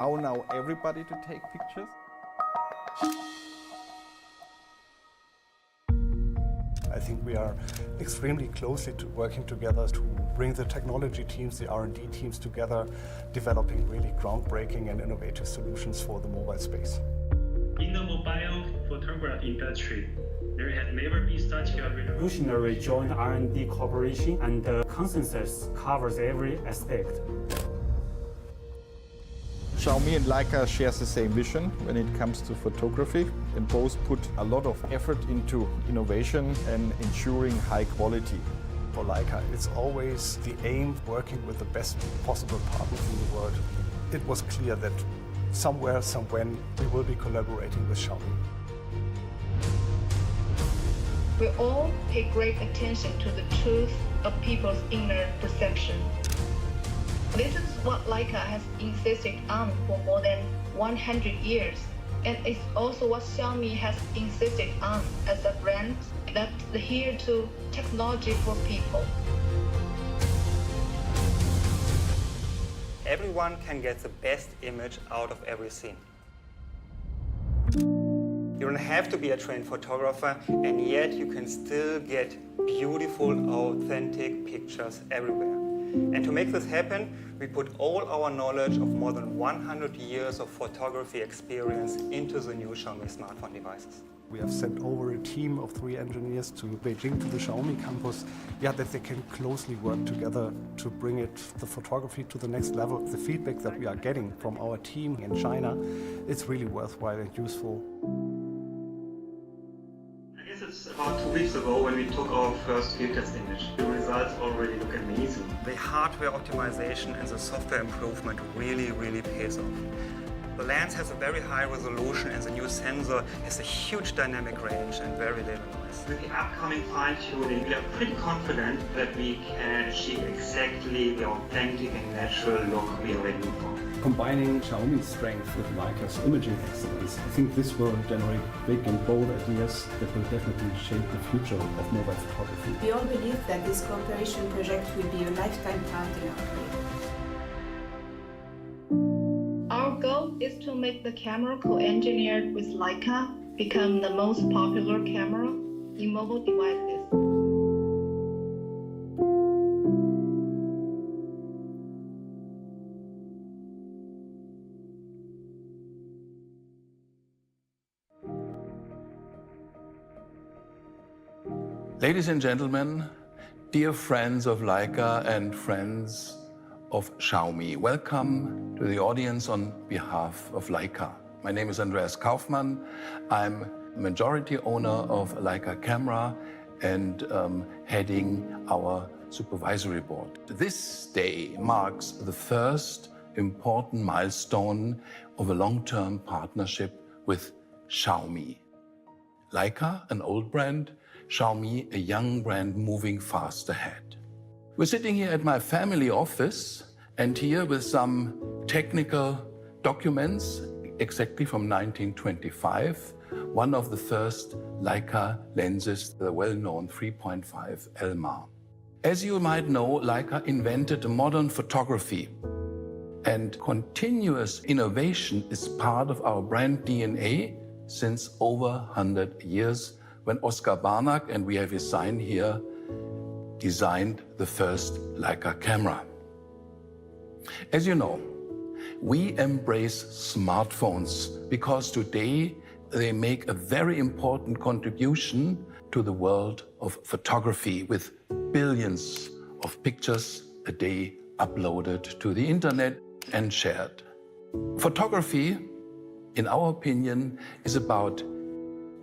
How now everybody to take pictures? I think we are extremely closely working together to bring the technology teams, the R&D teams together, developing really groundbreaking and innovative solutions for the mobile space. In the mobile photography industry, there has never been such a revolutionary joint R&D cooperation, and the consensus covers every aspect. Xiaomi and Leica shares the same vision when it comes to photography, and both put a lot of effort into innovation and ensuring high quality. For Leica, it's always the aim working with the best possible partners in the world. It was clear that somewhere, somewhen, we will be collaborating with Xiaomi. We all pay great attention to the truth of people's inner perception. This is what Leica has insisted on for more than 100 years, and it's also what Xiaomi has insisted on as a brand that adheres to technology for people. Everyone can get the best image out of every scene. You don't have to be a trained photographer, and yet you can still get beautiful, authentic pictures everywhere. And to make this happen, we put all our knowledge of more than 100 years of photography experience into the new Xiaomi smartphone devices. We have sent over a team of 3 engineers to Beijing, to the Xiaomi campus, that they can closely work together to bring the photography to the next level. The feedback that we are getting from our team in China, it's really worthwhile and useful. It's about 2 weeks ago when we took our first field test image. The results already look amazing. The hardware optimization and the software improvement really pays off. The lens has a very high resolution, and the new sensor has a huge dynamic range and very little noise. With the upcoming fine-tuning, we are pretty confident that we can achieve exactly the authentic and natural look we are looking for. Combining Xiaomi's strength with Leica's imaging excellence, I think this will generate big and bold ideas that will definitely shape the future of mobile photography. We all believe that this cooperation project will be a lifetime part in our career. Our goal is to make the camera co-engineered with Leica become the most popular camera in mobile devices. Ladies and gentlemen, dear friends of Leica and friends of Xiaomi, welcome to the audience on behalf of Leica. My name is Andreas Kaufmann. I'm majority owner of Leica Camera and heading our supervisory board. This day marks the first important milestone of a long-term partnership with Xiaomi. Leica, an old brand, Xiaomi, a young brand moving fast ahead. We're sitting here at my family office, and here with some technical documents exactly from 1925, one of the first Leica lenses, the well-known 3.5 Elmar. As you might know, Leica invented modern photography, and continuous innovation is part of our brand DNA since over 100 years, when Oskar Barnack, and we have his sign here, designed the first Leica camera. As you know, we embrace smartphones because today they make a very important contribution to the world of photography, with billions of pictures a day uploaded to the internet and shared. Photography, in our opinion, is about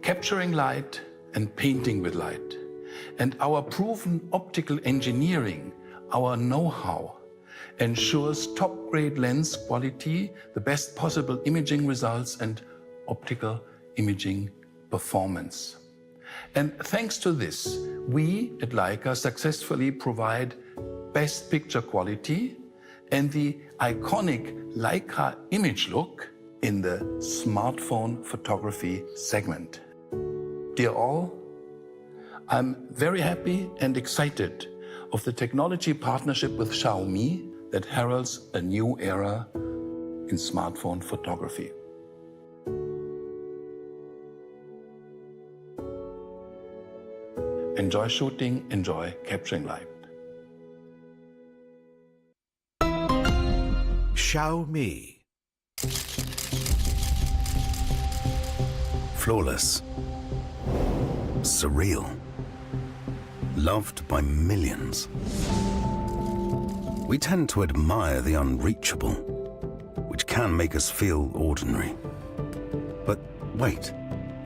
capturing light and painting with light. And our proven optical engineering, our know-how, ensures top-grade lens quality, the best possible imaging results, and optical imaging performance. And thanks to this, we at Leica successfully provide best picture quality and the iconic Leica image look in the smartphone photography segment. Dear all, I'm very happy and excited of the technology partnership with Xiaomi that heralds a new era in smartphone photography. Enjoy shooting, enjoy capturing light. Xiaomi. Flawless. Surreal. Loved by millions. We tend to admire the unreachable, which can make us feel ordinary. But wait,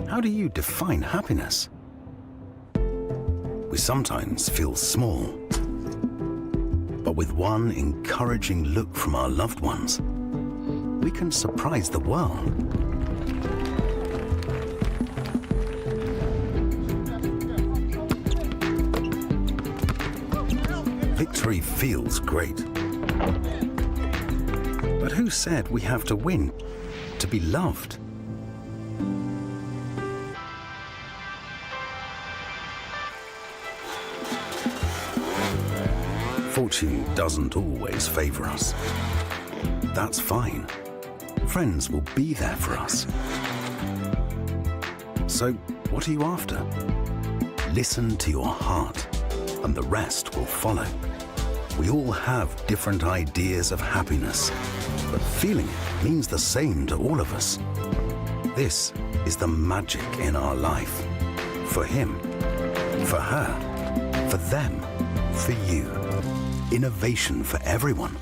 how do you define happiness? We sometimes feel small, but with one encouraging look from our loved ones, we can surprise the world. Victory feels great. But who said we have to win to be loved? Fortune doesn't always favor us. That's fine. Friends will be there for us. So, what are you after? Listen to your heart, and the rest will follow. We all have different ideas of happiness, but feeling it means the same to all of us. This is the magic in our life. For him, for her, for them, for you. Innovation for everyone.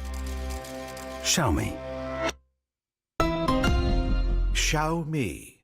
Xiaomi. Xiaomi.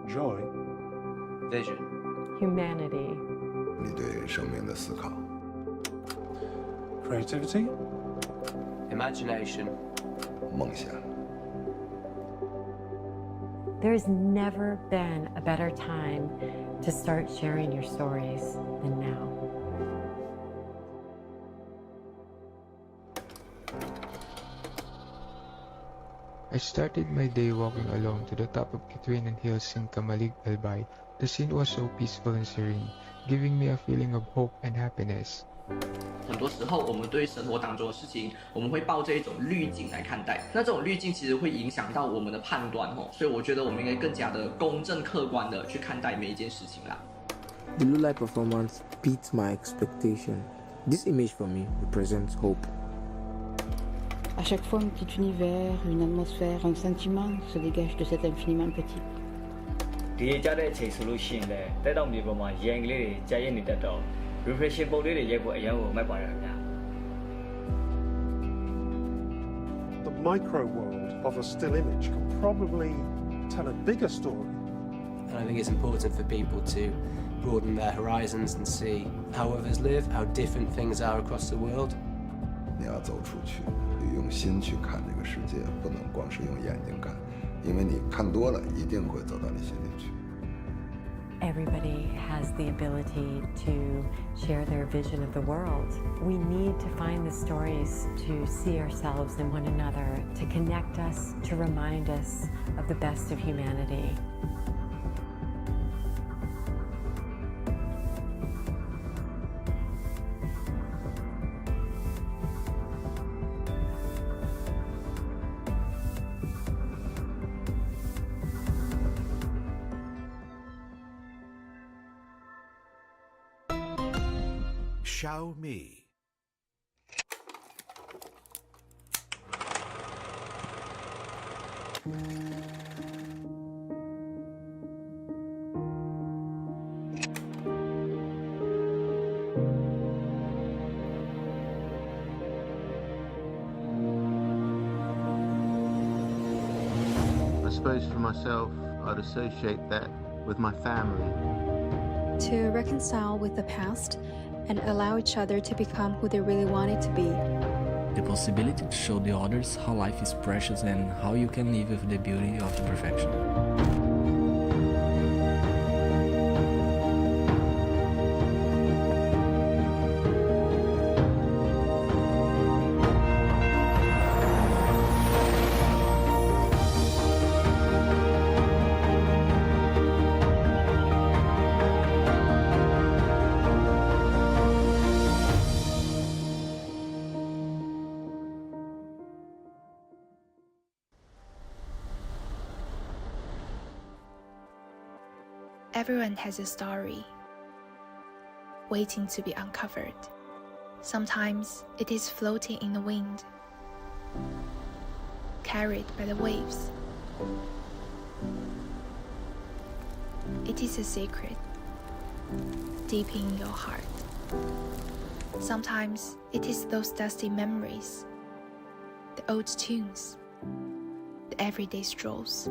Joy. Vision. Humanity. 你对生命的思考。Creativity, imagination, 梦想。There's never been a better time to start sharing your stories than now. I started my day walking alone to the top of Kitwinan Hills in Kamalig, Albay. The scene was so peaceful and serene, giving me a feeling of hope and happiness. 很多时候，我们对生活当中的事情，我们会抱着一种滤镜来看待。那这种滤镜其实会影响到我们的判断哦，所以我觉得我们应该更加的公正客观的去看待每一件事情啦。The low light performance beats my expectation. This image for me represents hope. À chaque fois, un petit univers, une atmosphère, un sentiment se dégage de cet infiniment petit. ဒီကြတဲ့အချိန်ဆိုလို့ရှိရင်လည်းတက်တော့မြေပေါ်မှာရန်ကလေးတွေကြာရစ်နေတတ်တော့ reflection ပုံလေးတွေရိုက်ဖို့အရန်ကိုမိုက်ပါတယ်ခင်ဗျာ The micro world of a still image can probably tell a bigger story. And I think it's important for people to broaden their horizons and see how others live, how different things are across the world. 你要走出去，用心去看这个世界，不能光是用眼睛看，因为你看多了，一定会走到你心里去。Everybody has the ability to share their vision of the world. We need to find the stories to see ourselves in one another, to connect us, to remind us of the best of humanity. Xiaomi. I suppose for myself, I'd associate that with my family. To reconcile with the past and allow each other to become who they really wanted to be. The possibility to show the others how life is precious and how you can live with the beauty of imperfection. Everyone has a story waiting to be uncovered. Sometimes it is floating in the wind, carried by the waves. It is a secret deep in your heart. Sometimes it is those dusty memories, the old tunes, the everyday strolls.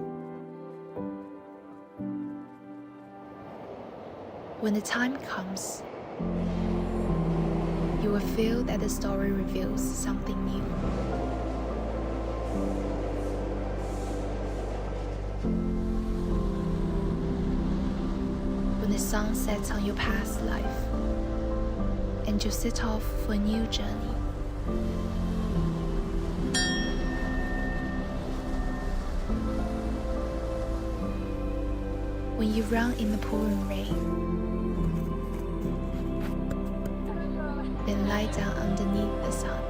When the time comes, you will feel that the story reveals something new. When the sun sets on your past life, and you set off for a new journey. When you run in the pouring rain, then lie down underneath the sun.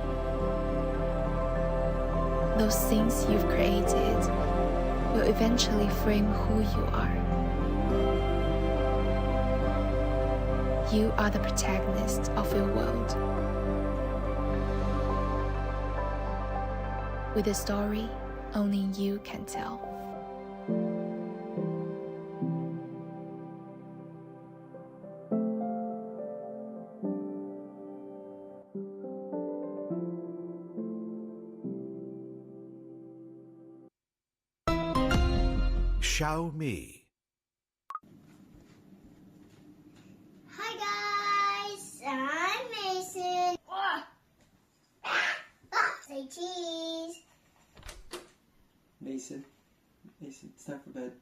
Those things you've created will eventually frame who you are. You are the protagonist of your world, with a story only you can tell. Xiaomi. Hi guys! cheese. Mason, it's time for bed.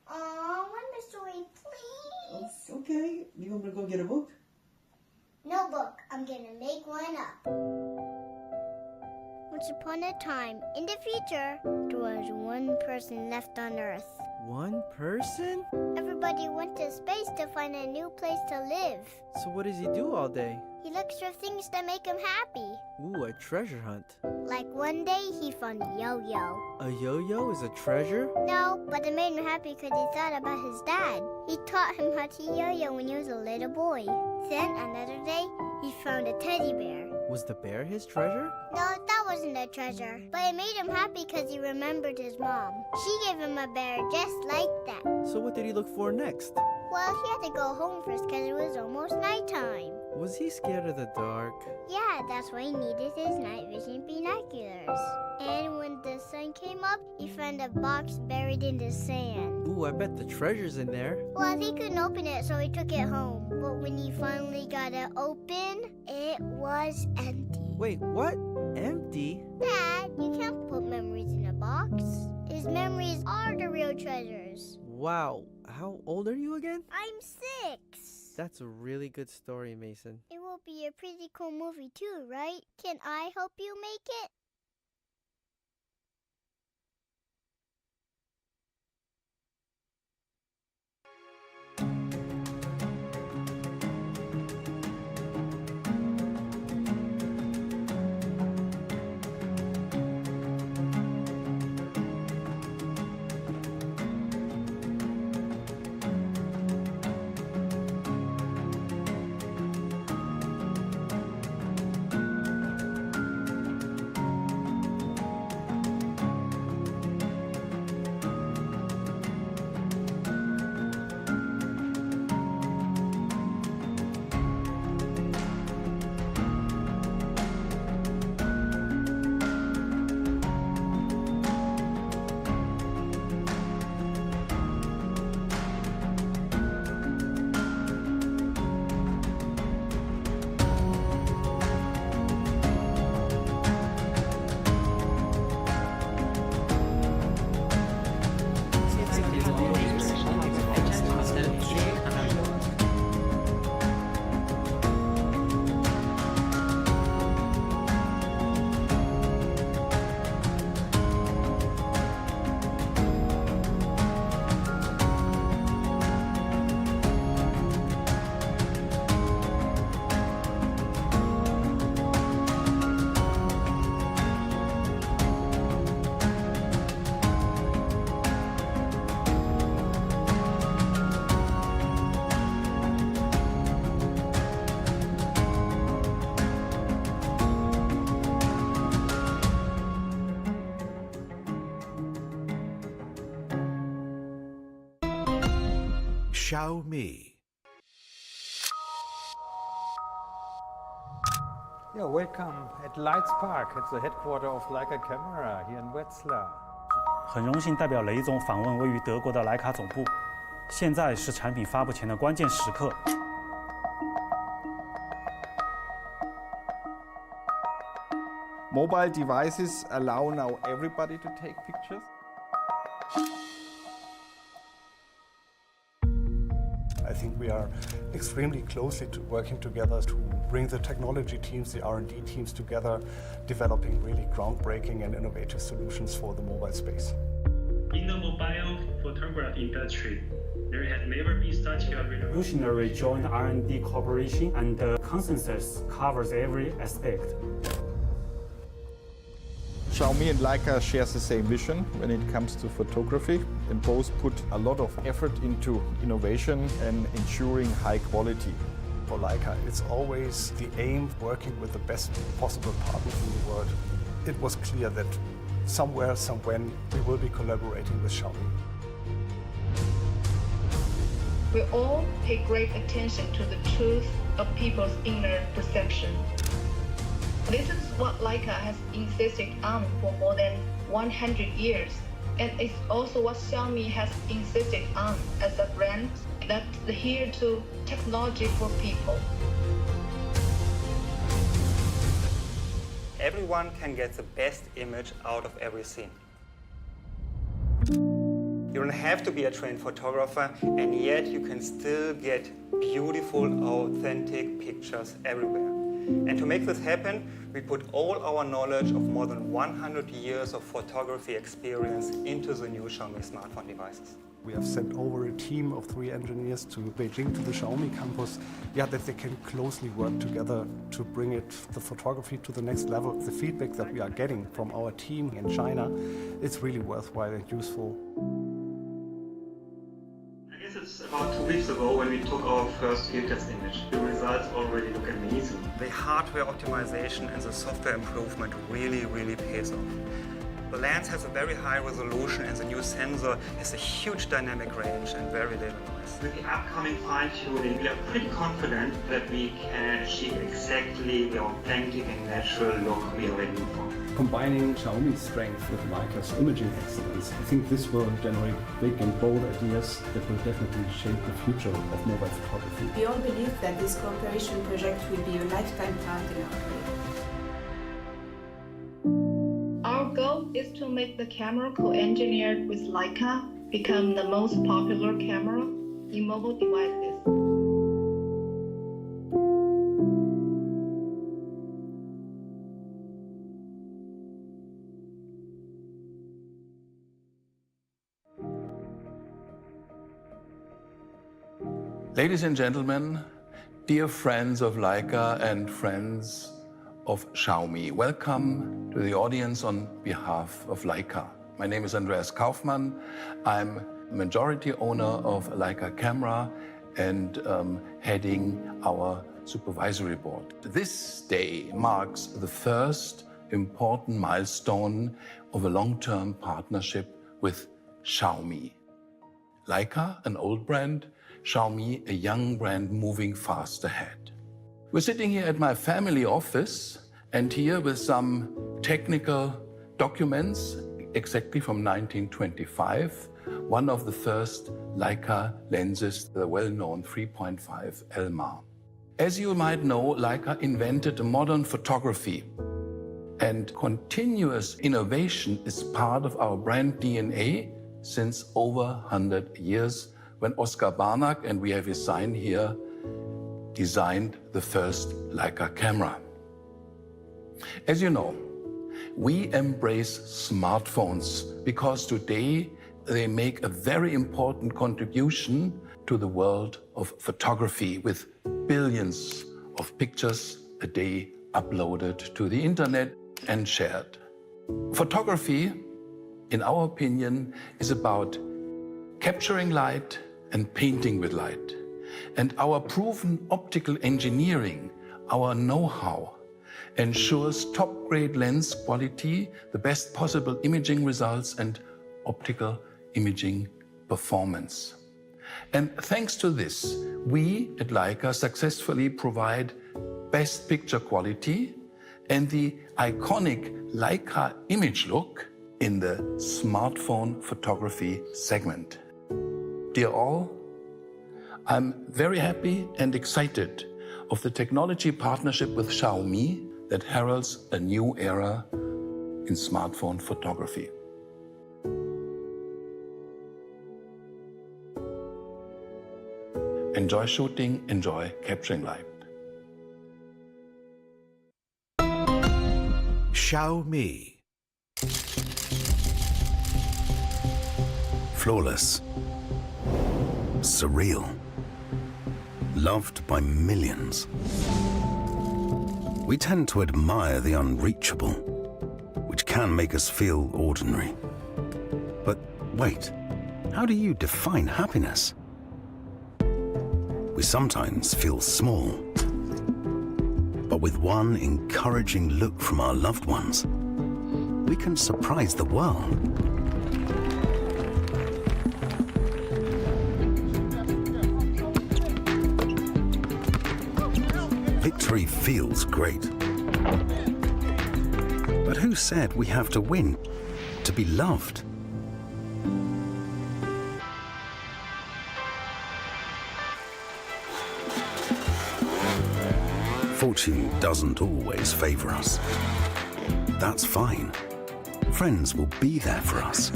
Aw, one more story, please. Okay, you want me to go get a book? No book. I'm gonna make one up. Once upon a time, in the future, there was one person left on Earth. One person? Everybody went to space to find a new place to live. So what does he do all day? He looks for things that make him happy. Ooh, a treasure hunt. Like one day, he found a yo-yo. A yo-yo is a treasure? No, but it made him happy because he thought about his dad. He taught him how to yo-yo when he was a little boy. Then, another day, he found a teddy bear. Was the bear his treasure? No, that wasn't a treasure. But it made him happy because he remembered his mom. She gave him a bear just like that. So what did he look for next? Well, he had to go home first because it was almost nighttime. Was he scared of the dark? Yeah, that's why he needed his night vision binoculars. And when the sun came up, he found a box buried in the sand. Ooh, I bet the treasure's in there. Well, he couldn't open it, so he took it home. But when he finally got it open, it was empty. Wait, what? Empty? Dad, you can't put memories in a box. His memories are the real treasures. Wow, how old are you again? I'm 6. That's a really good story, Mason. It will be a pretty cool movie too, right? Can I help you make it? Xiaomi. Yeah, welcome at Lights Park. It's the headquarters of Leica Camera here in Wetzlar. 很荣幸代表雷总访问位于德国的徕卡总部。现在是产品发布前的关键时刻。Mobile devices allow now everybody to take pictures. I think we are extremely closely working together to bring the technology teams, the R&D teams together, developing really groundbreaking and innovative solutions for the mobile space. In the mobile photography industry, there has never been such a revolutionary joint R&D cooperation, and the consensus covers every aspect. Xiaomi and Leica shares the same vision when it comes to photography, and both put a lot of effort into innovation and ensuring high quality. For Leica, it's always the aim working with the best possible partners in the world. It was clear that somewhere, somewhen, we will be collaborating with Xiaomi. We all pay great attention to the truth of people's inner perception. This is what Leica has insisted on for more than 100 years, and it's also what Xiaomi has insisted on as a brand that adheres to technology for people. everyone can get the best image out of every scene. You don't have to be a trained photographer, and yet you can still get beautiful, authentic pictures everywhere. And to make this happen, we put all our knowledge of more than 100 years of photography experience into the new Xiaomi smartphone devices. We have sent over a team of 3 engineers to Beijing, to the Xiaomi campus, that they can closely work together to bring the photography to the next level. The feedback that we are getting from our team in China is really worthwhile and useful. I guess it's about 2 weeks ago when we took our first field test image. The results already look amazing. The hardware optimization and the software improvement really pays off. The lens has a very high resolution, and the new sensor has a huge dynamic range and very little noise. With the upcoming fine-tuning, we are pretty confident that we can achieve exactly the authentic and natural look we are aiming for. Combining Xiaomi's strength with Leica's imaging excellence, I think this will generate big and bold ideas that will definitely shape the future of mobile photography. We all believe that this cooperation project will be a lifetime part in our career. Our goal is to make the camera co-engineered with Leica become the most popular camera in mobile devices. Ladies and gentlemen, dear friends of Leica and friends of Xiaomi, welcome to the audience on behalf of Leica. My name is Andreas Kaufmann. I'm majority owner of Leica Camera and heading our supervisory board. This day marks the first important milestone of a long-term partnership with Xiaomi. Leica, an old brand, Xiaomi, a young brand moving fast ahead. We're sitting here at my family office and here with some technical documents exactly from 1925, one of the first Leica lenses, the well-known 3.5 Elmar. As you might know, Leica invented modern photography, and continuous innovation is part of our brand DNA since over 100 years, when Oskar Barnack, and we have his sign here, designed the first Leica camera. As you know, we embrace smartphones because today they make a very important contribution to the world of photography, with billions of pictures a day uploaded to the internet and shared. Photography, in our opinion, is about capturing light and painting with light. And our proven optical engineering, our know-how, ensures top-grade lens quality, the best possible imaging results, and optical imaging performance. And thanks to this, we at Leica successfully provide best picture quality and the iconic Leica image look in the smartphone photography segment. Dear all, I'm very happy and excited of the technology partnership with Xiaomi that heralds a new era in smartphone photography. Enjoy shooting, enjoy capturing light. Xiaomi. Flawless. Surreal. Loved by millions. We tend to admire the unreachable, which can make us feel ordinary. But wait, how do you define happiness? We sometimes feel small, but with one encouraging look from our loved ones, we can surprise the world. Victory feels great. But who said we have to win to be loved? Fortune doesn't always favor us. that's fine. Friends will be there for us.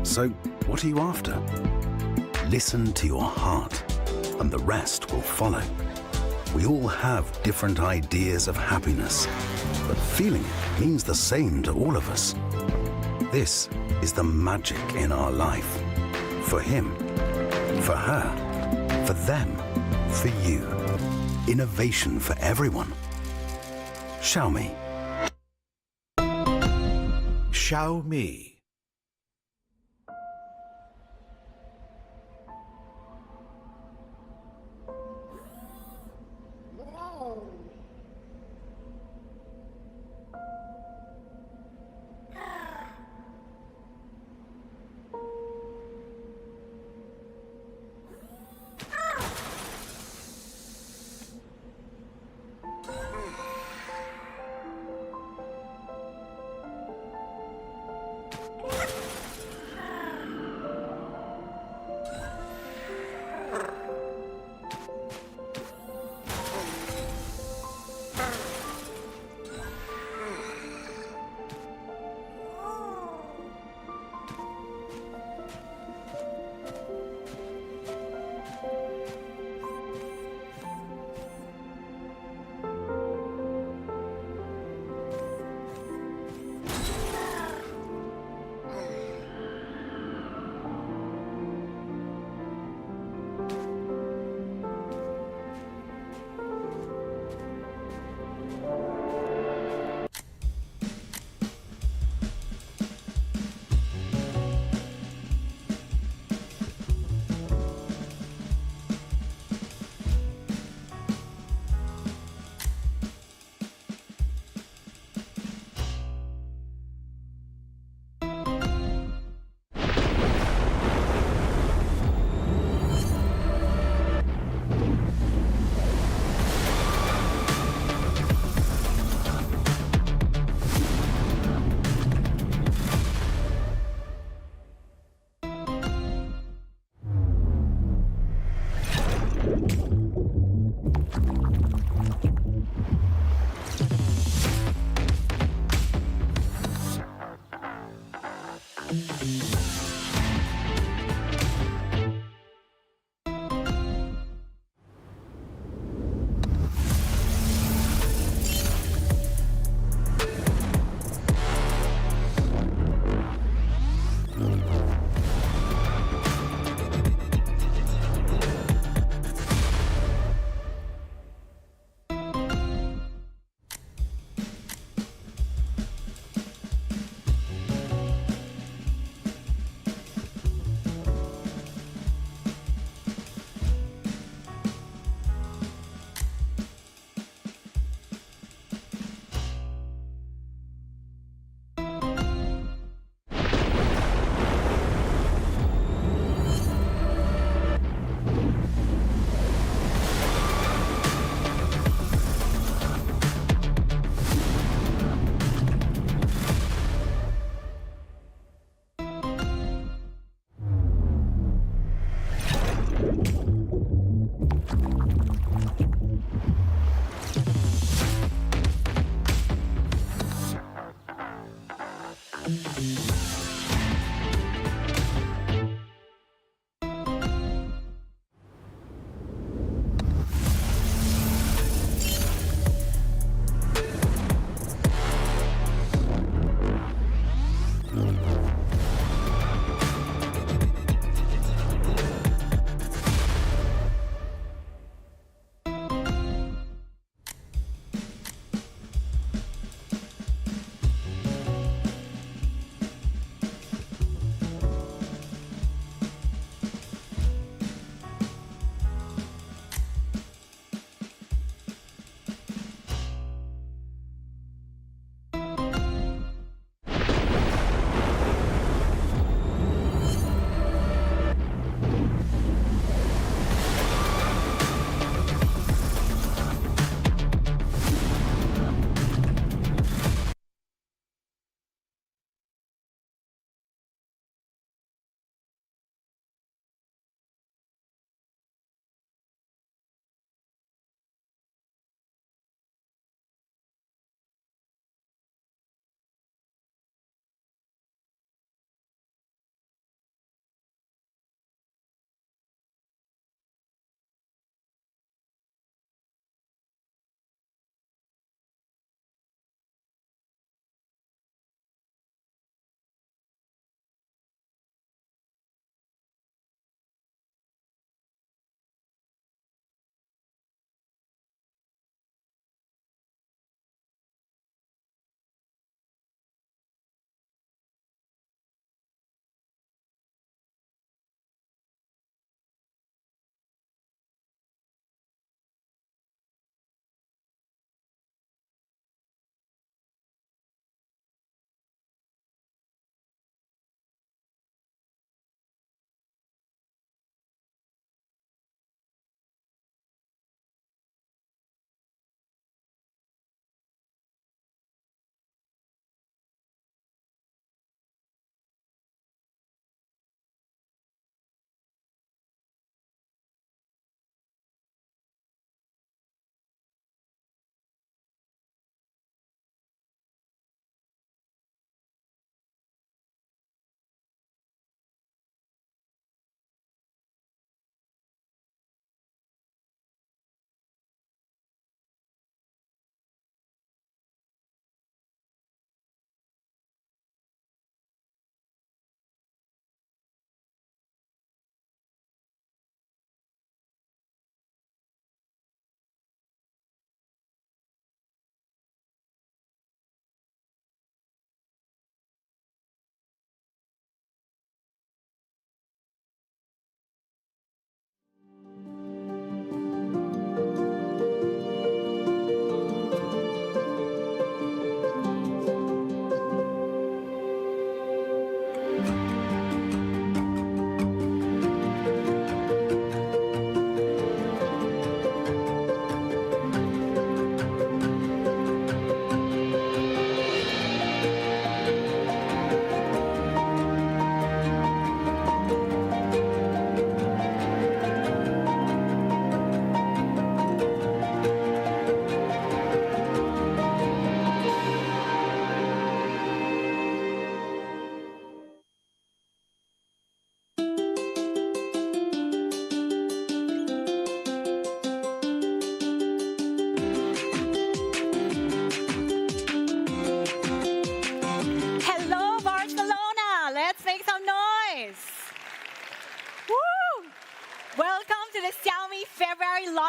So, what are you after? Listen to your heart, and the rest will follow. We all have different ideas of happiness, but feeling it means the same to all of us. This is the magic in our life. For him, for her, for them, for you. Innovation for everyone. Xiaomi. Xiaomi.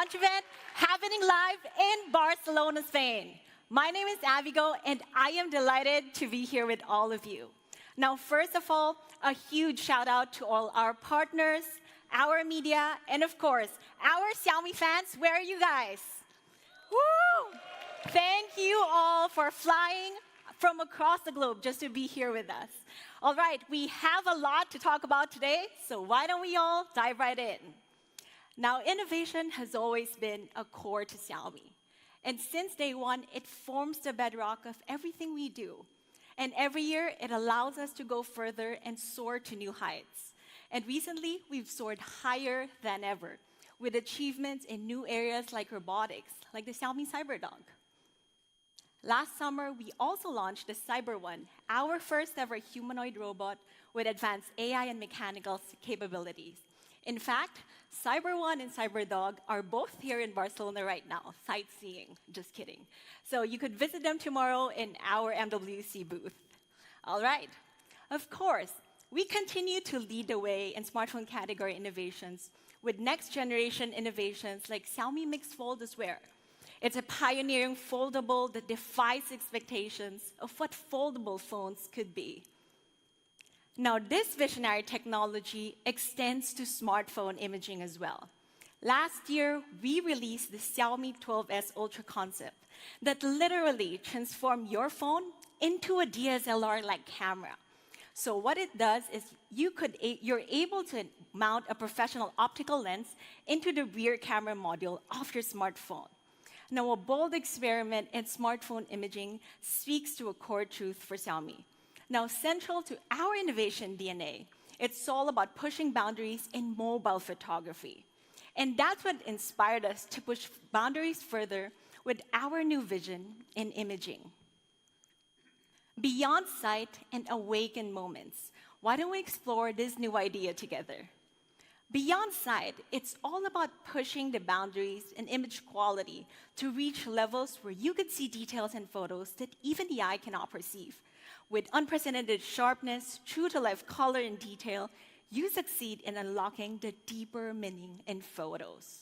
launch event happening live in Barcelona, Spain. My name is Abigail, and I am delighted to be here with all of you. Now, first of all, a huge shout out to all our partners, our media, and of course, our Xiaomi fans. Where are you guys? Woo! Thank you all for flying from across the globe just to be here with us. All right, we have a lot to talk about today, so why don't we all dive right in? Now, innovation has always been a core to Xiaomi. And since day one, it forms the bedrock of everything we do. And every year, it allows us to go further and soar to new heights. And recently, we've soared higher than ever, with achievements in new areas like robotics, like the Xiaomi CyberDog. Last summer, we also launched the Cyber One, our first ever humanoid robot with advanced AI and mechanical capabilities. In fact, Cyber One and CyberDog are both here in Barcelona right now, sightseeing, just kidding. So you could visit them tomorrow in our MWC booth. All right. Of course, we continue to lead the way in smartphone category innovations with next generation innovations like Xiaomi Mix Fold as well. It's a pioneering foldable that defies expectations of what foldable phones could be. Now, this visionary technology extends to smartphone imaging as well. Last year, we released the Xiaomi 12S Ultra concept that literally transforms your phone into a DSLR-like camera. So what it does is you're able to mount a professional optical lens into the rear camera module of your smartphone. Now, a bold experiment in smartphone imaging speaks to a core truth for Xiaomi. Now, central to our innovation DNA, it's all about pushing boundaries in mobile photography. And that's what inspired us to push boundaries further with our new vision in imaging. Beyond sight and awakened moments, why don't we explore this new idea together? Beyond sight, it's all about pushing the boundaries in image quality to reach levels where you could see details in photos that even the eye cannot perceive. With unprecedented sharpness, true-to-life color and detail, you succeed in unlocking the deeper meaning in photos.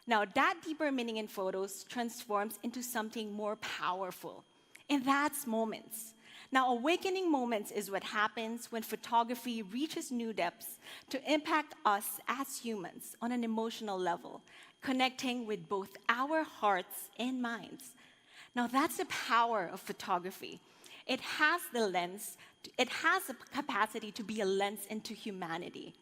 Now, that deeper meaning in photos transforms into something more powerful, and that's moments. Now, awakening moments is what happens when photography reaches new depths to impact us as humans on an emotional level, connecting with both our hearts and minds. Now, that's the power of photography. It has the capacity to be a lens into humanity.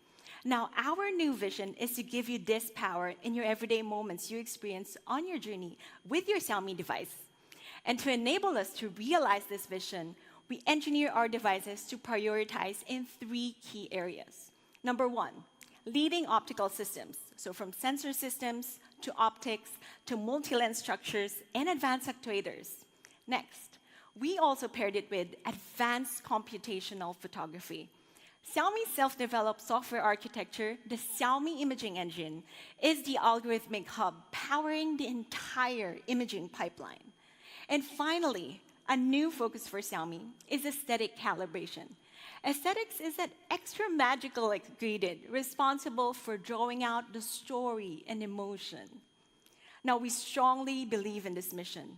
Now, our new vision is to give you this power in your everyday moments you experience on your journey with your Xiaomi device. And to enable us to realize this vision, we engineer our devices to prioritize in 3 key areas. Number 1, leading optical systems. So from sensor systems to optics to multi-lens structures and advanced actuators. Next, we also paired it with advanced computational photography. Xiaomi's self-developed software architecture, the Xiaomi Imaging Engine, is the algorithmic hub powering the entire imaging pipeline. And finally, a new focus for Xiaomi is aesthetic calibration. Aesthetics is that extra magical ingredient responsible for drawing out the story and emotion. Now, we strongly believe in this mission,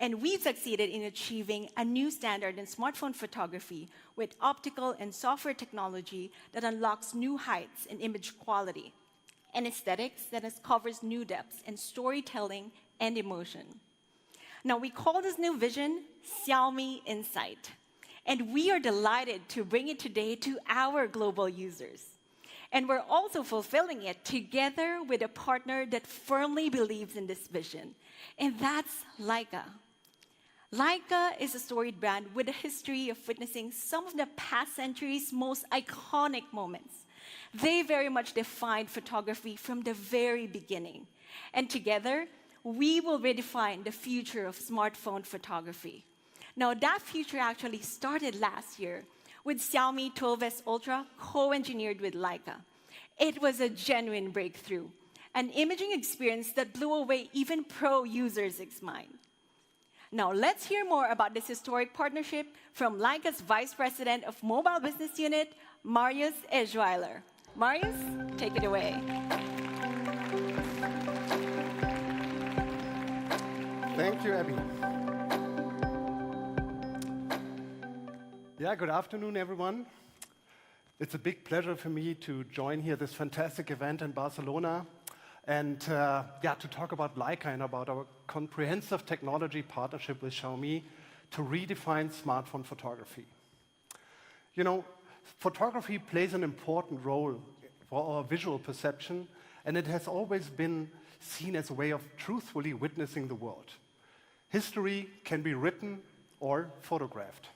and we've succeeded in achieving a new standard in smartphone photography with optical and software technology that unlocks new heights in image quality, and aesthetics that covers new depths in storytelling and emotion. Now, we call this new vision Xiaomi Insight, and we are delighted to bring it today to our global users. And we're also fulfilling it together with a partner that firmly believes in this vision, and that's Leica. Leica is a storied brand with a history of witnessing some of the past century's most iconic moments. They very much defined photography from the very beginning, and together, we will redefine the future of smartphone photography. Now, that future actually started last year with Xiaomi 12S Ultra co-engineered with Leica. It was a genuine breakthrough, an imaging experience that blew away even pro users' mind. Now, let's hear more about this historic partnership from Leica's Vice President of Mobile Business Unit, Marius Eschweiler. Marius, take it away. Thank you, Abby. Yeah, good afternoon, everyone. It's a big pleasure for me to join here this fantastic event in Barcelona and to talk about Leica and about our comprehensive technology partnership with Xiaomi to redefine smartphone photography. You know, photography plays an important role for our visual perception, and it has always been seen as a way of truthfully witnessing the world. History can be written or photographed.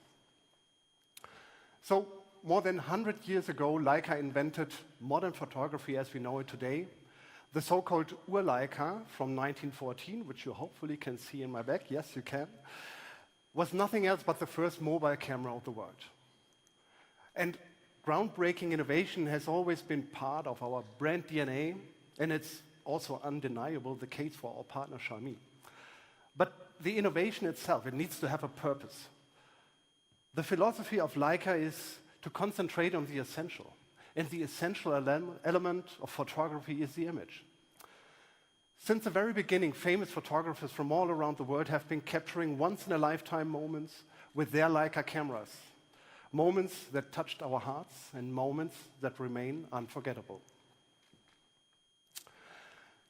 So, more than 100 years ago, Leica invented modern photography as we know it today. The so-called Ur-Leica from 1914, which you hopefully can see in my back, yes, you can, was nothing else but the first mobile camera of the world. And groundbreaking innovation has always been part of our brand DNA, and it's also undeniable the case for our partner Xiaomi. But the innovation itself, it needs to have a purpose. The philosophy of Leica is to concentrate on the essential. And the essential element of photography is the image. Since the very beginning, famous photographers from all around the world have been capturing once-in-a-lifetime moments with their Leica cameras. Moments that touched our hearts and moments that remain unforgettable.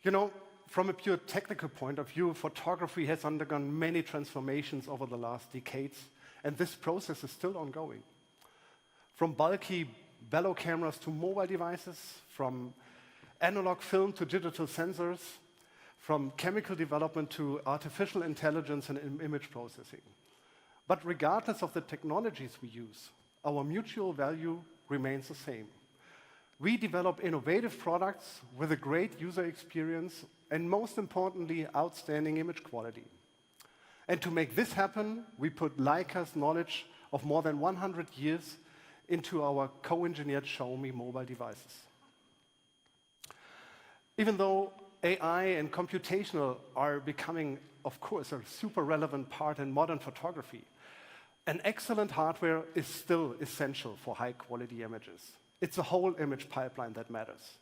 You know, from a pure technical point of view, photography has undergone many transformations over the last decades, and this process is still ongoing. From bulky bellow cameras to mobile devices, from analog film to digital sensors, from chemical development to artificial intelligence and image processing. But regardless of the technologies we use, our mutual value remains the same. We develop innovative products with a great user experience and, most importantly, outstanding image quality. And to make this happen, we put Leica's knowledge of more than 100 years into our co-engineered Xiaomi mobile devices. Even though AI and computational are becoming, of course, a super relevant part in modern photography, an excellent hardware is still essential for high-quality images. It's the whole image pipeline that matters.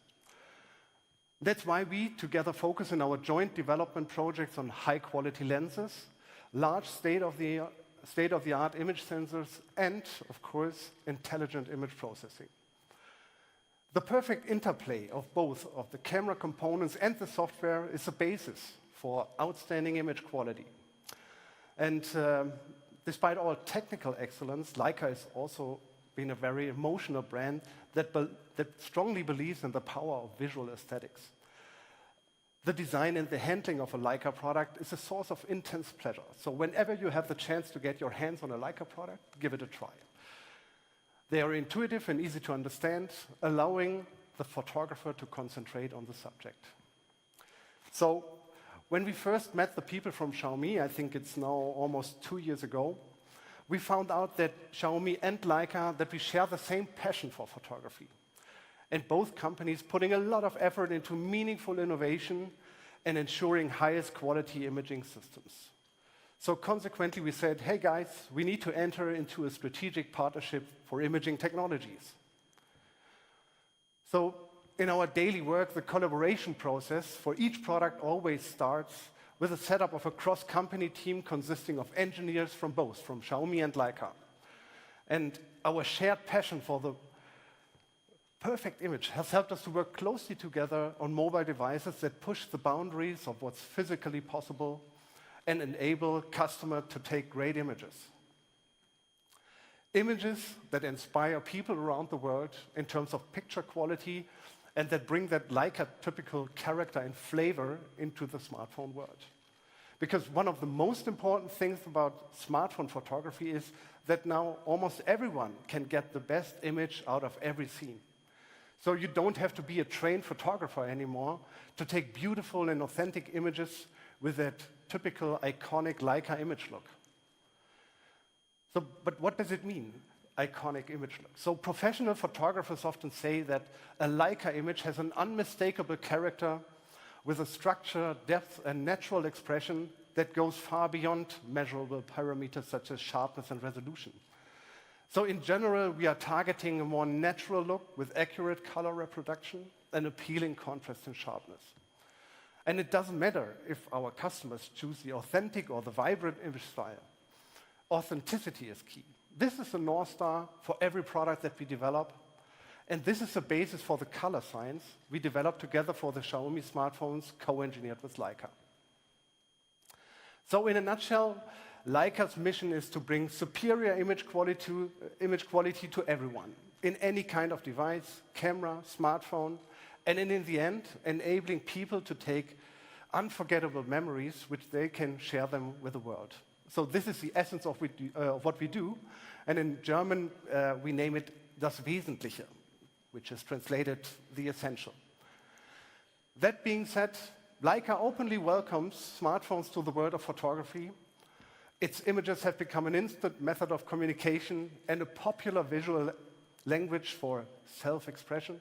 That's why we together focus in our joint development projects on high-quality lenses, large state-of-the-art image sensors, and, of course, intelligent image processing. The perfect interplay of both of the camera components and the software is the basis for outstanding image quality. And despite all technical excellence, Leica has also been a very emotional brand that strongly believes in the power of visual aesthetics. The design and the handling of a Leica product is a source of intense pleasure. So whenever you have the chance to get your hands on a Leica product, give it a try. They are intuitive and easy to understand, allowing the photographer to concentrate on the subject. So when we first met the people from Xiaomi, I think it's now almost 2 years ago, we found out that Xiaomi and Leica, that we share the same passion for photography. And both companies putting a lot of effort into meaningful innovation and ensuring highest quality imaging systems. So consequently, we said, hey guys, we need to enter into a strategic partnership for imaging technologies. So in our daily work, the collaboration process for each product always starts with a setup of a cross-company team consisting of engineers from both, from Xiaomi and Leica. And our shared passion for the perfect image has helped us to work closely together on mobile devices that push the boundaries of what's physically possible and enable customers to take great images. Images that inspire people around the world in terms of picture quality and that bring that Leica typical character and flavor into the smartphone world. Because one of the most important things about smartphone photography is that now almost everyone can get the best image out of every scene. So you don't have to be a trained photographer anymore to take beautiful and authentic images with that typical iconic Leica image look. So, but what does it mean, iconic image look? So professional photographers often say that a Leica image has an unmistakable character with a structure, depth, and natural expression that goes far beyond measurable parameters such as sharpness and resolution. So in general, we are targeting a more natural look with accurate color reproduction and appealing contrast and sharpness. And it doesn't matter if our customers choose the authentic or the vibrant image style. Authenticity is key. This is the North Star for every product that we develop. And this is the basis for the color science we developed together for the Xiaomi smartphones co-engineered with Leica. So in a nutshell, Leica's mission is to bring superior image quality to everyone, in any kind of device, camera, smartphone, and in the end, enabling people to take unforgettable memories which they can share them with the world. So this is the essence of what we do, and in German we name it das Wesentliche, which is translated the essential. That being said, Leica openly welcomes smartphones to the world of photography. Its images have become an instant method of communication and a popular visual language for self-expression.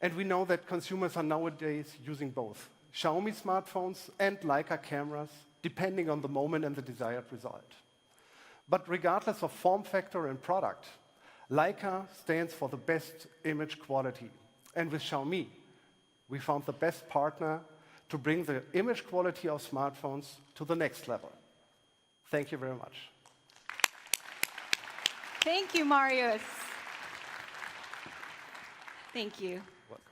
And we know that consumers are nowadays using both Xiaomi smartphones and Leica cameras, depending on the moment and the desired result. But regardless of form factor and product, Leica stands for the best image quality. And with Xiaomi, we found the best partner to bring the image quality of smartphones to the next level. Thank you very much. Thank you, Marius. Thank you. Welcome.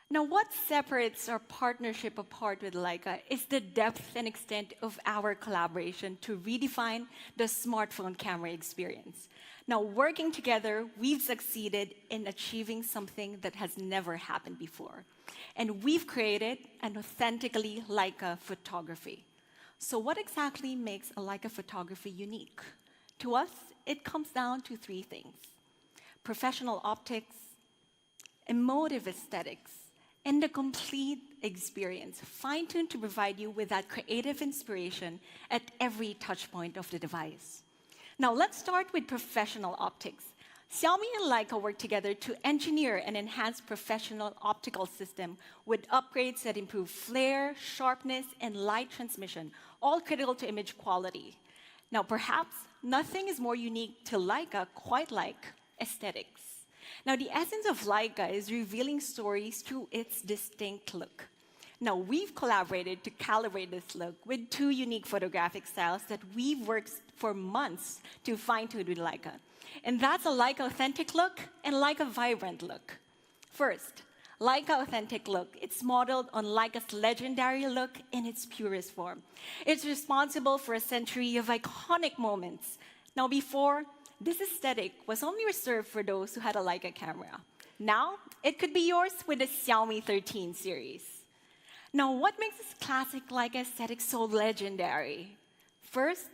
Now, what separates our partnership apart with Leica is the depth and extent of our collaboration to redefine the smartphone camera experience. Now, working together, we've succeeded in achieving something that has never happened before. And we've created an authentically Leica photography. So what exactly makes a Leica photography unique? To us, it comes down to three things: professional optics, emotive aesthetics, and a complete experience, fine-tuned to provide you with that creative inspiration at every touch point of the device. Now, let's start with professional optics. Xiaomi and Leica work together to engineer an enhanced professional optical system with upgrades that improve flare, sharpness, and light transmission, all critical to image quality. Now, perhaps nothing is more unique to Leica quite like aesthetics. Now, the essence of Leica is revealing stories through its distinct look. Now, we've collaborated to calibrate this look with two unique photographic styles that we've worked for months to fine-tune with Leica. And that's a Leica authentic look and Leica vibrant look. First, Leica authentic look. It's modeled on Leica's legendary look in its purest form. It's responsible for a century of iconic moments. Now, before, this aesthetic was only reserved for those who had a Leica camera. Now, it could be yours with the Xiaomi 13 series. Now, what makes this classic Leica aesthetic so legendary? First,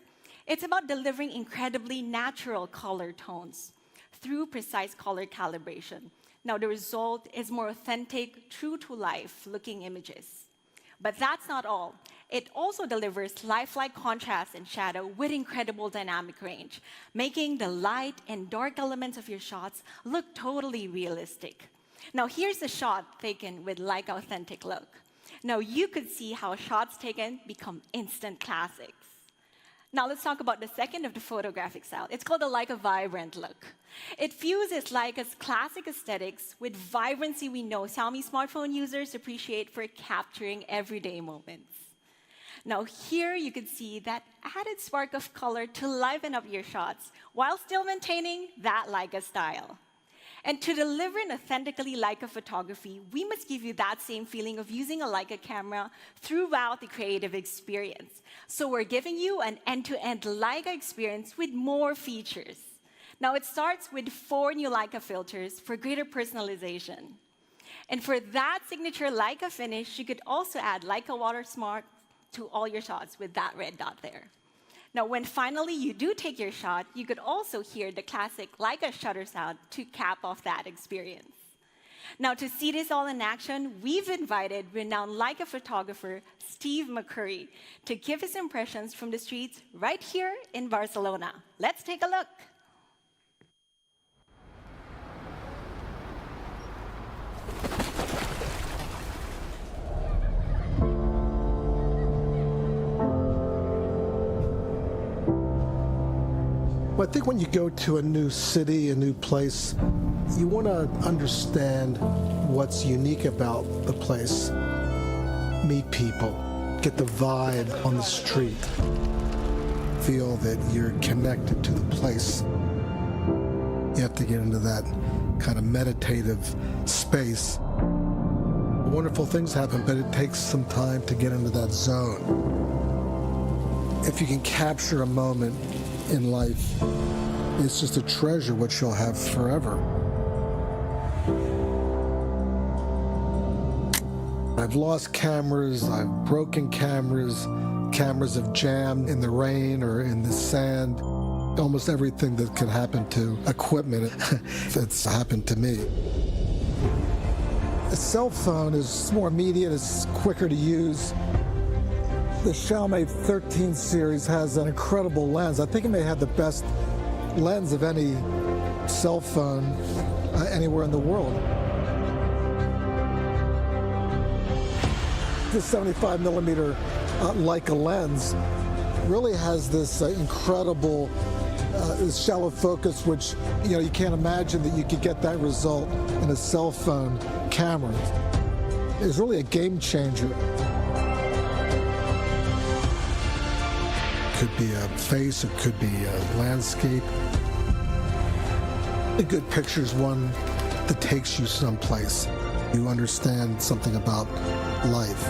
it's about delivering incredibly natural color tones through precise color calibration. Now, the result is more authentic, true-to-life looking images. But that's not all. It also delivers lifelike contrast and shadow with incredible dynamic range, making the light and dark elements of your shots look totally realistic. Now, here's a shot taken with Leica authentic look. Now, you could see how shots taken become instant classics. Now, let's talk about the second of the photographic style. It's called the Leica vibrant look. It fuses Leica's classic aesthetics with vibrancy we know Xiaomi smartphone users appreciate for capturing everyday moments. Now, here you can see that added spark of color to liven up your shots while still maintaining that Leica style. And to deliver an authentically Leica photography, we must give you that same feeling of using a Leica camera throughout the creative experience. So we're giving you an end-to-end Leica experience with more features. Now, it starts with 4 new Leica filters for greater personalization. And for that signature Leica finish, you could also add Leica Watermark to all your shots with that red dot there. Now, when finally you do take your shot, you could also hear the classic Leica shutter sound to cap off that experience. Now, to see this all in action, we've invited renowned Leica photographer Steve McCurry to give his impressions from the streets right here in Barcelona. Let's take a look. Well, I think when you go to a new city, a new place, you want to understand what's unique about the place. Meet people, get the vibe on the street, feel that you're connected to the place. You have to get into that kind of meditative space. Wonderful things happen, but it takes some time to get into that zone. If you can capture a moment in life, it's just a treasure which you'll have forever. I've lost cameras, I've broken cameras, cameras have jammed in the rain or in the sand. Almost everything that could happen to equipment, it's happened to me. A cell phone is more immediate, it's quicker to use. The Xiaomi 13 series has an incredible lens. I think it may have the best lens of any cell phone anywhere in the world. This 75mm Leica lens really has this incredible this shallow focus, which you can't imagine that you could get that result in a cell phone camera. It's really a game changer. Could be a face, it could be a landscape. A good picture is one that takes you someplace. You understand something about life.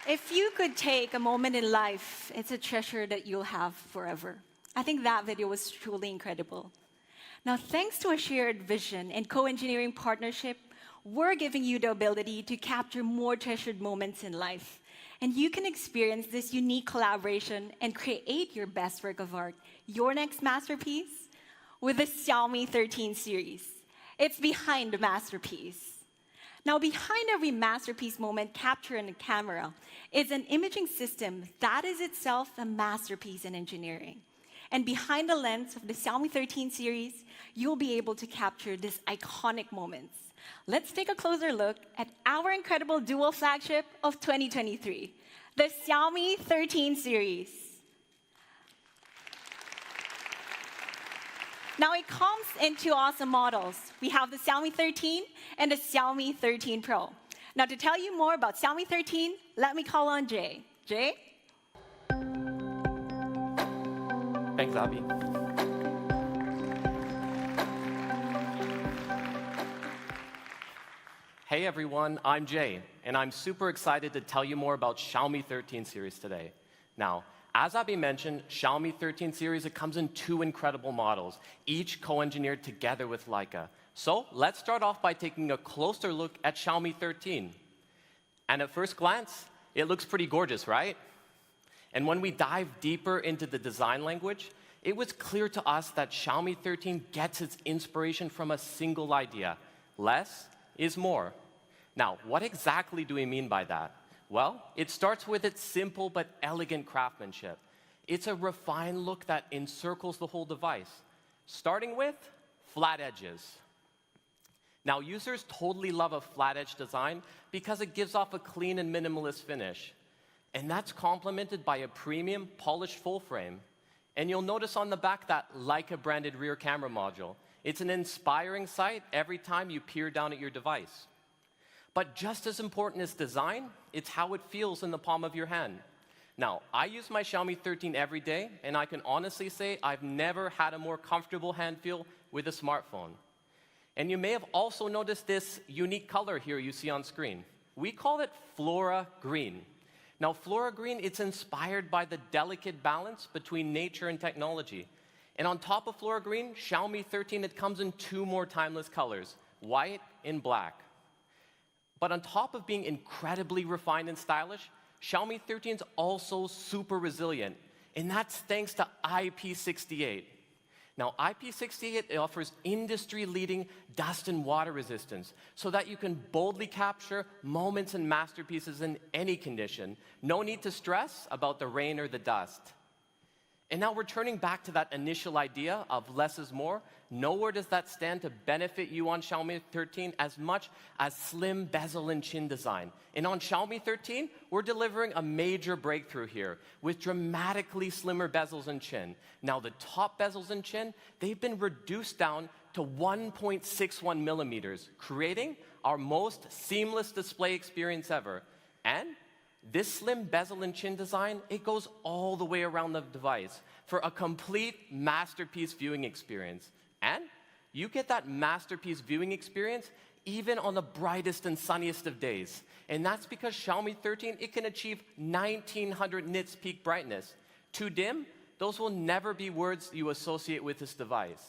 If you could take a moment in life, it's a treasure that you'll have forever. I think that video was truly incredible. Now, thanks to a shared vision and co-engineering partnership, we're giving you the ability to capture more treasured moments in life. And you can experience this unique collaboration and create your best work of art, your next masterpiece, with the Xiaomi 13 series. It's behind the masterpiece. Now, behind every masterpiece moment captured in a camera is an imaging system that is itself a masterpiece in engineering. And behind the lens of the Xiaomi 13 series, you'll be able to capture these iconic moments. Let's take a closer look at our incredible dual flagship of 2023, the Xiaomi 13 series. Now, it comes in two awesome models. We have the Xiaomi 13 and the Xiaomi 13 Pro. Now, to tell you more about Xiaomi 13, let me call on Jay. Jay? Thanks, Abby. Hey everyone, I'm Jay, and I'm super excited to tell you more about Xiaomi 13 series today. Now, as Abby mentioned, Xiaomi 13 series, it comes in two incredible models, each co-engineered together with Leica. So let's start off by taking a closer look at Xiaomi 13. And at first glance, it looks pretty gorgeous, right? And when we dive deeper into the design language, it was clear to us that Xiaomi 13 gets its inspiration from a single idea: less is more. Now, what exactly do we mean by that? Well, it starts with its simple but elegant craftsmanship. It's a refined look that encircles the whole device, starting with flat edges. Now, users totally love a flat edge design because it gives off a clean and minimalist finish. And that's complemented by a premium polished full frame. And you'll notice on the back that Leica branded rear camera module. It's an inspiring sight every time you peer down at your device. But just as important as design, it's how it feels in the palm of your hand. Now, I use my Xiaomi 13 every day, and I can honestly say I've never had a more comfortable hand feel with a smartphone. And you may have also noticed this unique color here you see on screen. We call it Flora Green. Now, Flora Green, it's inspired by the delicate balance between nature and technology. And on top of Flora Green, Xiaomi 13, it comes in two more timeless colors, white and black. But on top of being incredibly refined and stylish, Xiaomi 13 is also super resilient, and that's thanks to IP68. Now, IP68 offers industry-leading dust and water resistance so that you can boldly capture moments and masterpieces in any condition. No need to stress about the rain or the dust. And now returning back to that initial idea of less is more, nowhere does that stand to benefit you on Xiaomi 13 as much as slim bezel and chin design. And on Xiaomi 13, we're delivering a major breakthrough here with dramatically slimmer bezels and chin. Now the top bezels and chin, they've been reduced down to 1.61 millimeters, creating our most seamless display experience ever. And this slim bezel and chin design, it goes all the way around the device for a complete masterpiece viewing experience. And you get that masterpiece viewing experience even on the brightest and sunniest of days. And that's because Xiaomi 13, it can achieve 1900 nits peak brightness. Too dim? Those will never be words you associate with this device.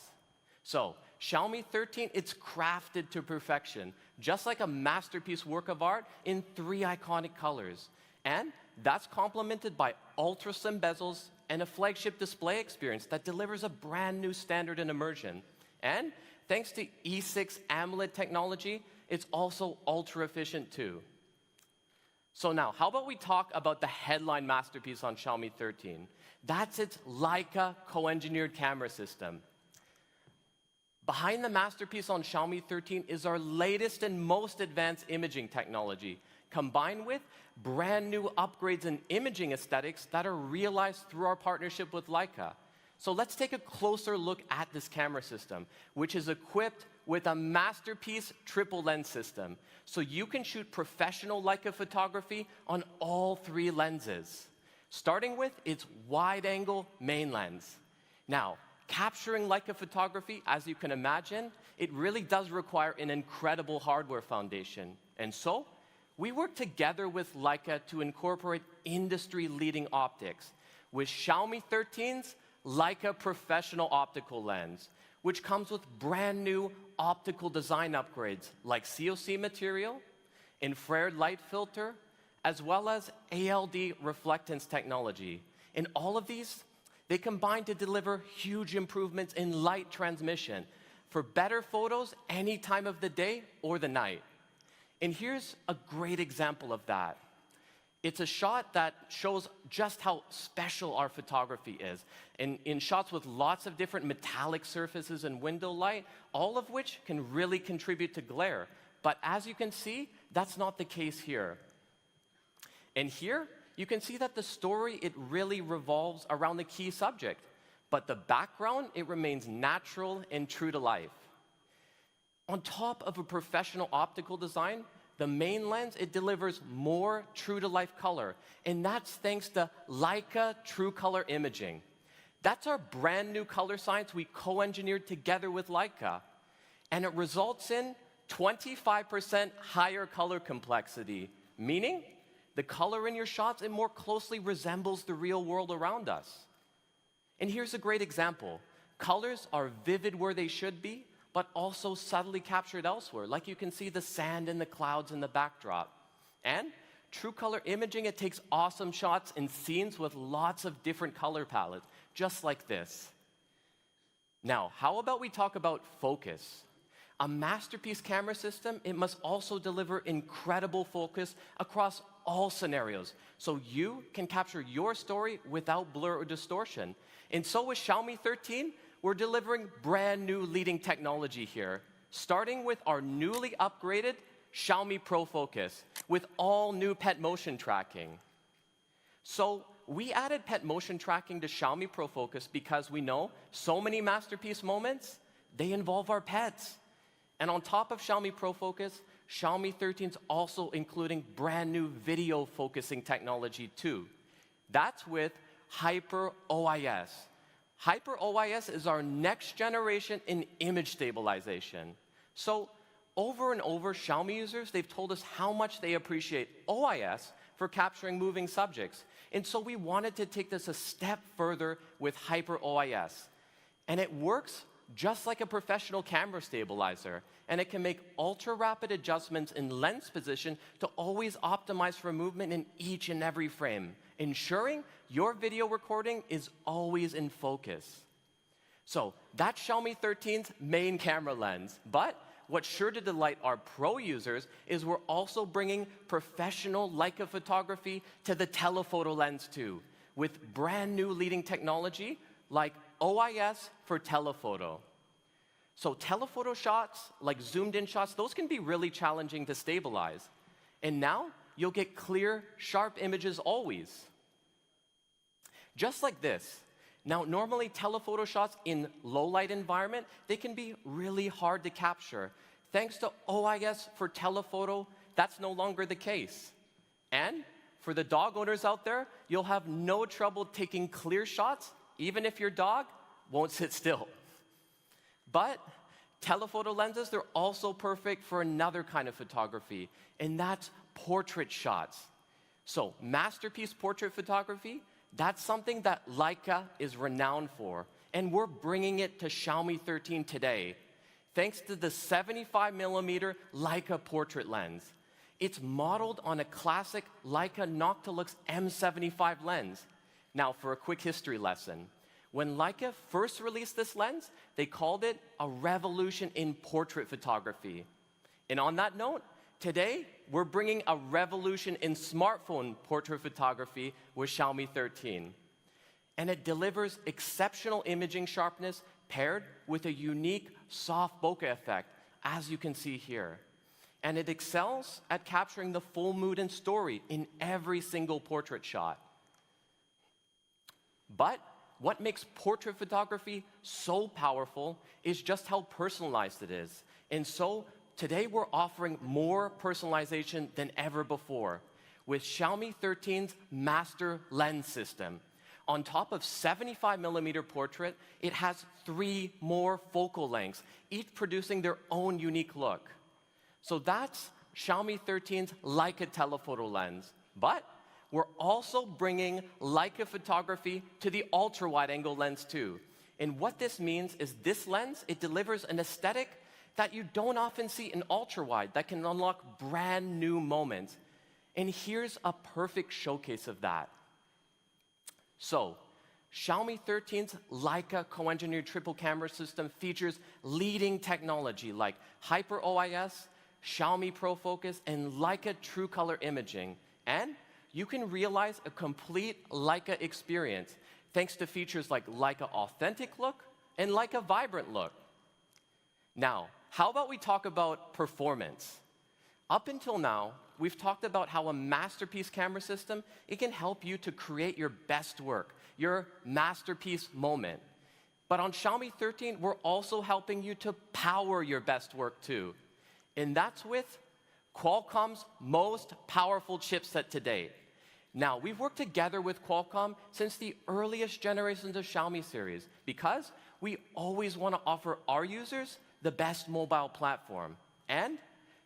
So, Xiaomi 13, it's crafted to perfection, just like a masterpiece work of art in 3 iconic colors. And that's complemented by ultra-slim bezels and a flagship display experience that delivers a brand new standard in immersion. And thanks to E6 AMOLED technology, it's also ultra-efficient too. So now, how about we talk about the headline masterpiece on Xiaomi 13? That's its Leica co-engineered camera system. Behind the masterpiece on Xiaomi 13 is our latest and most advanced imaging technology, combined with brand new upgrades in imaging aesthetics that are realized through our partnership with Leica. So let's take a closer look at this camera system, which is equipped with a masterpiece triple lens system. So you can shoot professional Leica photography on all 3 lenses, starting with its wide-angle main lens. Now, capturing Leica photography, as you can imagine, it really does require an incredible hardware foundation. And so, we work together with Leica to incorporate industry-leading optics with Xiaomi 13's Leica Professional Optical Lens, which comes with brand new optical design upgrades like COC material, infrared light filter, as well as ALD reflectance technology. And all of these, they combine to deliver huge improvements in light transmission for better photos any time of the day or the night. And here's a great example of that. It's a shot that shows just how special our photography is. In shots with lots of different metallic surfaces and window light, all of which can really contribute to glare. But as you can see, that's not the case here. And here, you can see that the story, it really revolves around the key subject. But the background, it remains natural and true to life. On top of a professional optical design, the main lens, it delivers more true-to-life color, and that's thanks to Leica True Color Imaging. That's our brand new color science we co-engineered together with Leica, and it results in 25% higher color complexity, meaning the color in your shots, it more closely resembles the real world around us. And here's a great example. Colors are vivid where they should be, but also subtly captured elsewhere, like you can see the sand and the clouds in the backdrop. And True Color Imaging, it takes awesome shots in scenes with lots of different color palettes, just like this. Now, how about we talk about focus? A masterpiece camera system, it must also deliver incredible focus across all scenarios, so you can capture your story without blur or distortion. And so with Xiaomi 13, we're delivering brand new leading technology here, starting with our newly upgraded Xiaomi Pro Focus with all new pet motion tracking. So we added pet motion tracking to Xiaomi Pro Focus because we know so many masterpiece moments, they involve our pets. And on top of Xiaomi Pro Focus, Xiaomi 13 is also including brand new video focusing technology too. That's with Hyper OIS. Hyper OIS is our next generation in image stabilization. So over and over, Xiaomi users, they've told us how much they appreciate OIS for capturing moving subjects. And so we wanted to take this a step further with Hyper OIS. And it works just like a professional camera stabilizer, and it can make ultra-rapid adjustments in lens position to always optimize for movement in each and every frame, ensuring your video recording is always in focus. So that's Xiaomi 13's main camera lens. But what's sure to delight our pro users is we're also bringing professional Leica photography to the telephoto lens too, with brand new leading technology like OIS for telephoto. So telephoto shots, like zoomed in shots, those can be really challenging to stabilize. And now you'll get clear, sharp images always. Just like this. Now, normally telephoto shots in low light environment, they can be really hard to capture. Thanks to OIS for telephoto, that's no longer the case. And for the dog owners out there, you'll have no trouble taking clear shots, even if your dog won't sit still. But telephoto lenses, they're also perfect for another kind of photography, and that's portrait shots. So masterpiece portrait photography, that's something that Leica is renowned for, and we're bringing it to Xiaomi 13 today, thanks to the 75mm Leica portrait lens. It's modeled on a classic Leica Noctilux M75 lens. Now, for a quick history lesson. When Leica first released this lens, they called it a revolution in portrait photography. And on that note, today, we're bringing a revolution in smartphone portrait photography with Xiaomi 13. And it delivers exceptional imaging sharpness paired with a unique soft bokeh effect, as you can see here. And it excels at capturing the full mood and story in every single portrait shot. But what makes portrait photography so powerful is just how personalized it is. And so today we're offering more personalization than ever before with Xiaomi 13's master lens system. On top of 75mm portrait, it has 3 more focal lengths, each producing their own unique look. So that's Xiaomi 13's Leica telephoto lens. But we're also bringing Leica photography to the ultra-wide-angle lens too. And what this means is this lens, it delivers an aesthetic that you don't often see in ultra-wide that can unlock brand new moments. And here's a perfect showcase of that. So, Xiaomi 13's Leica co-engineered triple camera system features leading technology like Hyper OIS, Xiaomi Pro Focus, and Leica True Color Imaging. And you can realize a complete Leica experience thanks to features like Leica Authentic Look and Leica Vibrant Look. Now, how about we talk about performance? Up until now, we've talked about how a masterpiece camera system, it can help you to create your best work, your masterpiece moment. But on Xiaomi 13, we're also helping you to power your best work too. And that's with Qualcomm's most powerful chipset to date. Now, we've worked together with Qualcomm since the earliest generations of Xiaomi series because we always want to offer our users the best mobile platform. And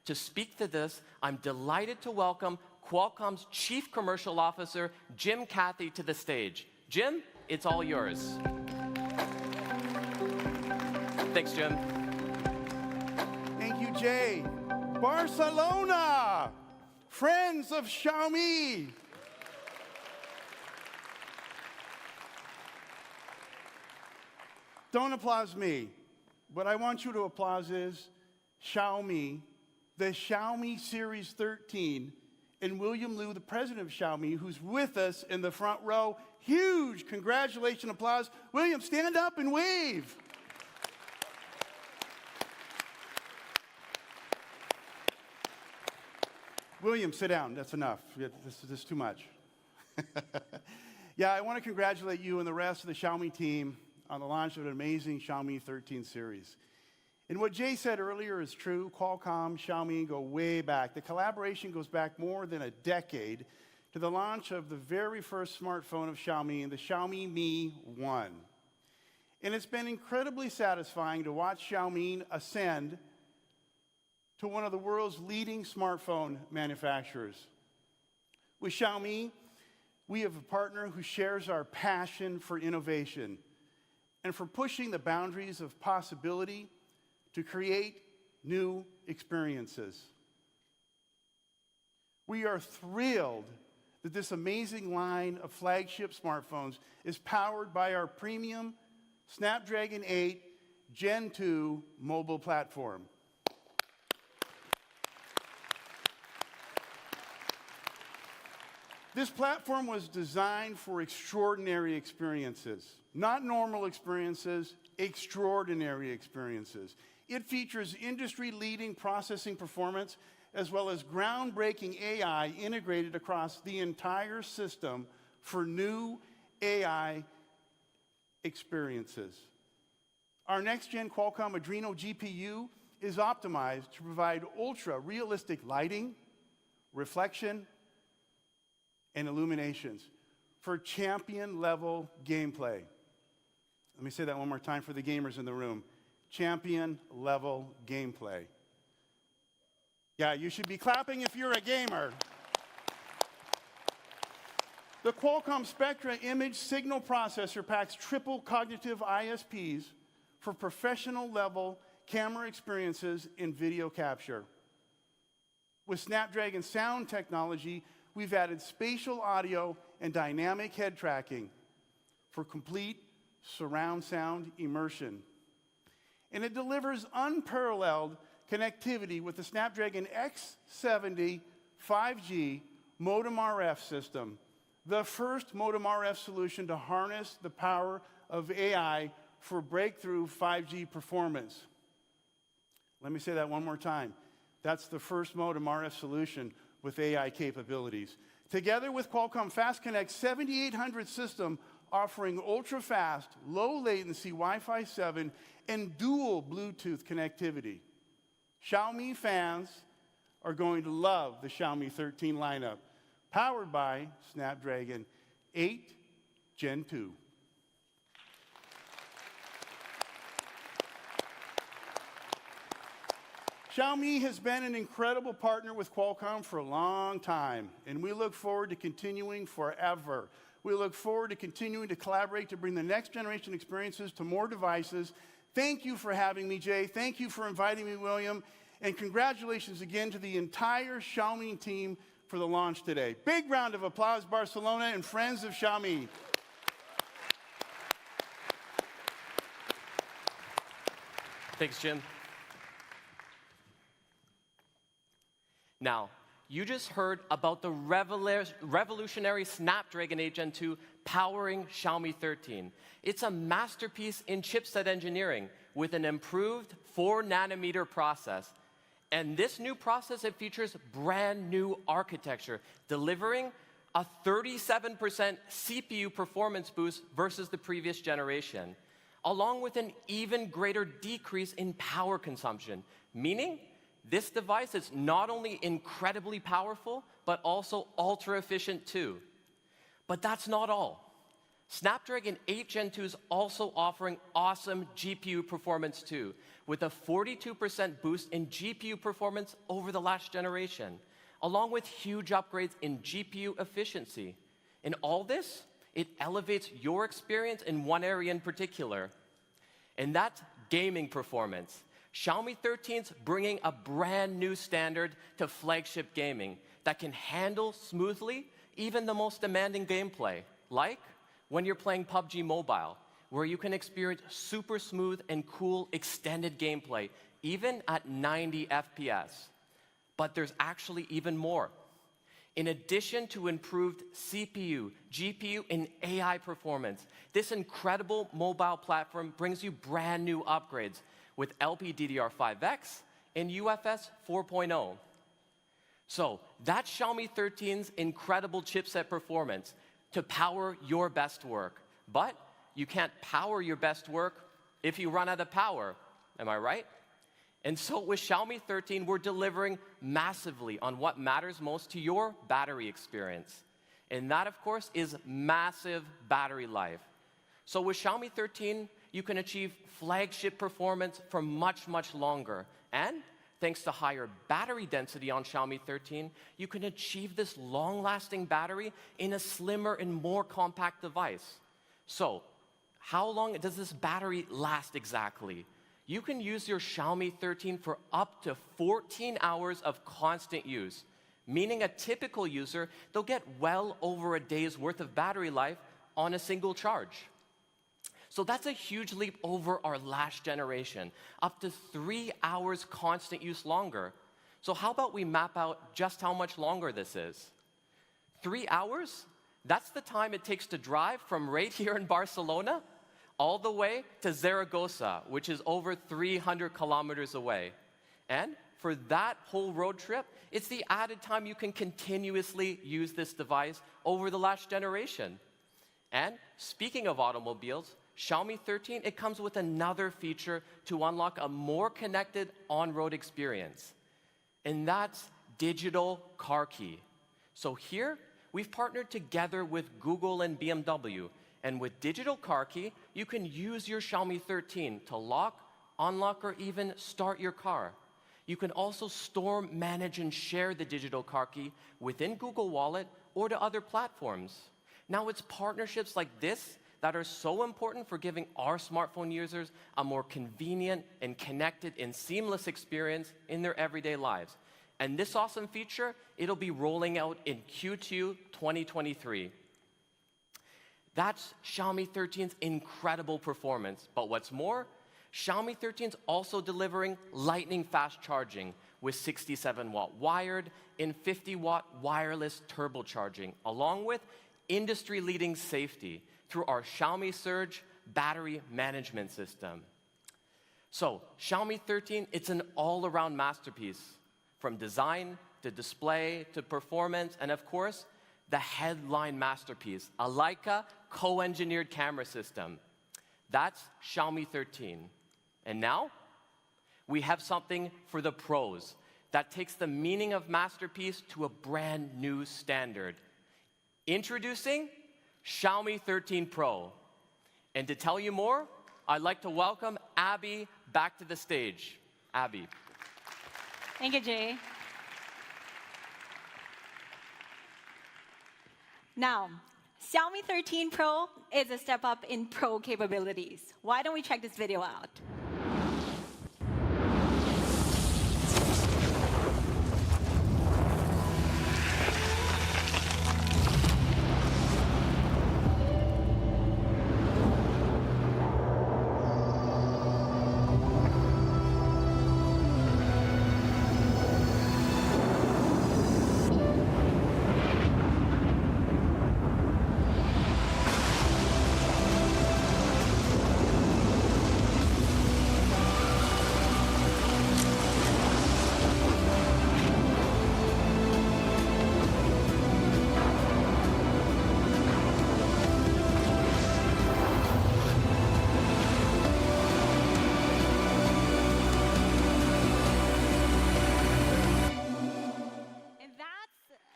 to speak to this, I'm delighted to welcome Qualcomm's Chief Commercial Officer, Jim Cathy, to the stage. Jim, it's all yours. Thanks, Jim. Thank you, Jay. Barcelona, friends of Xiaomi. Don't applaud me. What I want you to applaud is Xiaomi, the Xiaomi Series 13, and William Liu, the president of Xiaomi, who's with us in the front row. Huge congratulations, applause. William, stand up and wave. William, sit down. That's enough. This is too much. Yeah, I want to congratulate you and the rest of the Xiaomi team on the launch of an amazing Xiaomi 13 series. And what Jay said earlier is true. Qualcomm, Xiaomi go way back. The collaboration goes back more than a decade to the launch of the very first smartphone of Xiaomi, the Xiaomi Mi 1. And it's been incredibly satisfying to watch Xiaomi ascend to one of the world's leading smartphone manufacturers. With Xiaomi, we have a partner who shares our passion for innovation and for pushing the boundaries of possibility to create new experiences. We are thrilled that this amazing line of flagship smartphones is powered by our premium Snapdragon 8 Gen 2 mobile platform. This platform was designed for extraordinary experiences. Not normal experiences, extraordinary experiences. It features industry-leading processing performance as well as groundbreaking AI integrated across the entire system for new AI experiences. Our next-gen Qualcomm Adreno GPU is optimized to provide ultra-realistic lighting, reflection, and illuminations for champion-level gameplay. Let me say that one more time for the gamers in the room. Champion-level gameplay. Yeah, you should be clapping if you're a gamer. The Qualcomm Spectra image signal processor packs triple cognitive ISPs for professional-level camera experiences in video capture. With Snapdragon sound technology, we've added spatial audio and dynamic head tracking for complete surround sound immersion. And it delivers unparalleled connectivity with the Snapdragon X70 5G modem RF system, the first modem RF solution to harness the power of AI for breakthrough 5G performance. Let me say that one more time. That's the first modem RF solution with AI capabilities. Together with Qualcomm Fast Connect 7800 system offering ultra-fast, low-latency Wi-Fi 7 and dual Bluetooth connectivity. Xiaomi fans are going to love the Xiaomi 13 lineup, powered by Snapdragon 8 Gen 2. Xiaomi has been an incredible partner with Qualcomm for a long time, and we look forward to continuing forever. We look forward to continuing to collaborate to bring the next generation experiences to more devices. Thank you for having me, Jay. Thank you for inviting me, William. And congratulations again to the entire Xiaomi team for the launch today. Big round of applause, Barcelona and friends of Xiaomi. Thanks, Jim. Now, you just heard about the revolutionary Snapdragon 8 Gen 2 powering Xiaomi 13. It's a masterpiece in chipset engineering with an improved 4-nanometer process. And this new process, it features brand new architecture, delivering a 37% CPU performance boost versus the previous generation, along with an even greater decrease in power consumption, meaning this device is not only incredibly powerful, but also ultra-efficient too. But that's not all. Snapdragon 8 Gen 2 is also offering awesome GPU performance too, with a 42% boost in GPU performance over the last generation, along with huge upgrades in GPU efficiency. In all this, it elevates your experience in one area in particular, and that's gaming performance. Xiaomi 13's bringing a brand new standard to flagship gaming that can handle smoothly even the most demanding gameplay, like when you're playing PUBG Mobile, where you can experience super smooth and cool extended gameplay, even at 90 FPS. But there's actually even more. In addition to improved CPU, GPU, and AI performance, this incredible mobile platform brings you brand new upgrades with LPDDR5X and UFS 4.0. So that's Xiaomi 13's incredible chipset performance to power your best work. But you can't power your best work if you run out of power, am I right? And so with Xiaomi 13, we're delivering massively on what matters most to your battery experience. And that, of course, is massive battery life. So with Xiaomi 13, you can achieve flagship performance for much, much longer. And thanks to higher battery density on Xiaomi 13, you can achieve this long-lasting battery in a slimmer and more compact device. So how long does this battery last exactly? You can use your Xiaomi 13 for up to 14 hours of constant use, meaning a typical user, they'll get well over a day's worth of battery life on a single charge. So that's a huge leap over our last generation, up to 3 hours constant use longer. So how about we map out just how much longer this is? 3 hours? That's the time it takes to drive from right here in Barcelona all the way to Zaragoza, which is over 300 kilometers away. And for that whole road trip, it's the added time you can continuously use this device over the last generation. And speaking of automobiles, Xiaomi 13, it comes with another feature to unlock a more connected on-road experience. And that's digital car key. So here, we've partnered together with Google and BMW. And with digital car key, you can use your Xiaomi 13 to lock, unlock, or even start your car. You can also store, manage, and share the digital car key within Google Wallet or to other platforms. Now, it's partnerships like this that are so important for giving our smartphone users a more convenient and connected and seamless experience in their everyday lives. And this awesome feature, it'll be rolling out in Q2 2023. That's Xiaomi 13's incredible performance. But what's more, Xiaomi 13's also delivering lightning fast charging with 67-watt wired and 50-watt wireless turbocharging, along with industry-leading safety through our Xiaomi Surge battery management system. So, Xiaomi 13, it's an all-around masterpiece, from design to display to performance, and of course, the headline masterpiece, a Leica co-engineered camera system. That's Xiaomi 13. And now, we have something for the pros that takes the meaning of masterpiece to a brand new standard. Introducing Xiaomi 13 Pro. And to tell you more, I'd like to welcome Abby back to the stage. Abby. Thank you, Jay. Now, Xiaomi 13 Pro is a step up in Pro capabilities. Why don't we check this video out?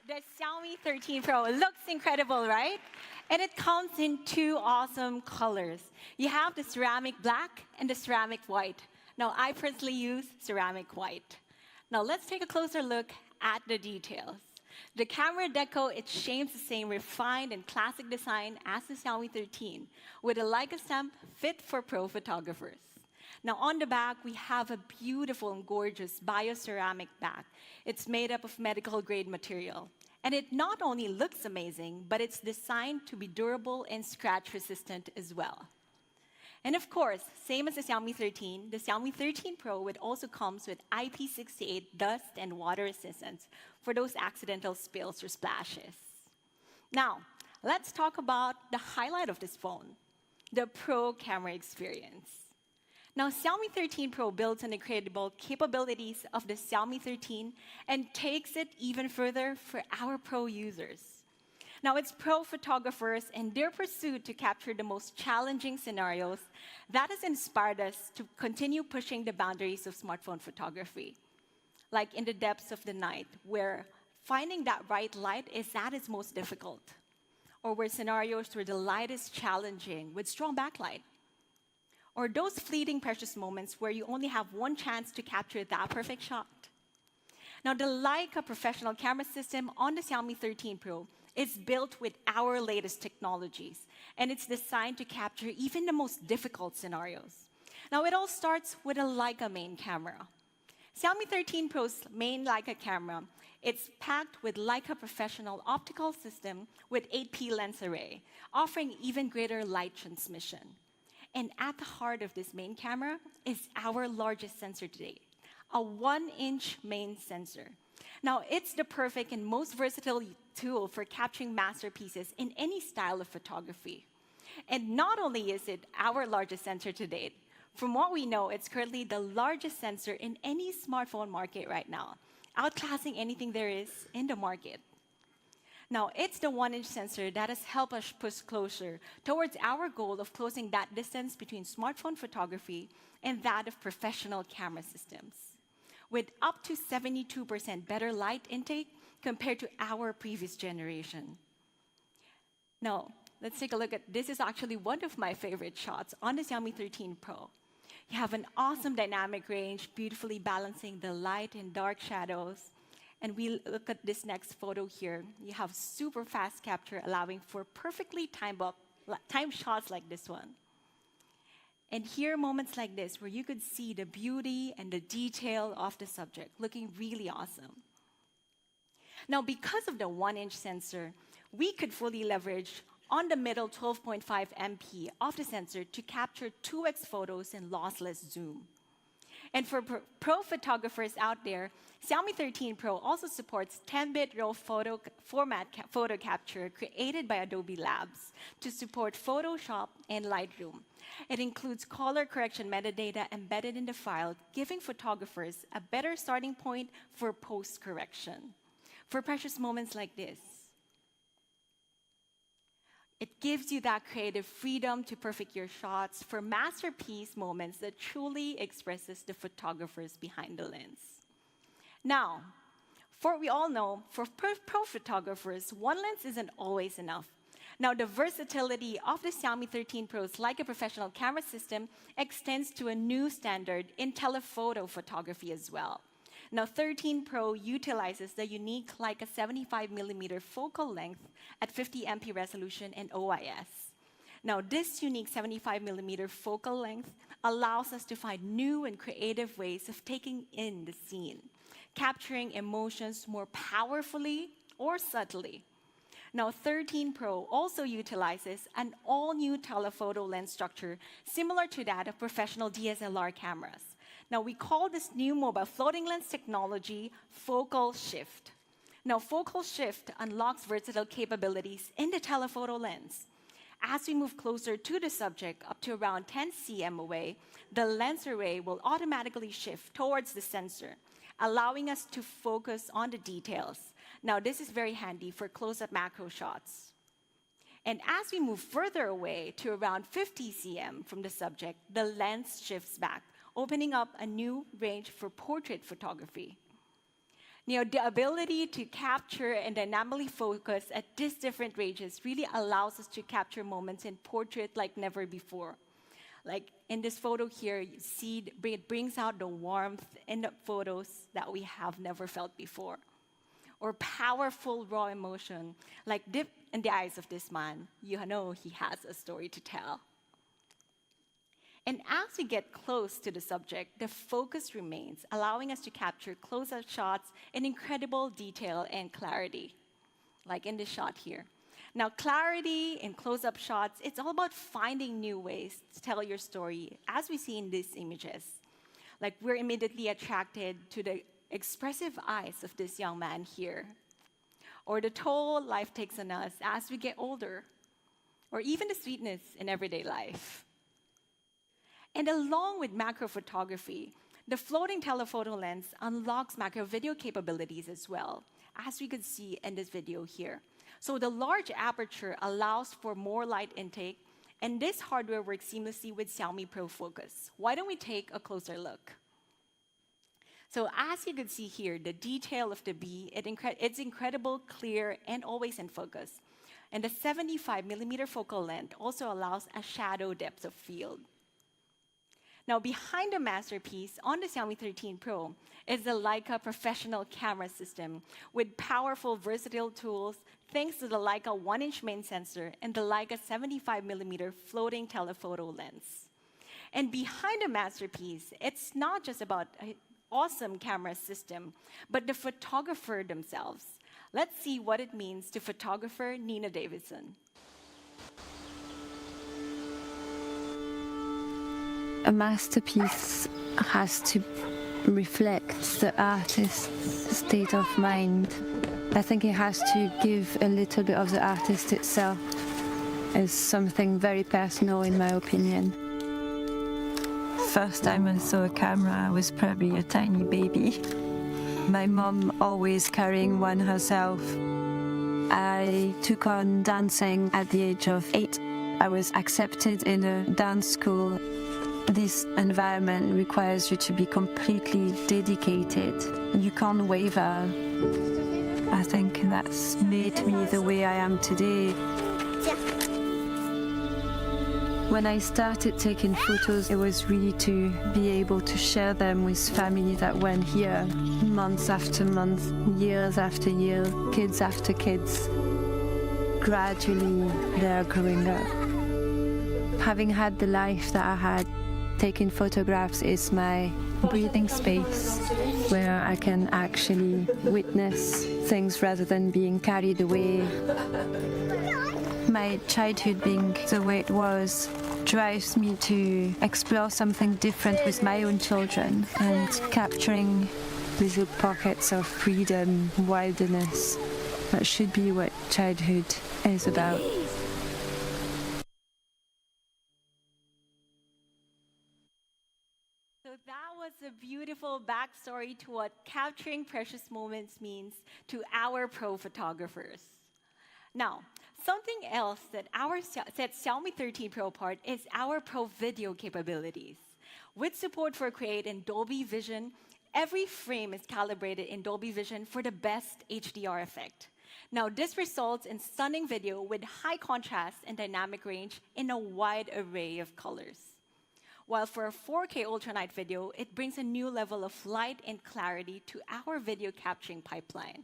The Xiaomi 13 Pro looks incredible, right? And it comes in two awesome colors. You have the ceramic black and the ceramic white. Now, I personally use ceramic white. Now, let's take a closer look at the details. The camera deco, it shames the same refined and classic design as the Xiaomi 13, with a Leica stamp fit for pro photographers. Now, on the back, we have a beautiful and gorgeous bioceramic back. It's made up of medical-grade material. And it not only looks amazing, but it's designed to be durable and scratch-resistant as well. And of course, same as the Xiaomi 13, the Xiaomi 13 Pro also comes with IP68 dust and water resistance for those accidental spills or splashes. Now, let's talk about the highlight of this phone, the Pro camera experience. Now, Xiaomi 13 Pro builds on the incredible capabilities of the Xiaomi 13 and takes it even further for our Pro users. Now, it's Pro photographers and their pursuit to capture the most challenging scenarios that has inspired us to continue pushing the boundaries of smartphone photography. Like in the depths of the night, where finding that right light is at its most difficult. Or where scenarios where the light is challenging with strong backlight. Or those fleeting precious moments where you only have one chance to capture that perfect shot. Now, the Leica professional camera system on the Xiaomi 13 Pro is built with our latest technologies, and it's designed to capture even the most difficult scenarios. Now, it all starts with a Leica main camera. Xiaomi 13 Pro's main Leica camera, it's packed with Leica professional optical system with 8P lens array, offering even greater light transmission. And at the heart of this main camera is our largest sensor to date, a 1-inch main sensor. Now, it's the perfect and most versatile tool for capturing masterpieces in any style of photography. And not only is it our largest sensor to date, from what we know, it's currently the largest sensor in any smartphone market right now, outclassing anything there is in the market. Now, it's the 1-inch sensor that has helped us push closer towards our goal of closing that distance between smartphone photography and that of professional camera systems, with up to 72% better light intake compared to our previous generation. Now, let's take a look at, this is actually one of my favorite shots on the Xiaomi 13 Pro. You have an awesome dynamic range, beautifully balancing the light and dark shadows. And we look at this next photo here. You have super fast capture, allowing for perfectly timed shots like this one. And here, moments like this, where you could see the beauty and the detail of the subject, looking really awesome. Now, because of the 1-inch sensor, we could fully leverage on the middle 12.5 MP of the sensor to capture 2x photos in lossless zoom. And for pro photographers out there, Xiaomi 13 Pro also supports 10-bit RAW format photo capture created by Adobe Labs to support Photoshop and Lightroom. It includes color correction metadata embedded in the file, giving photographers a better starting point for post-correction. For precious moments like this, it gives you that creative freedom to perfect your shots for masterpiece moments that truly expresses the photographers behind the lens. Now, we all know, for pro photographers, one lens isn't always enough. Now, the versatility of the Xiaomi 13 Pro's Leica professional camera system extends to a new standard in telephoto photography as well. Now, 13 Pro utilizes the unique Leica 75mm focal length at 50 MP resolution and OIS. Now, this unique 75mm focal length allows us to find new and creative ways of taking in the scene, capturing emotions more powerfully or subtly. Now, 13 Pro also utilizes an all-new telephoto lens structure similar to that of professional DSLR cameras. Now, we call this new mobile floating lens technology Focal Shift. Now, Focal Shift unlocks versatile capabilities in the telephoto lens. As we move closer to the subject, up to around 10 cm away, the lens array will automatically shift towards the sensor, allowing us to focus on the details. Now, this is very handy for close-up macro shots. And as we move further away to around 50 cm from the subject, the lens shifts back, opening up a new range for portrait photography. Now, the ability to capture and dynamically focus at these different ranges really allows us to capture moments in portrait like never before. Like in this photo here, you see it brings out the warmth in the photos that we have never felt before. Or powerful raw emotion, like dip in the eyes of this man. You know he has a story to tell. And as we get close to the subject, the focus remains, allowing us to capture close-up shots in incredible detail and clarity, like in this shot here. Now, clarity in close-up shots, it's all about finding new ways to tell your story, as we see in these images. Like, we're immediately attracted to the expressive eyes of this young man here, or the toll life takes on us as we get older, or even the sweetness in everyday life. And along with macro photography, the floating telephoto lens unlocks macro video capabilities as well, as we could see in this video here. So the large aperture allows for more light intake, and this hardware works seamlessly with Xiaomi Pro Focus. Why don't we take a closer look? So as you can see here, the detail of the bee, it's incredible, clear, and always in focus. And the 75mm focal length also allows a shadow depth of field. Now, behind the masterpiece on the Xiaomi 13 Pro is the Leica professional camera system with powerful, versatile tools thanks to the Leica 1-inch main sensor and the Leica 75mm floating telephoto lens. And behind the masterpiece, it's not just about an awesome camera system, but the photographer themselves. Let's see what it means to photographer Nina Davidson. a masterpiece has to reflect the artist's state of mind. I think it has to give a little bit of the artist itself as something very personal, in my opinion. First time I saw a camera, I was probably a tiny baby. My mom always carrying one herself. I took on dancing at the age of 8. I was accepted in a dance school. This environment requires you to be completely dedicated. You can't waver. I think that's made me the way I am today. When I started taking photos, it was really to be able to share them with family that went here, months after months, years after years, kids after kids. Gradually, they're growing up. Having had the life that I had, taking photographs is my breathing space where I can actually witness things rather than being carried away. My childhood being the way it was drives me to explore something different with my own children and capturing little pockets of freedom, wilderness. That should be what childhood is about. So that was a beautiful backstory to what capturing precious moments means to our pro photographers. Now, something else that sets Xiaomi 13 Pro apart is our pro video capabilities. With support for Create and Dolby Vision, every frame is calibrated in Dolby Vision for the best HDR effect. Now, this results in stunning video with high contrast and dynamic range in a wide array of colors. While for a 4K ultra-night video, it brings a new level of light and clarity to our video capturing pipeline.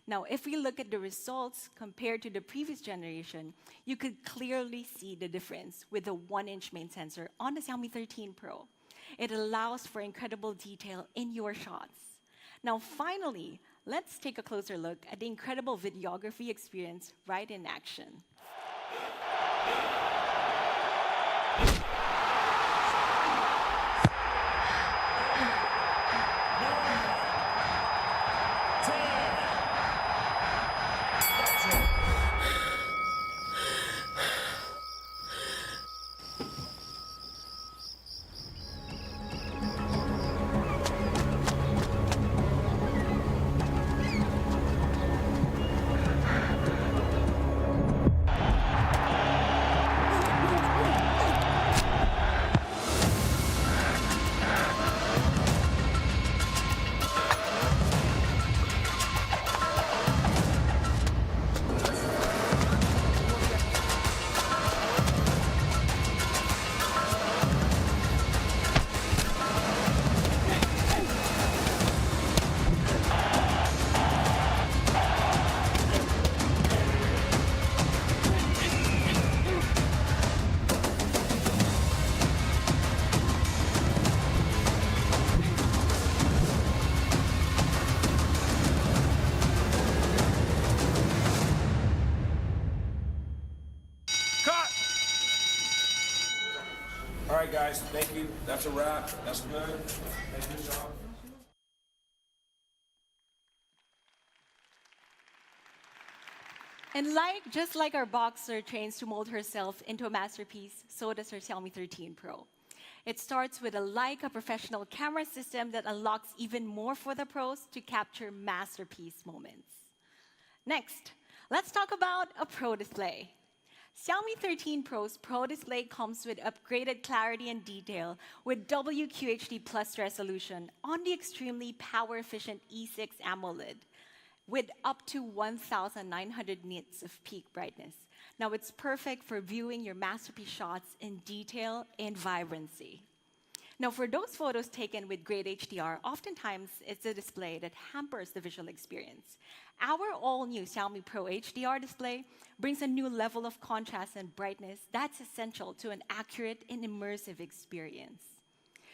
Now, if we look at the results compared to the previous generation, you could clearly see the difference with the 1-inch main sensor on the Xiaomi 13 Pro. It allows for incredible detail in your shots. Now, finally, let's take a closer look at the incredible videography experience right in action. All right, guys, thank you. That's a wrap. That's good. Thank you, Sean. And just like our boxer trains to mold herself into a masterpiece, so does her Xiaomi 13 Pro. It starts with a Leica professional camera system that unlocks even more for the pros to capture masterpiece moments. Next, let's talk about a Pro display. Xiaomi 13 Pro's Pro display comes with upgraded clarity and detail with WQHD Plus resolution on the extremely power-efficient E6 AMOLED with up to 1,900 nits of peak brightness. Now, it's perfect for viewing your masterpiece shots in detail and vibrancy. Now, for those photos taken with great HDR, oftentimes it's a display that hampers the visual experience. Our all-new Xiaomi Pro HDR display brings a new level of contrast and brightness that's essential to an accurate and immersive experience.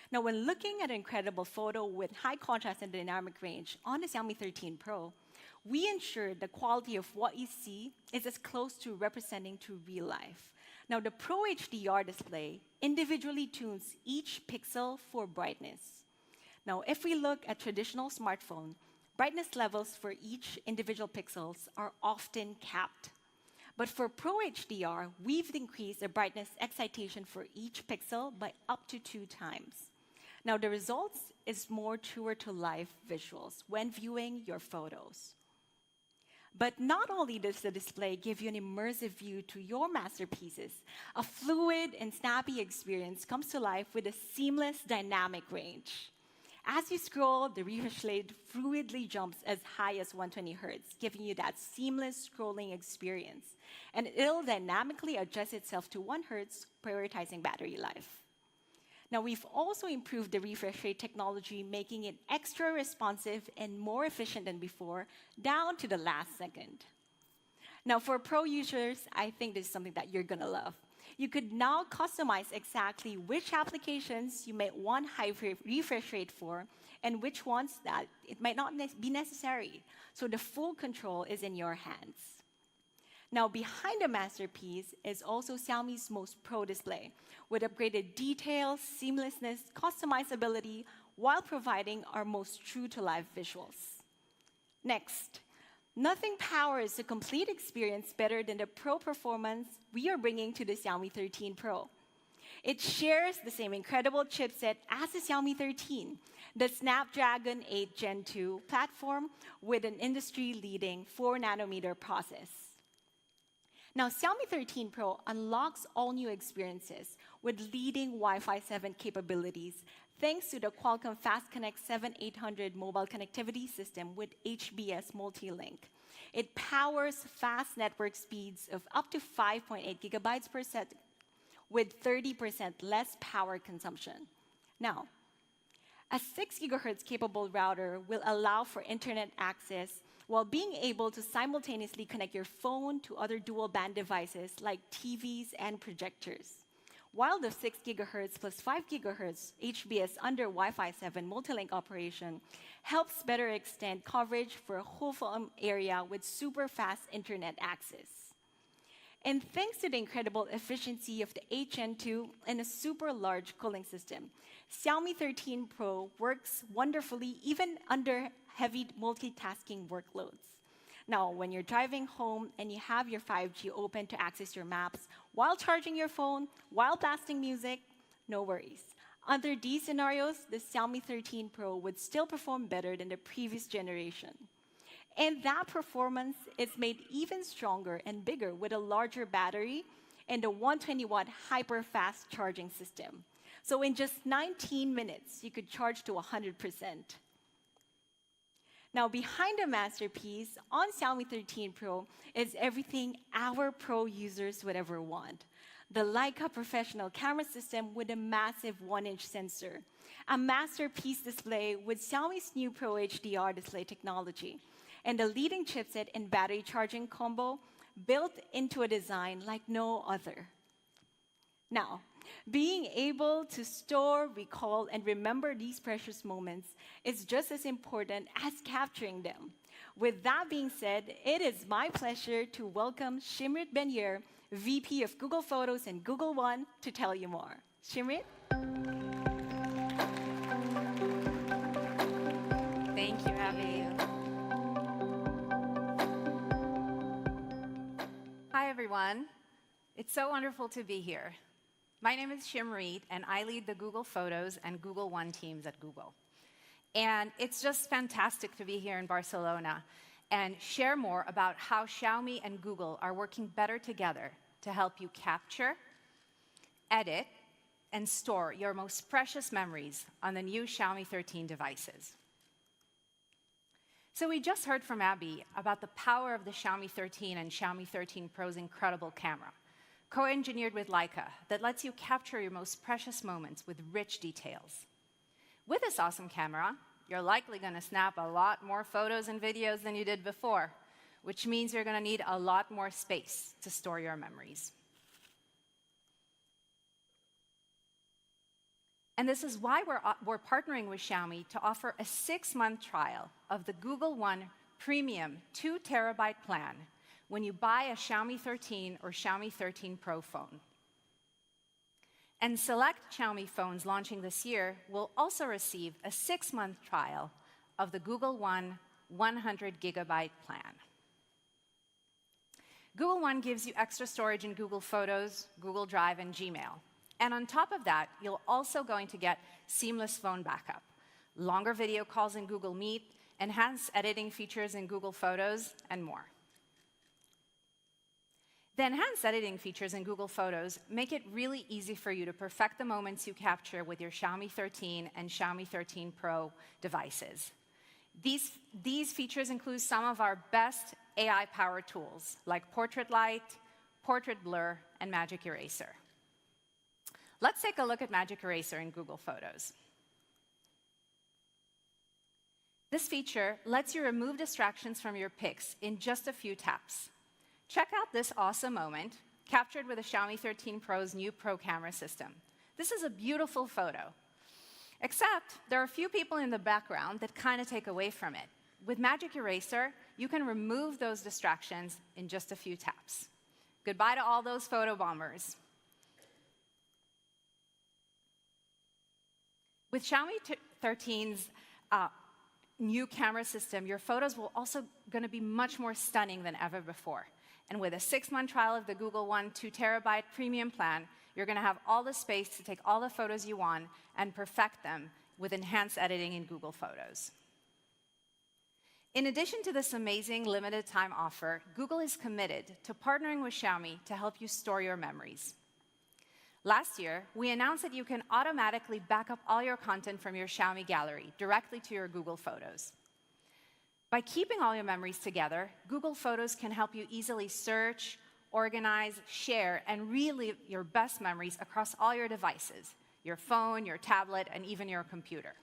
Now, when looking at an incredible photo with high contrast and dynamic range on the Xiaomi 13 Pro, we ensure the quality of what you see is as close to representing to real life. Now, the Pro HDR display individually tunes each pixel for brightness. Now, if we look at traditional smartphone, brightness levels for each individual pixels are often capped. But for Pro HDR, we've increased the brightness excitation for each pixel by up to 2 times. Now, the results is more truer-to-life visuals when viewing your photos. But not only does the display give you an immersive view to your masterpieces, a fluid and snappy experience comes to life with a seamless dynamic range. As you scroll, the refresh rate fluidly jumps as high as 120 Hz, giving you that seamless scrolling experience. And it'll dynamically adjust itself to 1 Hz, prioritizing battery life. Now, we've also improved the refresh rate technology, making it extra responsive and more efficient than before, down to the last second. Now, for Pro users, I think this is something that you're gonna love. You could now customize exactly which applications you might want high refresh rate for and which ones that it might not be necessary. So the full control is in your hands. Now, behind the masterpiece is also Xiaomi's most pro display, with upgraded detail, seamlessness, customizability, while providing our most true-to-life visuals. Next, nothing powers the complete experience better than the pro performance we are bringing to the Xiaomi 13 Pro. It shares the same incredible chipset as the Xiaomi 13, the Snapdragon 8 Gen 2 platform with an industry-leading 4-nanometer process. Now, Xiaomi 13 Pro unlocks all new experiences with leading Wi-Fi 7 capabilities, thanks to the Qualcomm Fast Connect 7800 mobile connectivity system with HBS multi-link. It powers fast network speeds of up to 5.8 gigabytes per second with 30% less power consumption. Now, a 6 gigahertz capable router will allow for internet access while being able to simultaneously connect your phone to other dual-band devices like TVs and projectors. While the 6 gigahertz plus 5 gigahertz HBS under Wi-Fi 7 multi-link operation helps better extend coverage for a whole phone area with super fast internet access. And thanks to the incredible efficiency of the 8 Gen 2 and a super large cooling system, Xiaomi 13 Pro works wonderfully even under heavy multitasking workloads. Now, when you're driving home and you have your 5G open to access your maps while charging your phone, while blasting music, no worries. Under these scenarios, the Xiaomi 13 Pro would still perform better than the previous generation. And that performance is made even stronger and bigger with a larger battery and a 120-watt hyper-fast charging system. So in just 19 minutes, you could charge to 100%. Now, behind the masterpiece on Xiaomi 13 Pro is everything our Pro users would ever want. The Leica professional camera system with a massive 1-inch sensor, a masterpiece display with Xiaomi's new Pro HDR display technology, and a leading chipset and battery charging combo built into a design like no other. Now, being able to store, recall, and remember these precious moments is just as important as capturing them. With that being said, it is my pleasure to welcome Shimrit Ben-Yair, VP of Google Photos and Google One, to tell you more. Shimrit? Thank you, Abby. Hi, everyone. It's so wonderful to be here. My name is Shimrit, and I lead the Google Photos and Google One teams at Google. And it's just fantastic to be here in Barcelona and share more about how Xiaomi and Google are working better together to help you capture, edit, and store your most precious memories on the new Xiaomi 13 devices. So we just heard from Abby about the power of the Xiaomi 13 and Xiaomi 13 Pro's incredible camera, co-engineered with Leica, that lets you capture your most precious moments with rich details. With this awesome camera, you're likely going to snap a lot more photos and videos than you did before, which means you're going to need a lot more space to store your memories. And this is why we're partnering with Xiaomi to offer a 6-month trial of the Google One Premium 2 terabyte plan when you buy a Xiaomi 13 or Xiaomi 13 Pro phone. And select Xiaomi phones launching this year will also receive a 6-month trial of the Google One 100 gigabyte plan. Google One gives you extra storage in Google Photos, Google Drive, and Gmail. And on top of that, you're also going to get seamless phone backup, longer video calls in Google Meet, enhanced editing features in Google Photos, and more. The enhanced editing features in Google Photos make it really easy for you to perfect the moments you capture with your Xiaomi 13 and Xiaomi 13 Pro devices. These features include some of our best AI-powered tools, like Portrait Light, Portrait Blur, and Magic Eraser. Let's take a look at Magic Eraser in Google Photos. This feature lets you remove distractions from your pics in just a few taps. Check out this awesome moment, captured with the Xiaomi 13 Pro's new Pro camera system. This is a beautiful photo. Except, there are a few people in the background that kind of take away from it. With Magic Eraser, you can remove those distractions in just a few taps. Goodbye to all those photo bombers. With Xiaomi 13's new camera system, your photos will also going to be much more stunning than ever before. And with a 6-month trial of the Google One 2 terabyte premium plan, you're going to have all the space to take all the photos you want and perfect them with enhanced editing in Google Photos. In addition to this amazing limited time offer, Google is committed to partnering with Xiaomi to help you store your memories. Last year, we announced that you can automatically back up all your content from your Xiaomi gallery directly to your Google Photos. By keeping all your memories together, Google Photos can help you easily search, organize, share, and relive your best memories across all your devices, your phone, your tablet, and even your computer.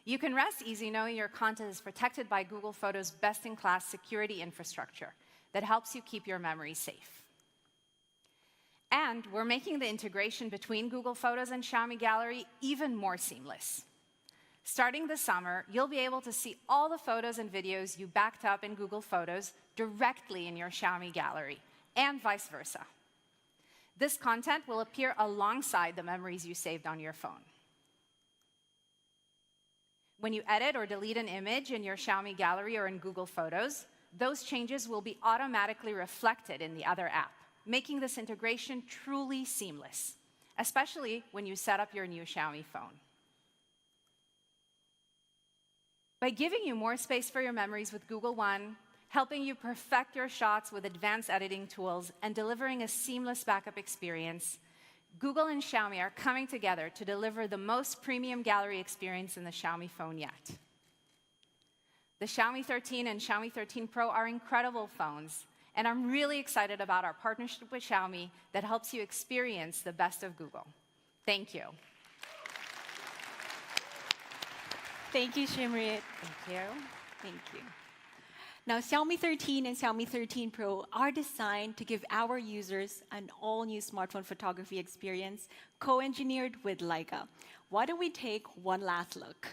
You can rest easy knowing your content is protected by Google Photos' best-in-class security infrastructure that helps you keep your memories safe. And we're making the integration between Google Photos and Xiaomi Gallery even more seamless. Starting this summer, you'll be able to see all the photos and videos you backed up in Google Photos directly in your Xiaomi Gallery, and vice versa. This content will appear alongside the memories you saved on your phone. When you edit or delete an image in your Xiaomi Gallery or in Google Photos, those changes will be automatically reflected in the other app, making this integration truly seamless, especially when you set up your new Xiaomi phone. By giving you more space for your memories with Google One, helping you perfect your shots with advanced editing tools, and delivering a seamless backup experience, Google and Xiaomi are coming together to deliver the most premium gallery experience in the Xiaomi phone yet. The Xiaomi 13 and Xiaomi 13 Pro are incredible phones, and I'm really excited about our partnership with Xiaomi that helps you experience the best of Google. Thank you. Thank you, Shimrit. Thank you. Thank you. Now, Xiaomi 13 and Xiaomi 13 Pro are designed to give our users an all-new smartphone photography experience co-engineered with Leica. Why don't we take one last look?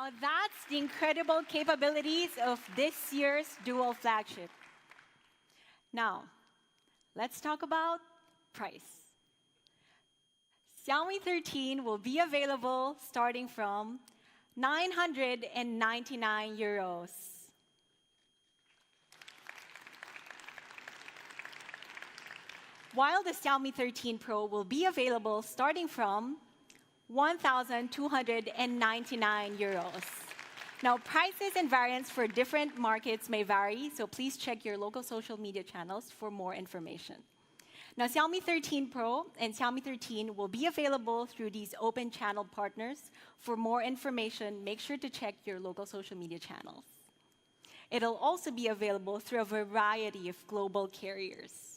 Now that's the incredible capabilities of this year's dual flagship. Now, let's talk about price. Xiaomi 13 will be available starting from 999 euros. While the Xiaomi 13 Pro will be available starting from 1,299 euros. Now, prices and variants for different markets may vary, so please check your local social media channels for more information. Now, Xiaomi 13 Pro and Xiaomi 13 will be available through these open channel partners. For more information, make sure to check your local social media channels. It'll also be available through a variety of global carriers.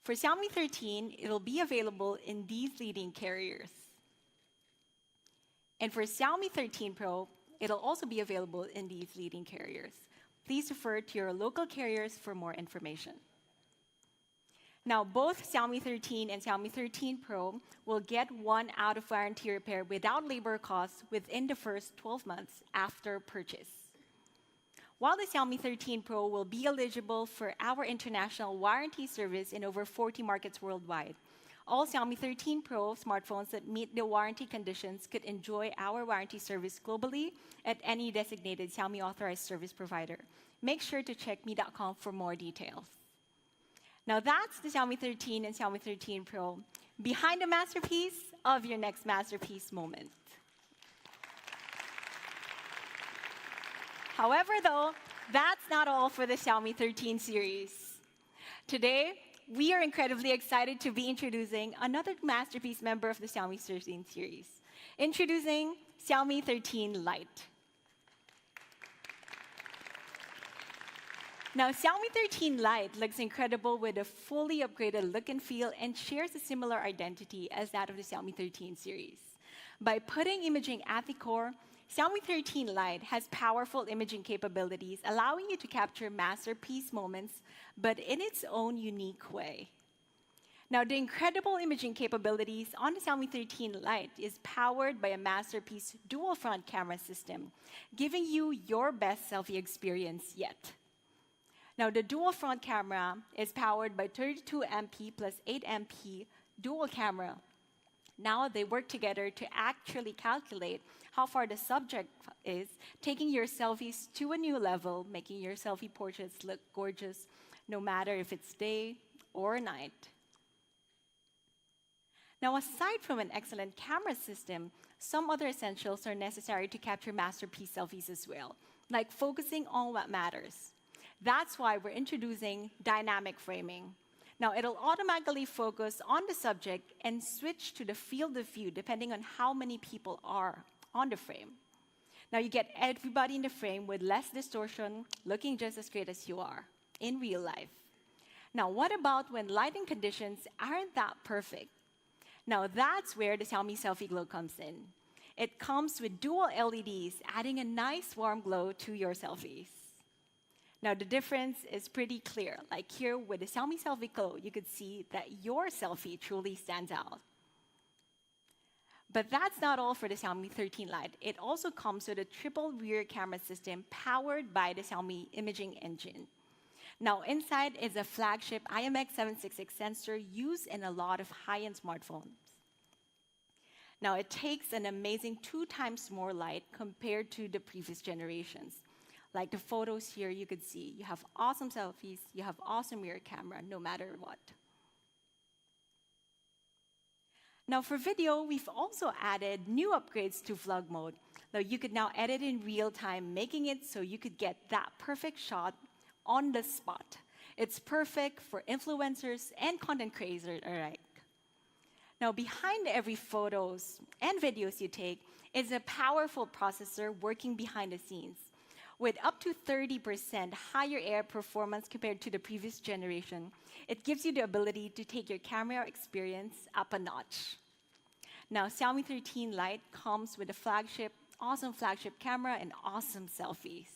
For Xiaomi 13, it'll be available in these leading carriers. And for Xiaomi 13 Pro, it'll also be available in these leading carriers. Please refer to your local carriers for more information. Now, both Xiaomi 13 and Xiaomi 13 Pro will get 1 out-of-warranty repair without labor costs within the first 12 months after purchase. While the Xiaomi 13 Pro will be eligible for our international warranty service in over 40 markets worldwide, all Xiaomi 13 Pro smartphones that meet the warranty conditions could enjoy our warranty service globally at any designated Xiaomi authorized service provider. Make sure to check mi.com for more details. Now that's the Xiaomi 13 and Xiaomi 13 Pro behind the masterpiece of your next masterpiece moment. However, though, that's not all for the Xiaomi 13 series. Today, we are incredibly excited to be introducing another masterpiece member of the Xiaomi 13 series. Introducing Xiaomi 13 Lite. Now, Xiaomi 13 Lite looks incredible with a fully upgraded look and feel and shares a similar identity as that of the Xiaomi 13 series. By putting imaging at the core, Xiaomi 13 Lite has powerful imaging capabilities, allowing you to capture masterpiece moments, but in its own unique way. Now, the incredible imaging capabilities on the Xiaomi 13 Lite is powered by a masterpiece dual front camera system, giving you your best selfie experience yet. Now, the dual front camera is powered by 32 MP plus 8 MP dual camera. Now they work together to actually calculate how far the subject is, taking your selfies to a new level, making your selfie portraits look gorgeous, no matter if it's day or night. Now, aside from an excellent camera system, some other essentials are necessary to capture masterpiece selfies as well, like focusing on what matters. That's why we're introducing dynamic framing. Now, it'll automatically focus on the subject and switch to the field of view depending on how many people are on the frame. Now, you get everybody in the frame with less distortion, looking just as great as you are in real life. Now, what about when lighting conditions aren't that perfect? Now, that's where the Xiaomi Selfie Glow comes in. It comes with dual LEDs, adding a nice warm glow to your selfies. Now, the difference is pretty clear. Like here with the Xiaomi Selfie Glow, you could see that your selfie truly stands out. But that's not all for the Xiaomi 13 Lite. It also comes with a triple rear camera system powered by the Xiaomi imaging engine. Now, inside is a flagship IMX766 sensor used in a lot of high-end smartphones. Now, it takes an amazing 2 times more light compared to the previous generations. Like the photos here, you could see you have awesome selfies, you have awesome rear camera, no matter what. Now for video, we've also added new upgrades to vlog mode. Now you could now edit in real time, making it so you could get that perfect shot on the spot. It's perfect for influencers and content creators alike. Now behind every photos and videos you take is a powerful processor working behind the scenes. With up to 30% higher air performance compared to the previous generation, it gives you the ability to take your camera experience up a notch. Now, Xiaomi 13 Lite comes with a awesome flagship camera and awesome selfies.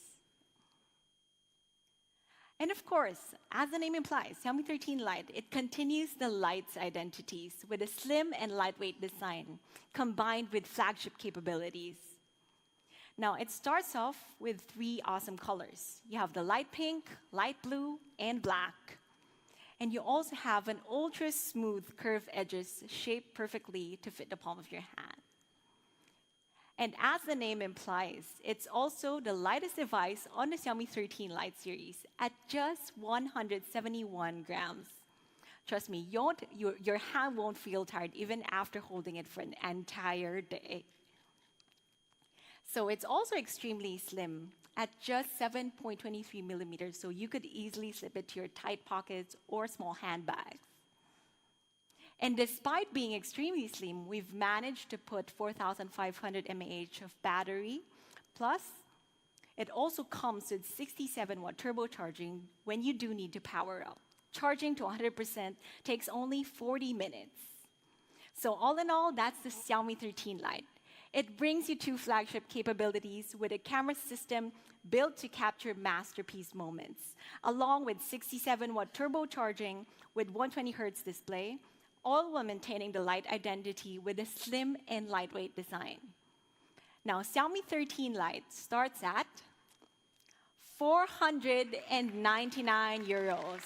And of course, as the name implies, Xiaomi 13 Lite, it continues the Lite's identities with a slim and lightweight design combined with flagship capabilities. Now, it starts off with 3 awesome colors. You have the light pink, light blue, and black. And you also have an ultra-smooth curved edges shaped perfectly to fit the palm of your hand. And as the name implies, it's also the lightest device on the Xiaomi 13 Lite series at just 171 grams. Trust me, your hand won't feel tired even after holding it for an entire day. So it's also extremely slim at just 7.23 millimeters, so you could easily slip it to your tight pockets or small handbags. And despite being extremely slim, we've managed to put 4,500 mAh of battery. Plus, it also comes with 67-watt turbocharging when you do need to power up. Charging to 100% takes only 40 minutes. So all in all, that's the Xiaomi 13 Lite. It brings you 2 flagship capabilities with a camera system built to capture masterpiece moments, along with 67-watt turbocharging with 120Hz display, all while maintaining the Lite identity with a slim and lightweight design. Now, Xiaomi 13 Lite starts at 499 euros.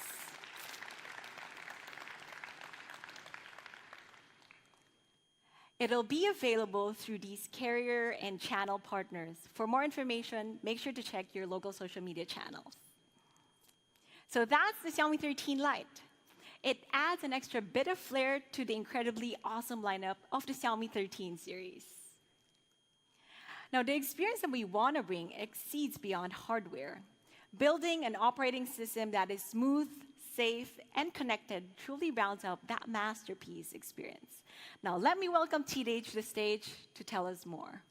It'll be available through these carrier and channel partners. For more information, make sure to check your local social media channels. So that's the Xiaomi 13 Lite. It adds an extra bit of flair to the incredibly awesome lineup of the Xiaomi 13 series. Now, the experience that we want to bring exceeds beyond hardware. Building an operating system that is smooth, safe, and connected truly rounds out that masterpiece experience. Now, let me welcome TJ to the stage to tell us more.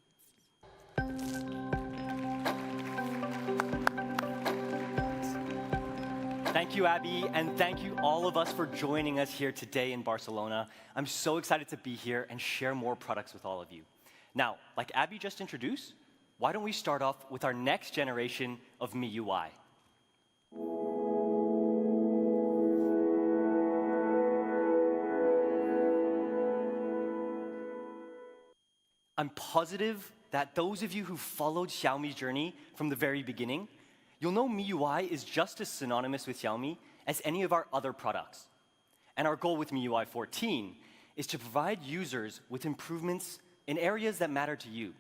Thank you, Abby, and thank you all of us for joining us here today in Barcelona. I'm so excited to be here and share more products with all of you. Now, like Abby just introduced, why don't we start off with our next generation of MIUI? I'm positive that those of you who followed Xiaomi's journey from the very beginning, you'll know MIUI is just as synonymous with Xiaomi as any of our other products. And our goal with MIUI 14 is to provide users with improvements in areas that matter to you.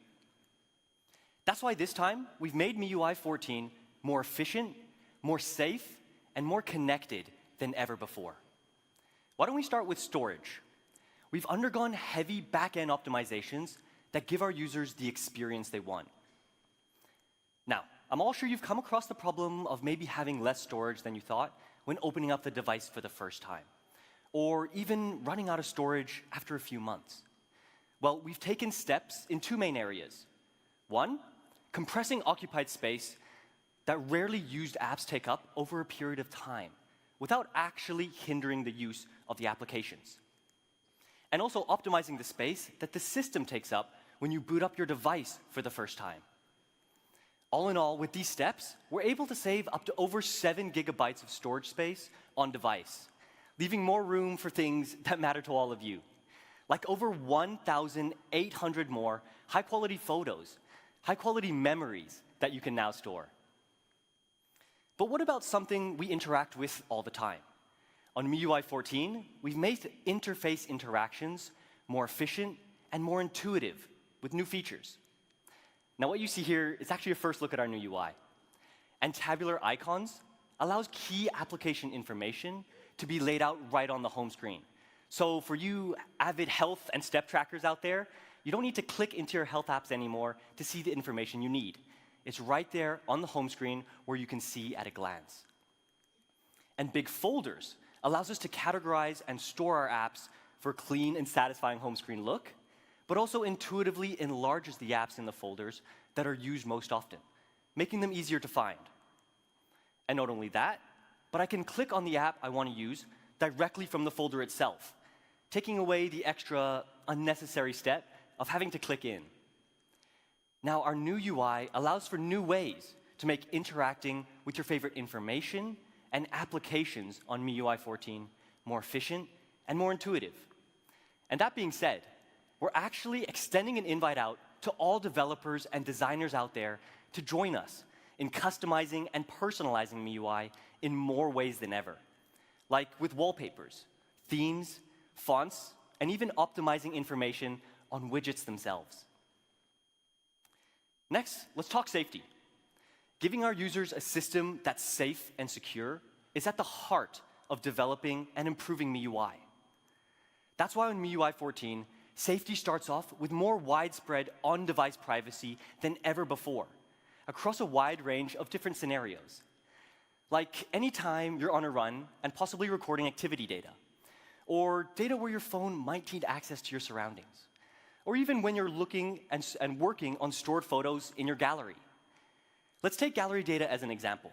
That's why this time, we've made MIUI 14 more efficient, more safe, and more connected than ever before. Why don't we start with storage? We've undergone heavy back-end optimizations that give our users the experience they want. Now, I'm all sure you've come across the problem of maybe having less storage than you thought when opening up the device for the first time, or even running out of storage after a few months. Well, we've taken steps in 2 main areas. 1, compressing occupied space that rarely used apps take up over a period of time without actually hindering the use of the applications. And also optimizing the space that the system takes up when you boot up your device for the first time. All in all, with these steps, we're able to save up to over 7 gigabytes of storage space on device, leaving more room for things that matter to all of you, like over 1,800 more high-quality photos, high-quality memories that you can now store. But what about something we interact with all the time? On MIUI 14, we've made interface interactions more efficient and more intuitive with new features. Now, what you see here is actually a first look at our new UI. And tabular icons allows key application information to be laid out right on the home screen. So for you avid health and step trackers out there, you don't need to click into your health apps anymore to see the information you need. It's right there on the home screen where you can see at a glance. And big folders allows us to categorize and store our apps for a clean and satisfying home screen look, but also intuitively enlarges the apps in the folders that are used most often, making them easier to find. And not only that, but I can click on the app I want to use directly from the folder itself, taking away the extra unnecessary step of having to click in. Now, our new UI allows for new ways to make interacting with your favorite information and applications on MIUI 14 more efficient and more intuitive. And that being said, we're actually extending an invite out to all developers and designers out there to join us in customizing and personalizing MIUI in more ways than ever, like with wallpapers, themes, fonts, and even optimizing information on widgets themselves. Next, let's talk safety. Giving our users a system that's safe and secure is at the heart of developing and improving MIUI. That's why on MIUI 14, safety starts off with more widespread on-device privacy than ever before, across a wide range of different scenarios. Like anytime you're on a run and possibly recording activity data, or data where your phone might need access to your surroundings, or even when you're looking and working on stored photos in your gallery. Let's take gallery data as an example.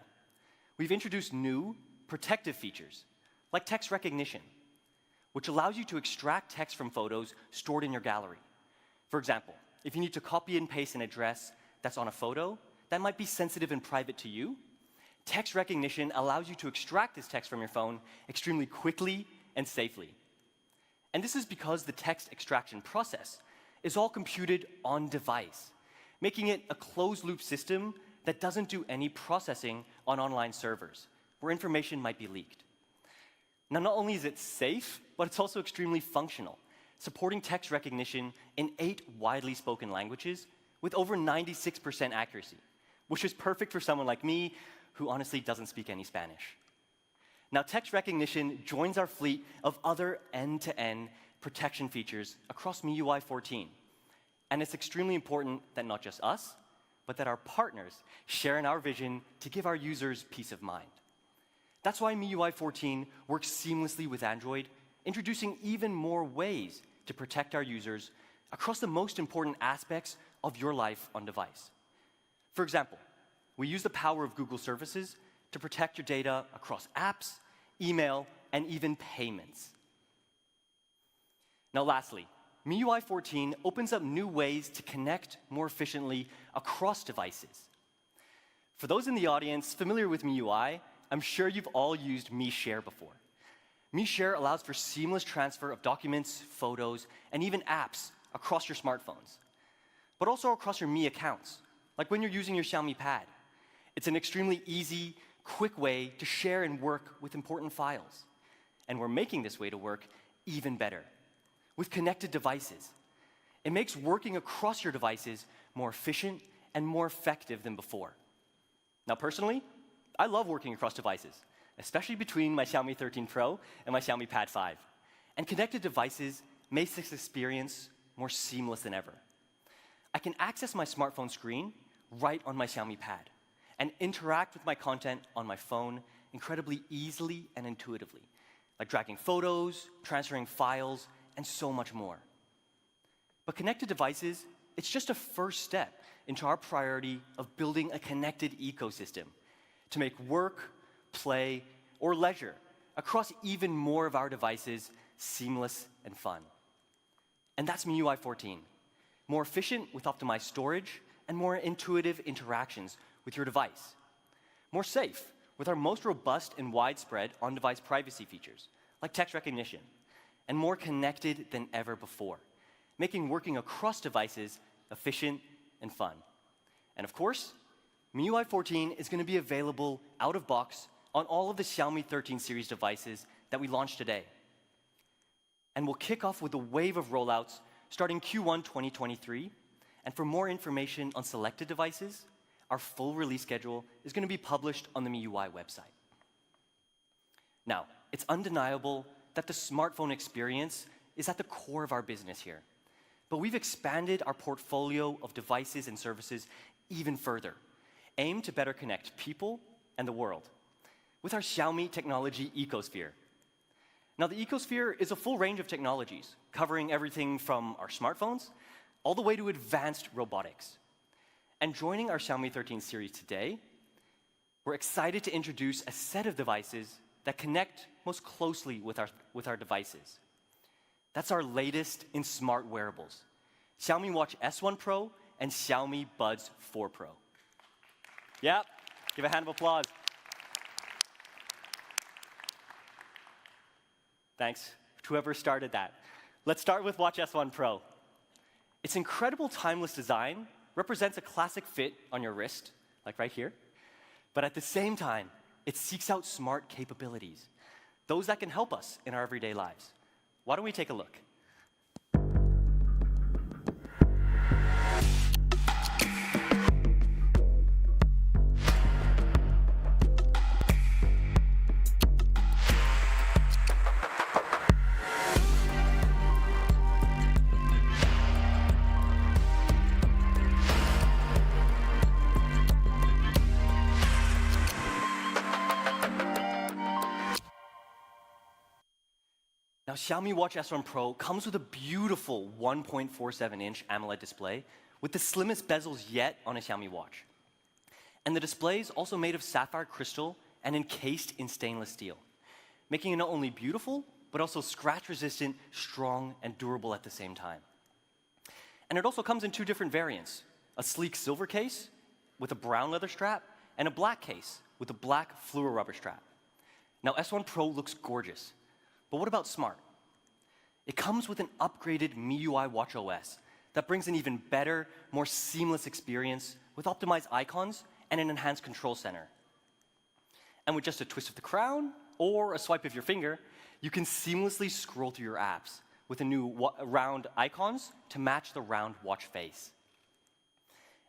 We've introduced new protective features, like text recognition, which allows you to extract text from photos stored in your gallery. For example, if you need to copy and paste an address that's on a photo that might be sensitive and private to you, text recognition allows you to extract this text from your phone extremely quickly and safely. And this is because the text extraction process is all computed on device, making it a closed-loop system that doesn't do any processing on online servers, where information might be leaked. Now, not only is it safe, but it's also extremely functional, supporting text recognition in 8 widely spoken languages with over 96% accuracy, which is perfect for someone like me who honestly doesn't speak any Spanish. Now, text recognition joins our fleet of other end-to-end protection features across MIUI 14. And it's extremely important that not just us, but that our partners share in our vision to give our users peace of mind. That's why MIUI 14 works seamlessly with Android, introducing even more ways to protect our users across the most important aspects of your life on device. For example, we use the power of Google services to protect your data across apps, email, and even payments. Now, lastly, MIUI 14 opens up new ways to connect more efficiently across devices. For those in the audience familiar with MIUI, I'm sure you've all used MiShare before. MiShare allows for seamless transfer of documents, photos, and even apps across your smartphones, but also across your Mi accounts, like when you're using your Xiaomi Pad. It's an extremely easy, quick way to share and work with important files. And we're making this way to work even better, with connected devices. It makes working across your devices more efficient and more effective than before. Now, personally, I love working across devices, especially between my Xiaomi 13 Pro and my Xiaomi Pad 5. And connected devices make this experience more seamless than ever. I can access my smartphone screen right on my Xiaomi Pad and interact with my content on my phone incredibly easily and intuitively, like dragging photos, transferring files, and so much more. But connected devices, it's just a first step into our priority of building a connected ecosystem to make work, play, or leisure across even more of our devices seamless and fun. And that's MIUI 14, more efficient with optimized storage and more intuitive interactions with your device, more safe with our most robust and widespread on-device privacy features, like text recognition, and more connected than ever before, making working across devices efficient and fun. And of course, MIUI 14 is going to be available out of box on all of the Xiaomi 13 series devices that we launched today. And we'll kick off with a wave of rollouts starting Q1 2023. And for more information on selected devices, our full release schedule is going to be published on the MIUI website. Now, it's undeniable that the smartphone experience is at the core of our business here. But we've expanded our portfolio of devices and services even further, aimed to better connect people and the world with our Xiaomi technology ecosphere. Now, the ecosphere is a full range of technologies, covering everything from our smartphones all the way to advanced robotics. And joining our Xiaomi 13 series today, we're excited to introduce a set of devices that connect most closely with our devices. That's our latest in smart wearables, Xiaomi Watch S1 Pro and Xiaomi Buds 4 Pro. Yep, give a hand of applause. Thanks to whoever started that. Let's start with Watch S1 Pro. Its incredible timeless design represents a classic fit on your wrist, like right here. But at the same time, it seeks out smart capabilities, those that can help us in our everyday lives. Why don't we take a look? Now, Xiaomi Watch S1 Pro comes with a beautiful 1.47-inch AMOLED display with the slimmest bezels yet on a Xiaomi watch. And the display is also made of sapphire crystal and encased in stainless steel, making it not only beautiful, but also scratch-resistant, strong, and durable at the same time. And it also comes in two different variants, a sleek silver case with a brown leather strap and a black case with a black fluoro rubber strap. Now, S1 Pro looks gorgeous. But what about smart? It comes with an upgraded MIUI watchOS that brings an even better, more seamless experience with optimized icons and an enhanced control center. And with just a twist of the crown or a swipe of your finger, you can seamlessly scroll through your apps with the new round icons to match the round watch face.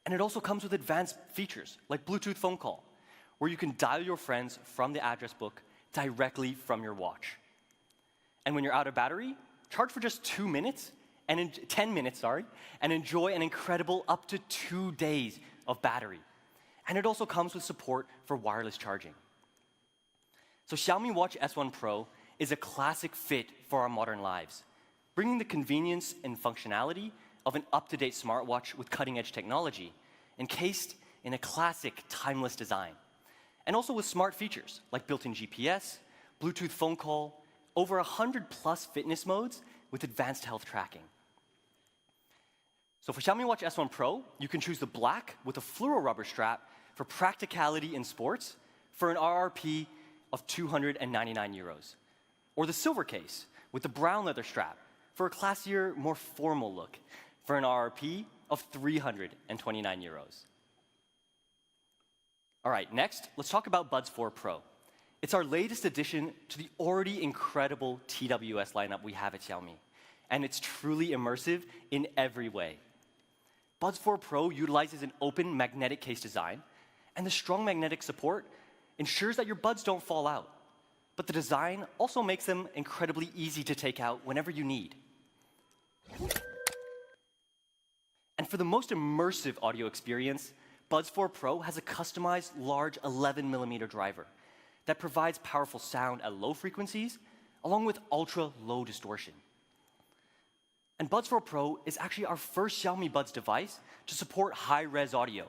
And it also comes with advanced features like Bluetooth phone call, where you can dial your friends from the address book directly from your watch. And when you're out of battery, charge for just 10 minutes, and enjoy an incredible up to 2 days of battery. And it also comes with support for wireless charging. So Xiaomi Watch S1 Pro is a classic fit for our modern lives, bringing the convenience and functionality of an up-to-date smartwatch with cutting-edge technology, encased in a classic, timeless design. And also with smart features like built-in GPS, Bluetooth phone call, over 100+ fitness modes with advanced health tracking. So for Xiaomi Watch S1 Pro, you can choose the black with a fluoro rubber strap for practicality in sports for an RRP of 299 euros. Or the silver case with the brown leather strap for a classier, more formal look for an RRP of 329 euros. All right, next, let's talk about Buds 4 Pro. It's our latest addition to the already incredible TWS lineup we have at Xiaomi, and it's truly immersive in every way. Buds 4 Pro utilizes an open magnetic case design, and the strong magnetic support ensures that your buds don't fall out. But the design also makes them incredibly easy to take out whenever you need. And for the most immersive audio experience, Buds 4 Pro has a customized large 11mm driver that provides powerful sound at low frequencies, along with ultra-low distortion. And Buds 4 Pro is actually our first Xiaomi Buds device to support high-res audio.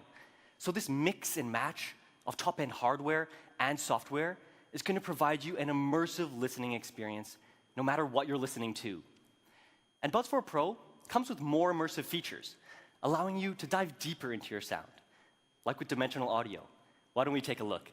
So this mix and match of top-end hardware and software is going to provide you an immersive listening experience no matter what you're listening to. And Buds 4 Pro comes with more immersive features, allowing you to dive deeper into your sound, like with dimensional audio. Why don't we take a look?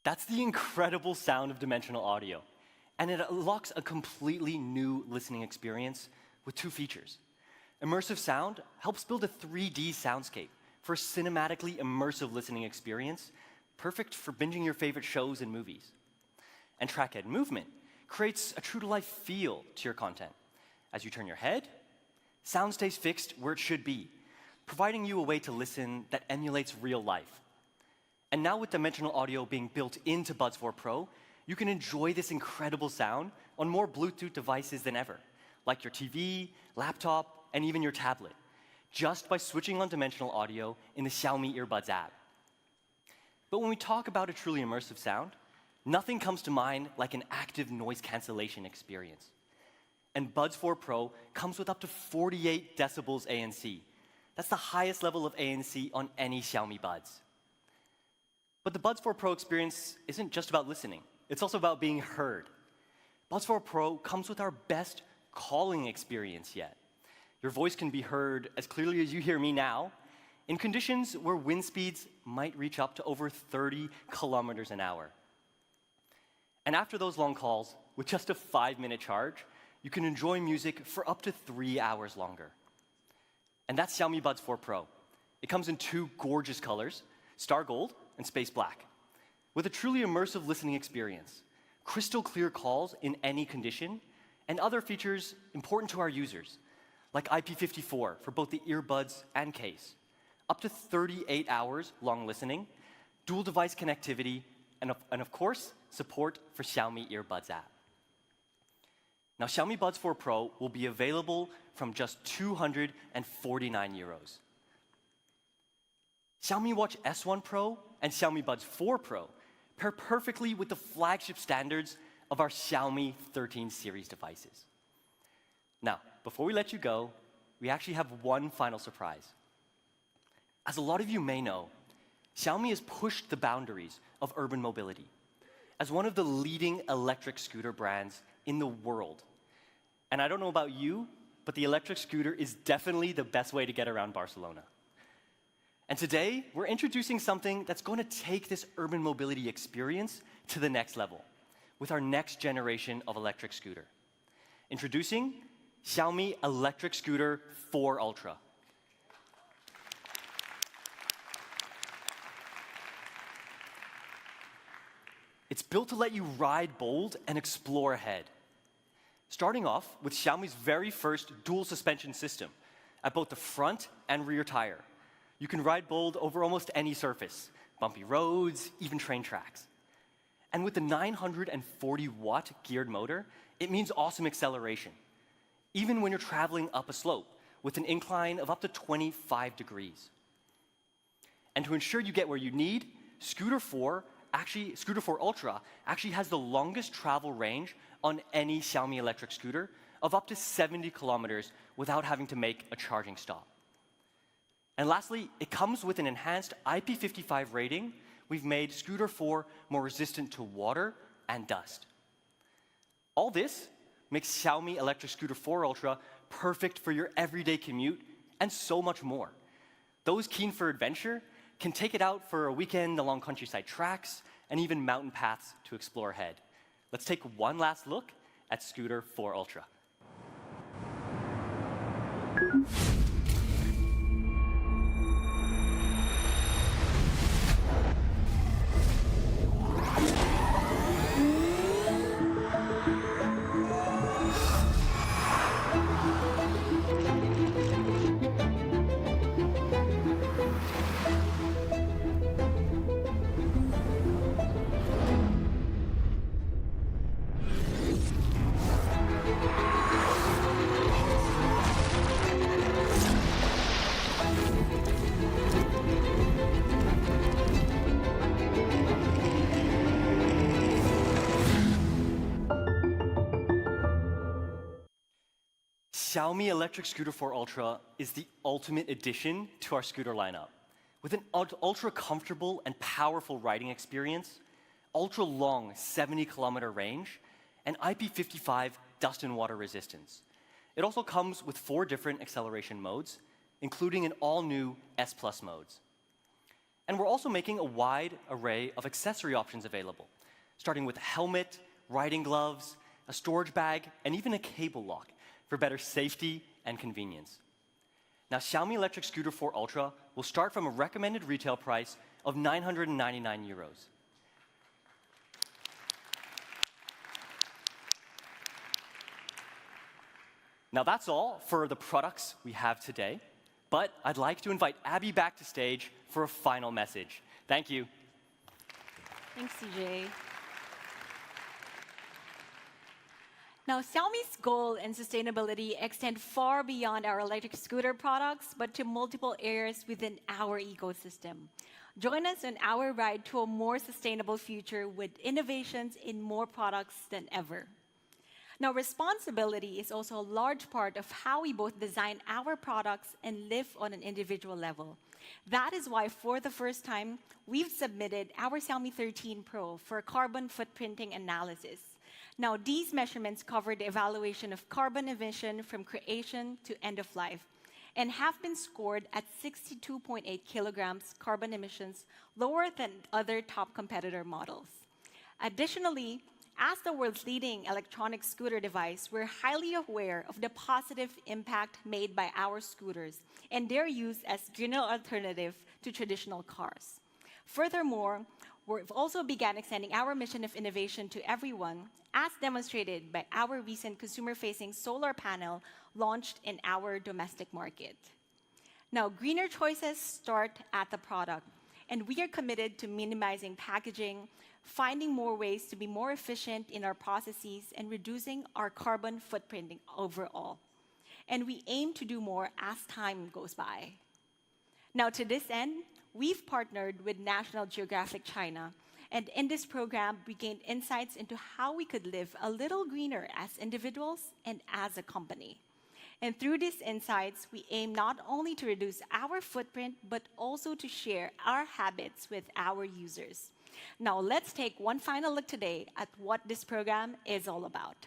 That's the incredible sound of dimensional audio. And it unlocks a completely new listening experience with two features. Immersive sound helps build a 3D soundscape for a cinematically immersive listening experience, perfect for binging your favorite shows and movies. And trackhead movement creates a true-to-life feel to your content. As you turn your head, sound stays fixed where it should be, providing you a way to listen that emulates real life. And now with dimensional audio being built into Buds 4 Pro, you can enjoy this incredible sound on more Bluetooth devices than ever, like your TV, laptop, and even your tablet, just by switching on dimensional audio in the Xiaomi earbuds app. But when we talk about a truly immersive sound, nothing comes to mind like an active noise cancellation experience. And Buds 4 Pro comes with up to 48 decibels ANC. That's the highest level of ANC on any Xiaomi buds. But the Buds 4 Pro experience isn't just about listening. It's also about being heard. Buds 4 Pro comes with our best calling experience yet. Your voice can be heard as clearly as you hear me now, in conditions where wind speeds might reach up to over 30 kilometers an hour. And after those long calls, with just a 5-minute charge, you can enjoy music for up to 3 hours longer. And that's Xiaomi Buds 4 Pro. It comes in 2 gorgeous colors, Star Gold and Space Black, with a truly immersive listening experience, crystal clear calls in any condition, and other features important to our users, like IP54 for both the earbuds and case, up to 38 hours long listening, dual device connectivity, and of course, support for Xiaomi earbuds app. Now, Xiaomi Buds 4 Pro will be available from just 249 euros. Xiaomi Watch S1 Pro and Xiaomi Buds 4 Pro pair perfectly with the flagship standards of our Xiaomi 13 series devices. Now, before we let you go, we actually have one final surprise. As a lot of you may know, Xiaomi has pushed the boundaries of urban mobility as one of the leading electric scooter brands in the world. And I don't know about you, but the electric scooter is definitely the best way to get around Barcelona. And today, we're introducing something that's going to take this urban mobility experience to the next level with our next generation of electric scooter. Introducing Xiaomi Electric Scooter 4 Ultra. It's built to let you ride bold and explore ahead. Starting off with Xiaomi's very first dual suspension system at both the front and rear tire. You can ride bold over almost any surface, bumpy roads, even train tracks. And with the 940-watt geared motor, it means awesome acceleration, even when you're traveling up a slope with an incline of up to 25 degrees. And to ensure you get where you need, Scooter 4 Ultra actually has the longest travel range on any Xiaomi electric scooter of up to 70 kilometers without having to make a charging stop. And lastly, it comes with an enhanced IP55 rating. We've made Scooter 4 more resistant to water and dust. All this makes Xiaomi Electric Scooter 4 Ultra perfect for your everyday commute and so much more. Those keen for adventure can take it out for a weekend along countryside tracks and even mountain paths to explore ahead. Let's take one last look at Scooter 4 Ultra. Xiaomi Electric Scooter 4 Ultra is the ultimate addition to our scooter lineup. With an ultra-comfortable and powerful riding experience, ultra-long 70-kilometer range, and IP55 dust and water resistance. It also comes with 4 different acceleration modes, including an all-new S Plus modes. And we're also making a wide array of accessory options available, starting with a helmet, riding gloves, a storage bag, and even a cable lock for better safety and convenience. Now, Xiaomi Electric Scooter 4 Ultra will start from a recommended retail price of 999 euros. Now, that's all for the products we have today. But I'd like to invite Abby back to stage for a final message. Thank you. Thanks, CJ. Now, Xiaomi's goal in sustainability extend far beyond our electric scooter products, but to multiple areas within our ecosystem. Join us on our ride to a more sustainable future with innovations in more products than ever. Now, responsibility is also a large part of how we both design our products and live on an individual level. That is why, for the first time, we've submitted our Xiaomi 13 Pro for carbon footprinting analysis. Now, these measurements cover the evaluation of carbon emission from creation to end of life and have been scored at 62.8 kilograms carbon emissions, lower than other top competitor models. Additionally, as the world's leading electronic scooter device, we're highly aware of the positive impact made by our scooters and their use as greener alternative to traditional cars. Furthermore, we've also began extending our mission of innovation to everyone, as demonstrated by our recent consumer-facing solar panel launched in our domestic market. Now, greener choices start at the product, and we are committed to minimizing packaging, finding more ways to be more efficient in our processes, and reducing our carbon footprinting overall. And we aim to do more as time goes by. Now, to this end, we've partnered with National Geographic China, and in this program, we gained insights into how we could live a little greener as individuals and as a company. And through these insights, we aim not only to reduce our footprint, but also to share our habits with our users. Now, let's take one final look today at what this program is all about.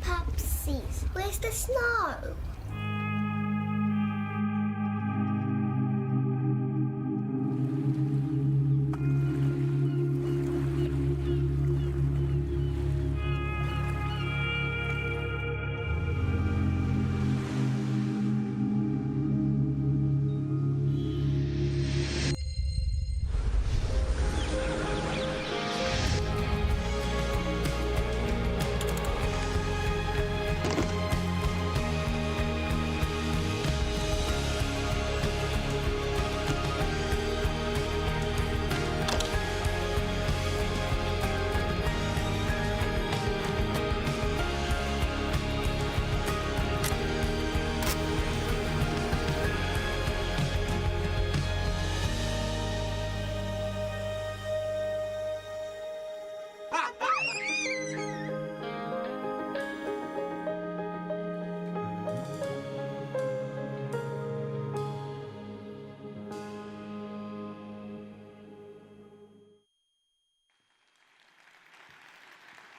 Popsies, where's the snow?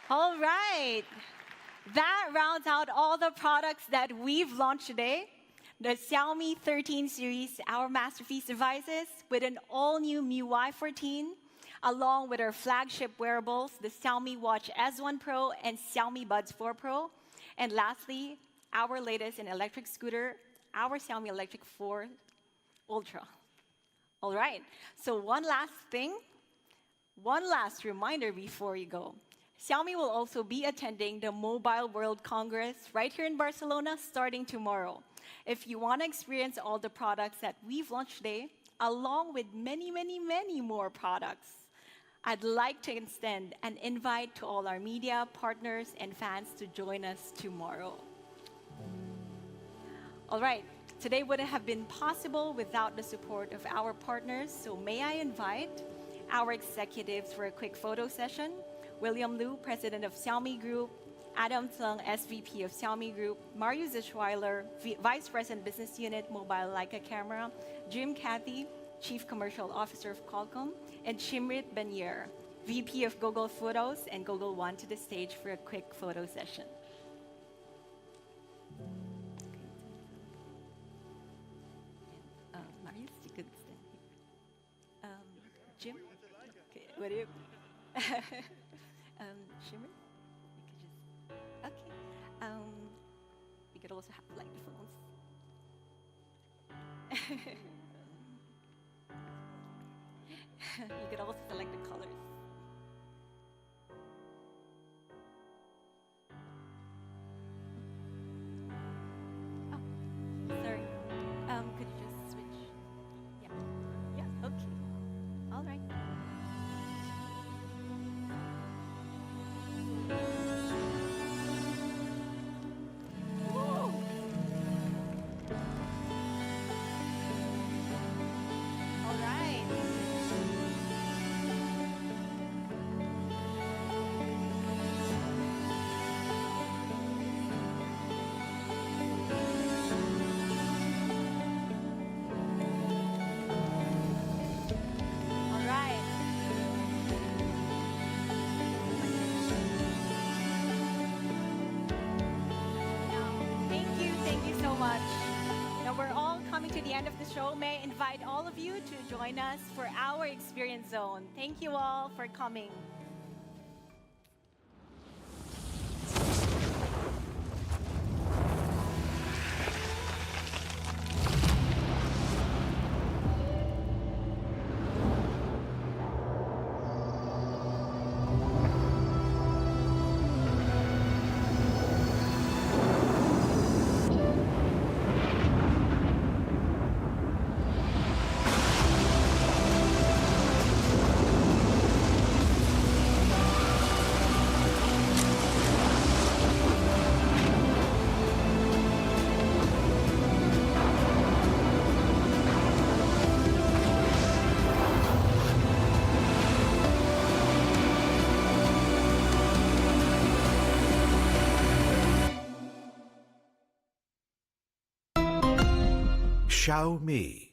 All right. That rounds out all the products that we've launched today. The Xiaomi 13 series, our masterpiece devices, with an all-new MIUI 14, along with our flagship wearables, the Xiaomi Watch S1 Pro and Xiaomi Buds 4 Pro. And lastly, our latest in electric scooter, our Xiaomi Electric 4 Ultra. All right, so one last reminder before you go. Xiaomi will also be attending the Mobile World Congress right here in Barcelona starting tomorrow. If you want to experience all the products that we've launched today, along with many, many, many more products, I'd like to extend an invite to all our media partners and fans to join us tomorrow. All right, today wouldn't have been possible without the support of our partners, so may I invite our executives for a quick photo session. William Liu, President of Xiaomi Group, Adam Tseng, SVP of Xiaomi Group, Mario Zischweiler, Vice President Business Unit, Mobile Leica Camera, Jim Cathy, Chief Commercial Officer of Qualcomm, and Shimrit Benyer, VP of Google Photos and Google One, to the stage for a quick photo session. Marius, you could stand here. Jim? Okay, what do you... Shimmer, you could just, okay. We could also have like the phones. You could also select the colors. Oh, sorry. Could you just switch? Yeah. Yeah, okay. All right. Whoa. All right. All right. Thank you so much. Now we're all coming to the end of the show. May I invite all of you to join us for our experience zone. Thank you all for coming. Xiaomi.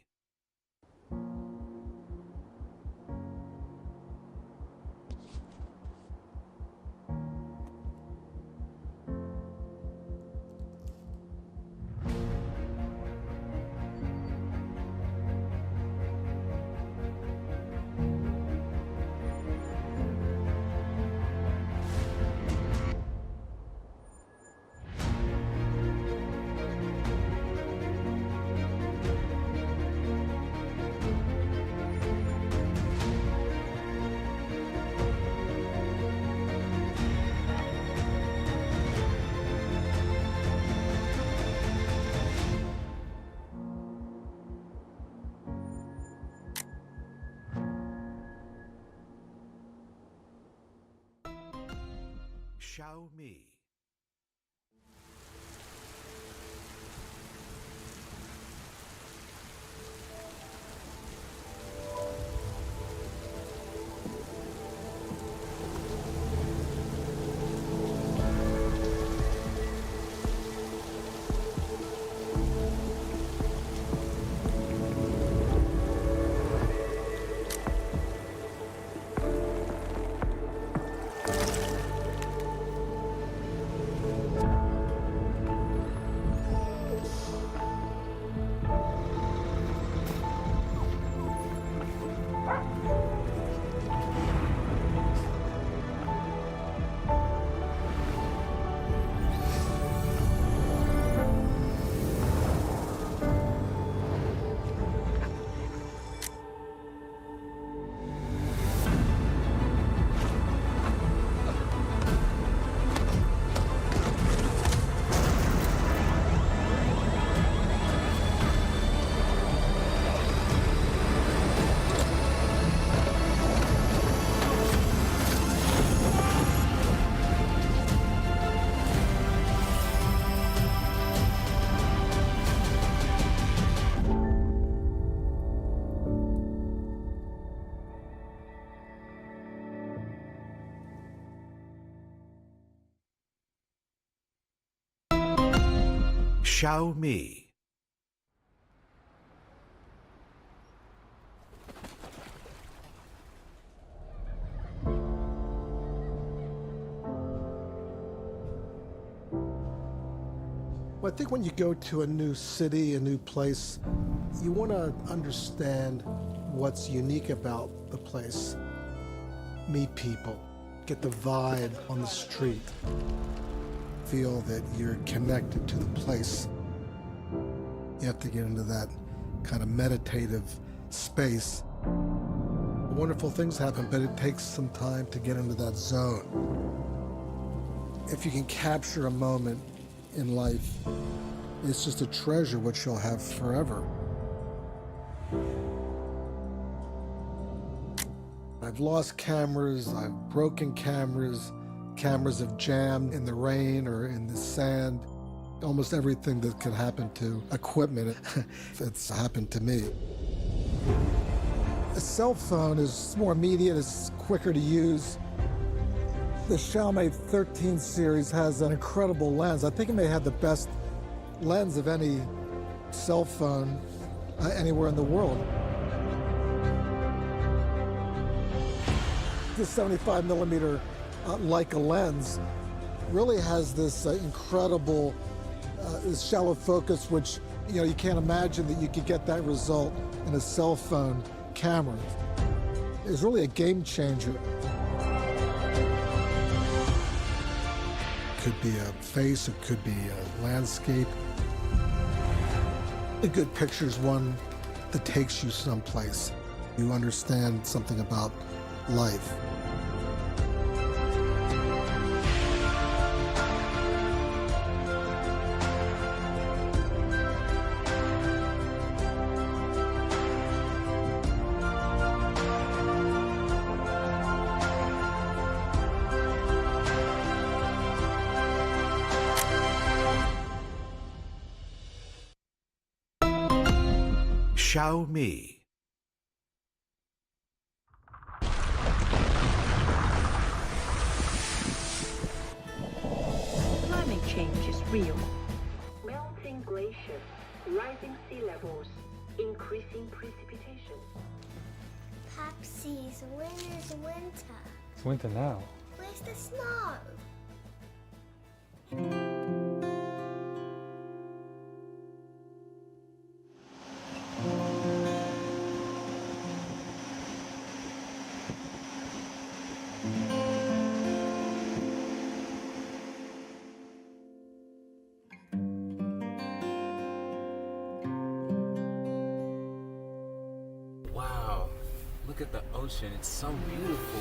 Xiaomi. Xiaomi. Well, I think when you go to a new city, a new place, you want to understand what's unique about the place. Meet people, get the vibe on the street, feel that you're connected to the place. You have to get into that kind of meditative space wonderful things happen, but it takes some time to get into that zone. If you can capture a moment in life, it's just a treasure which you'll have forever. I've lost cameras, I've broken cameras, cameras have jammed in the rain or in the sand. Almost everything that can happen to equipment, it's happened to me. A cell phone is more immediate, it's quicker to use. The Xiaomi 13 series has an incredible lens. I think it may have the best lens of any cell phone anywhere in the world. The 75 millimeter Leica lens really has this incredible this shallow focus, which you can't imagine that you could get that result in a cell phone camera. It's really a game changer. Could be a face, it could be a landscape. A good picture is one that takes you someplace. You understand something about life. Xiaomi. Climate change is real. Melting glaciers, rising sea levels, increasing precipitation. Popsies, when is winter? It's winter now. Where's the snow? Wow, look at the ocean. It's so beautiful.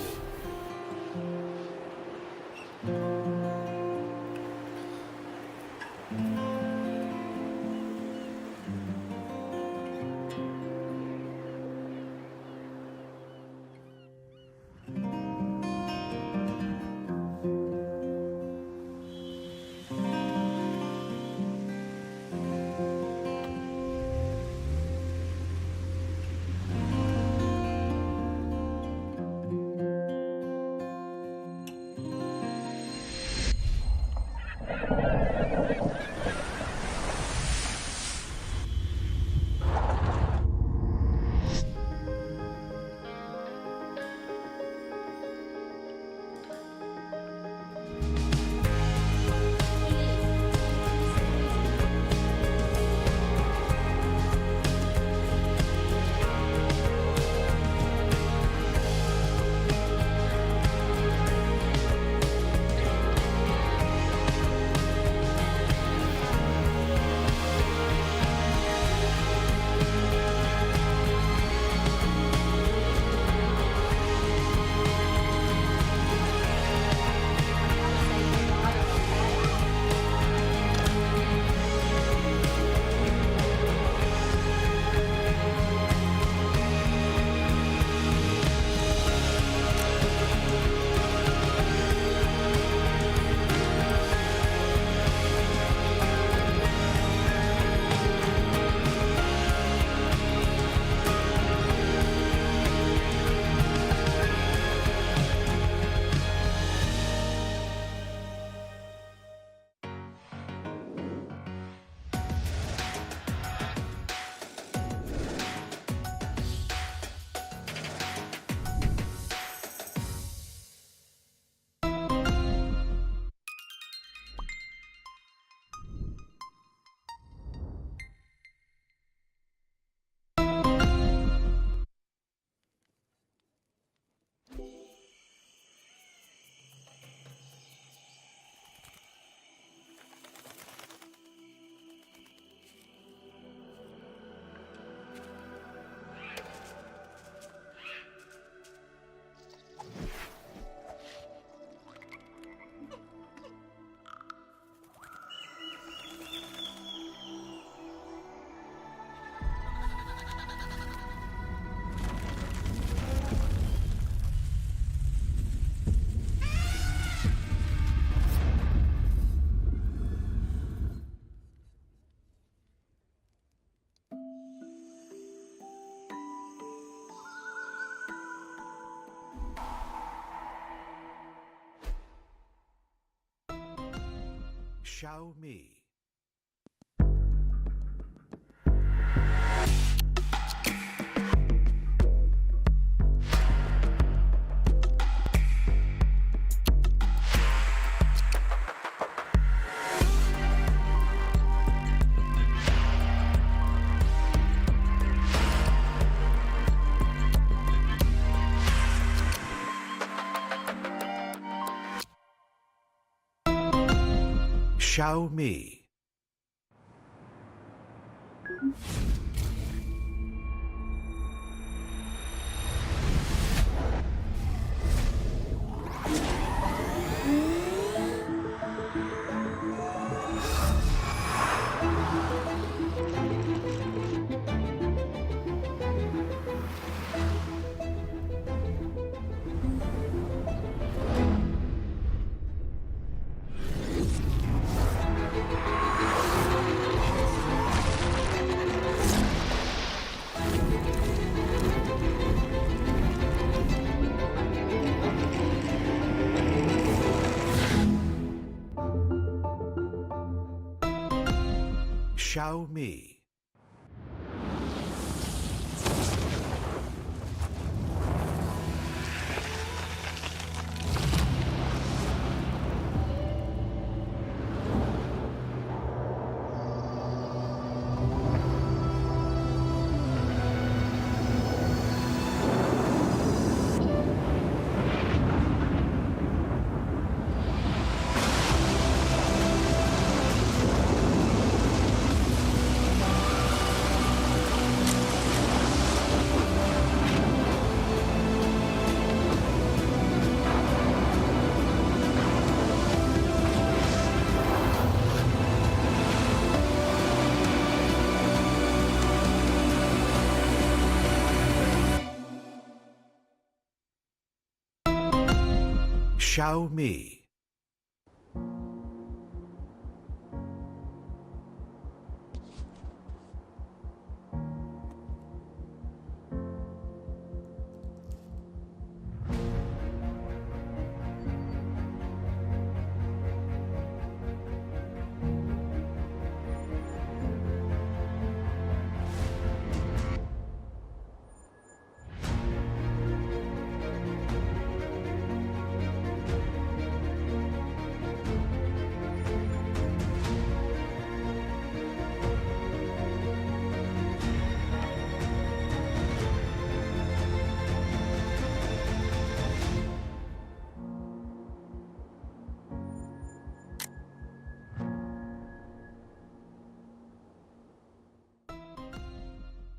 Xiaomi. Xiaomi. Xiaomi. Xiaomi.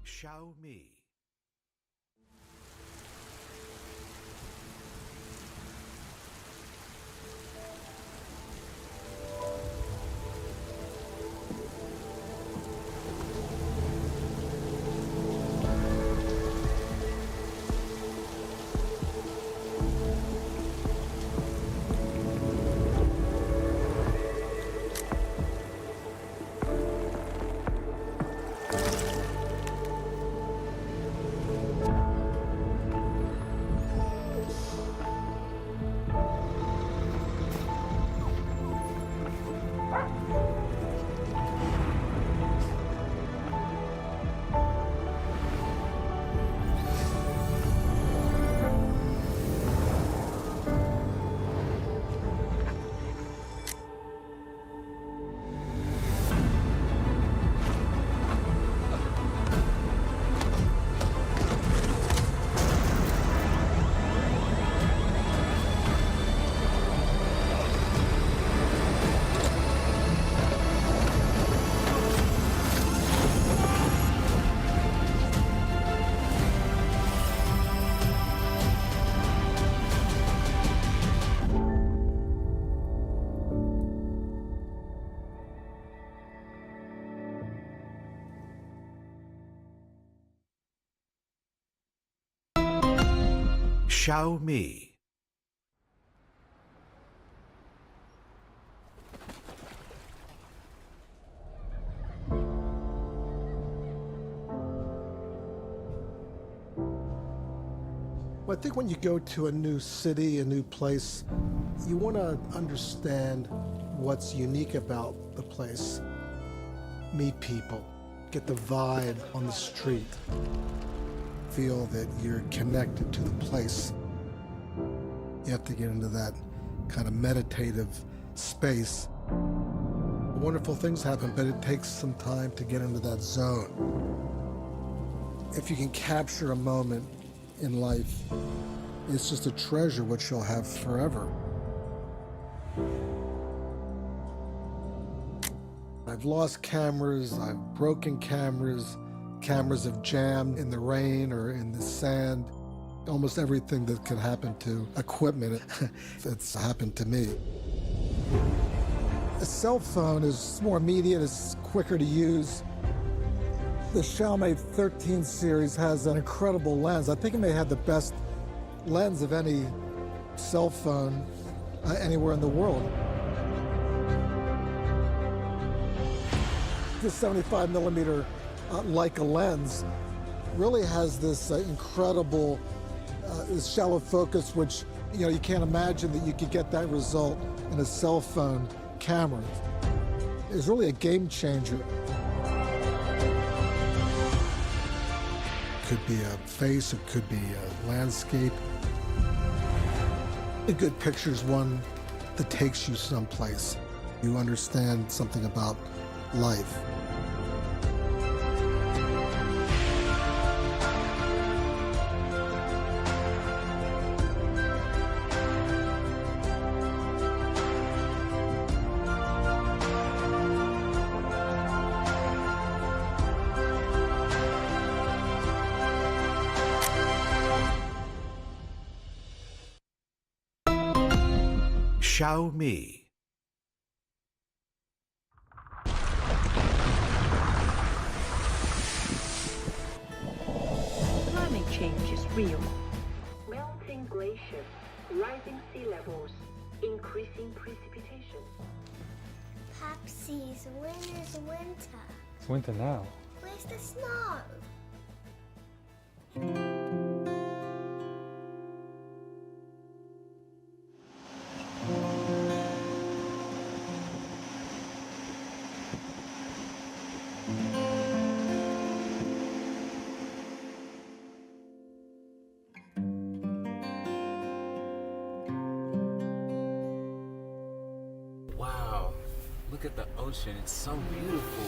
Xiaomi. Xiaomi. I think when you go to a new city, a new place, you want to understand what's unique about the place. Meet people, get the vibe on the street, feel that you're connected to the place. You have to get into that kind of meditative space. Wonderful things happen, but it takes some time to get into that zone. If you can capture a moment in life, it's just a treasure which you'll have forever. I've lost cameras, I've broken cameras, cameras have jammed in the rain or in the sand. Almost everything that could happen to equipment, it's happened to me. A cell phone is more immediate, it's quicker to use. The Xiaomi 13 series has an incredible lens. I think it may have the best lens of any cell phone anywhere in the world. The 75mm Leica lens really has this incredible this shallow focus, which you can't imagine that you could get that result in a cell phone camera. It's really a game changer. Could be a face, it could be a landscape. A good picture is one that takes you someplace. You understand something about life. Xiaomi. Climate change is real. Melting glaciers, rising sea levels, increasing precipitation. Popsies, when is winter? It's winter now. Where's the snow? Wow, look at the ocean, it's so beautiful.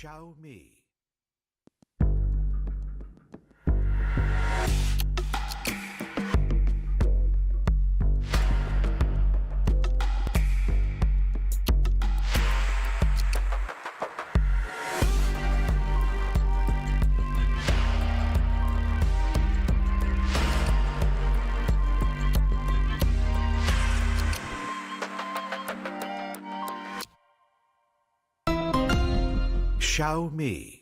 Xiaomi. Xiaomi.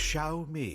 Xiaomi.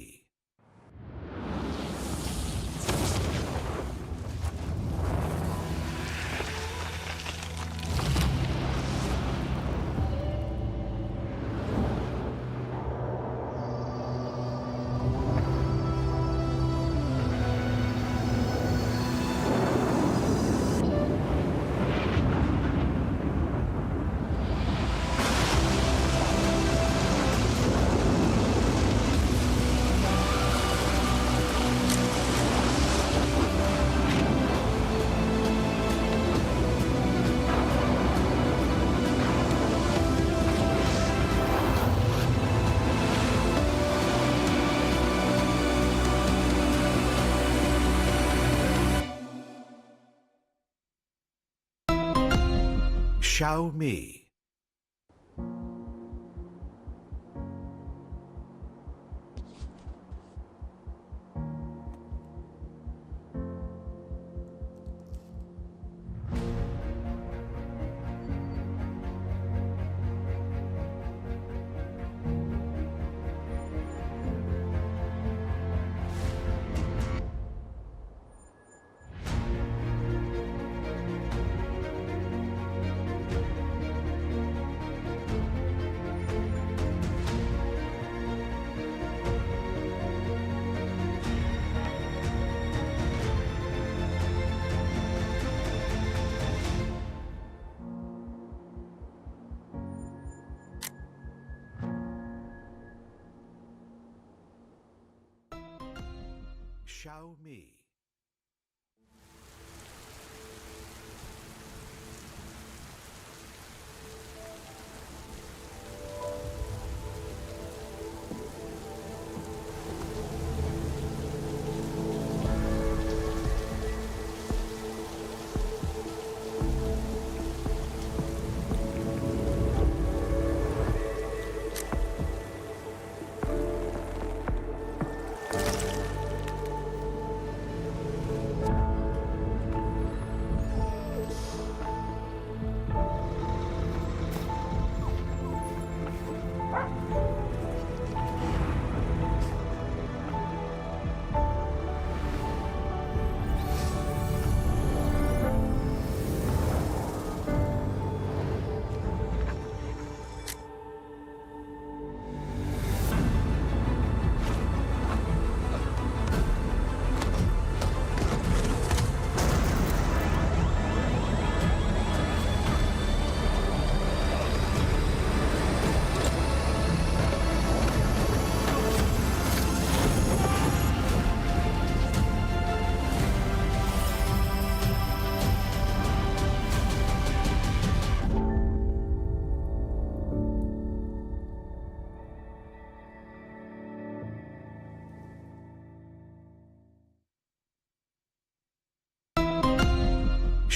Xiaomi. Xiaomi.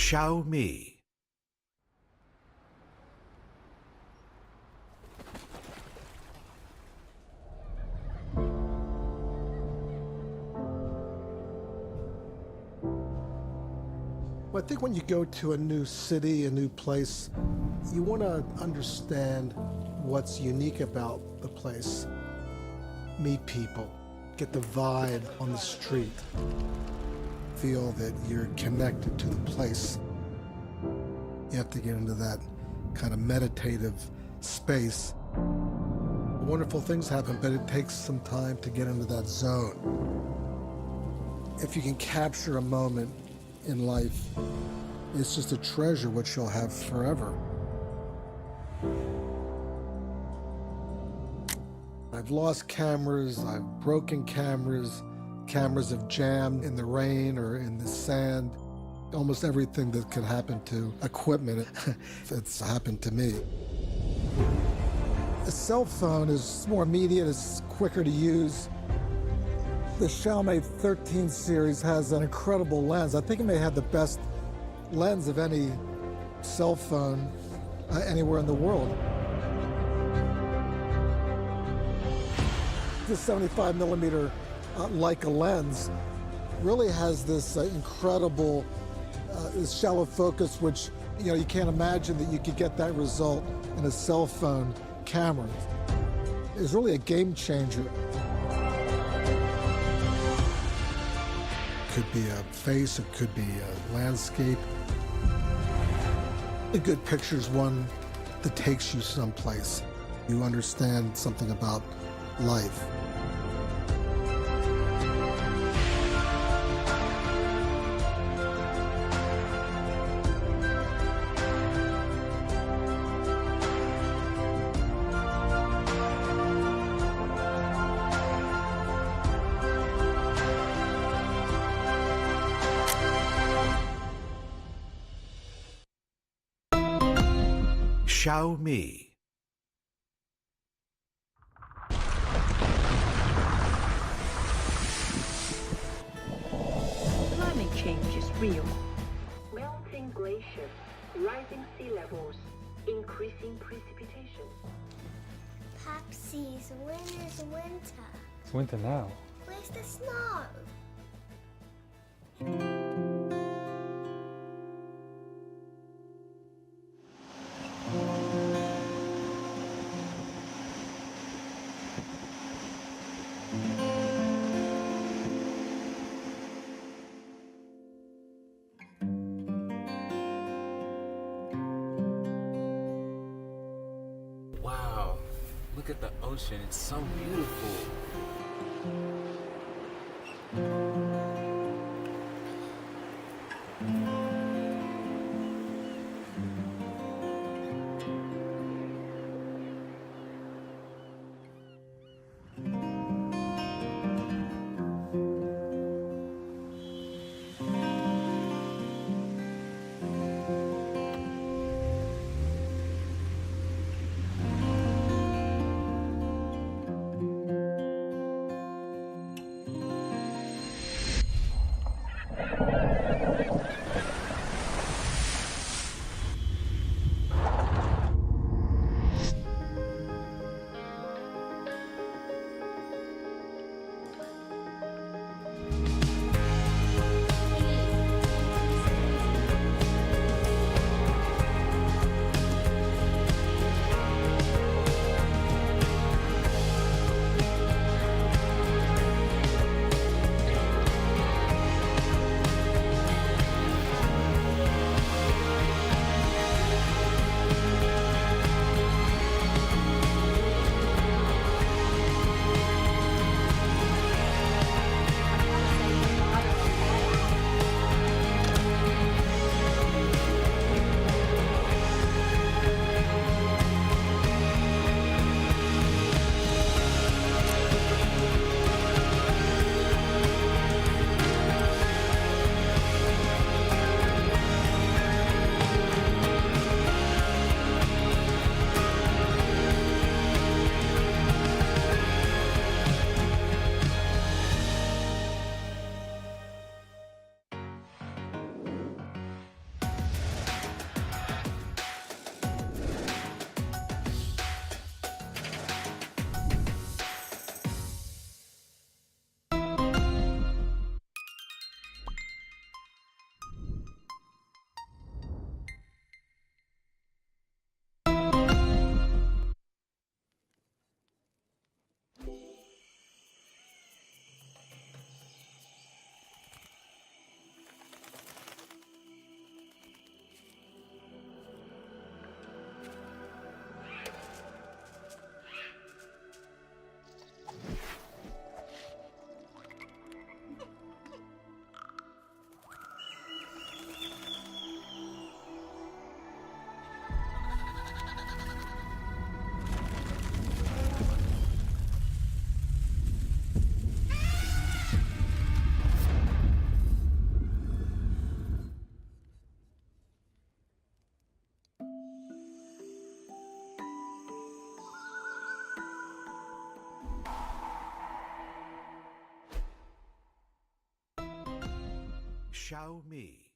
Xiaomi. Well, I think when you go to a new city, a new place, you want to understand what's unique about the place, meet people, get the vibe on the street, feel that you're connected to the place. You have to get into that kind of meditative space. Wonderful things happen, but it takes some time to get into that zone. If you can capture a moment in life, it's just a treasure which you'll have forever. I've lost cameras, I've broken cameras, cameras have jammed in the rain or in the sand. Almost everything that could happen to equipment, it's happened to me. A cell phone is more immediate, it's quicker to use. The Xiaomi 13 series has an incredible lens. I think it may have the best lens of any cell phone anywhere in the world. The 75mm Leica lens really has this incredible this shallow focus, which you can't imagine that you could get that result in a cell phone camera. It's really a game changer. Could be a face, it could be a landscape. A good picture is one that takes you someplace. You understand something about life. Xiaomi. Climate change is real. Melting glaciers, rising sea levels, increasing precipitation. Popsies, when is winter? It's winter now. Where's the snow? Wow, look at the ocean. It's so beautiful. Xiaomi.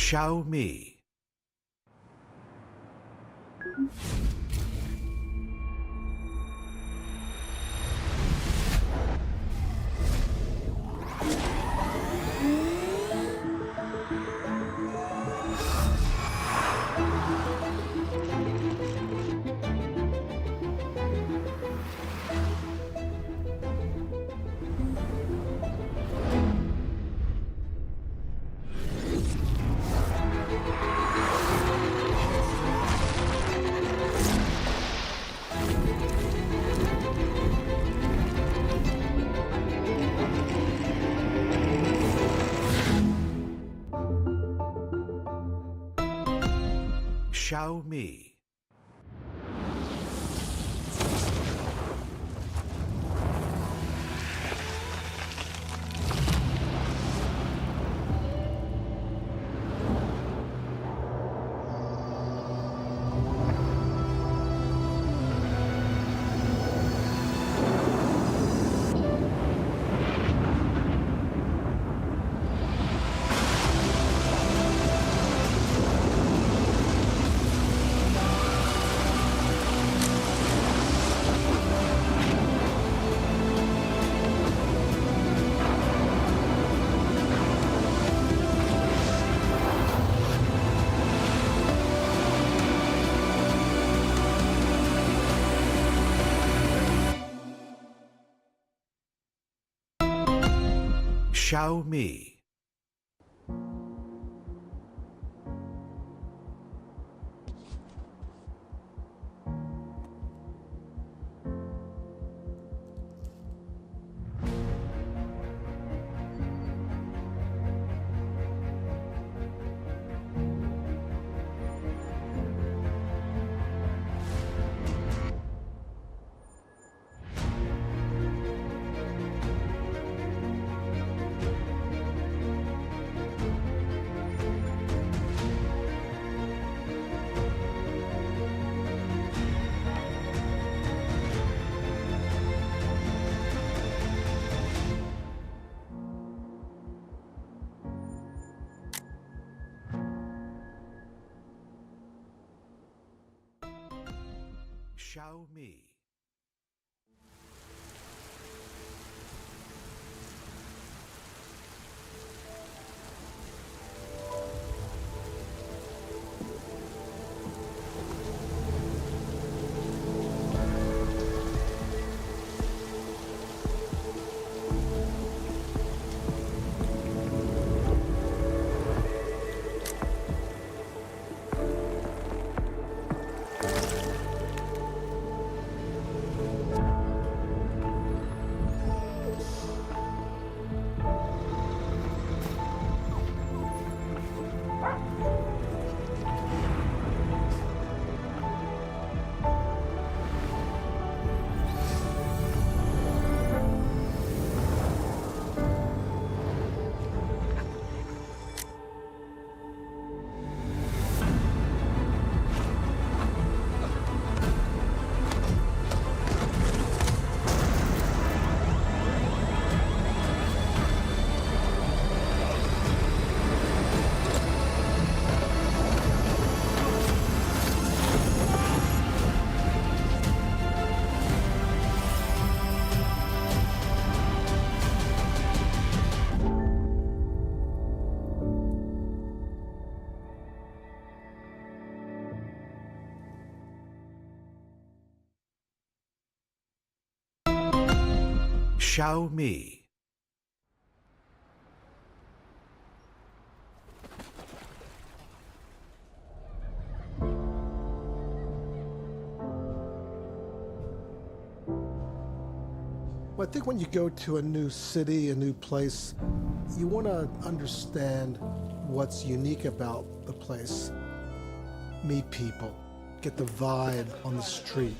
Xiaomi. Xiaomi. Xiaomi. Xiaomi. Xiaomi. I think when you go to a new city, a new place, you want to understand what's unique about the place. Meet people, get the vibe on the street,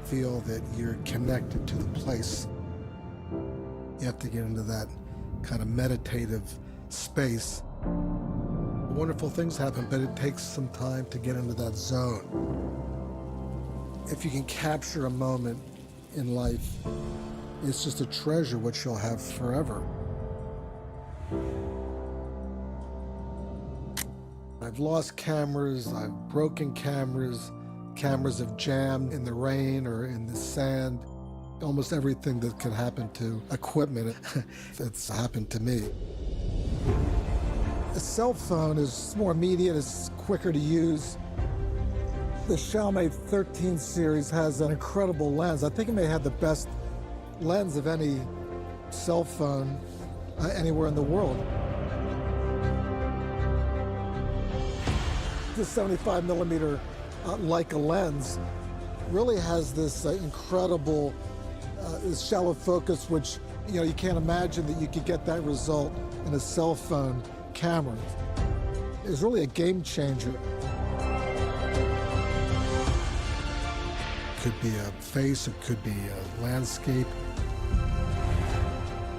feel that you're connected to the place. You have to get into that kind of meditative space. Wonderful things happen, but it takes some time to get into that zone. If you can capture a moment in life, it's just a treasure which you'll have forever. I've lost cameras, I've broken cameras, cameras have jammed in the rain or in the sand. Almost everything that could happen to equipment, it's happened to me. A cell phone is more immediate, it's quicker to use. The Xiaomi 13 series has an incredible lens. I think it may have the best lens of any cell phone anywhere in the world. The 75mm Leica lens really has this incredible this shallow focus, which you can't imagine that you could get that result in a cell phone camera. It's really a game changer. Could be a face, it could be a landscape.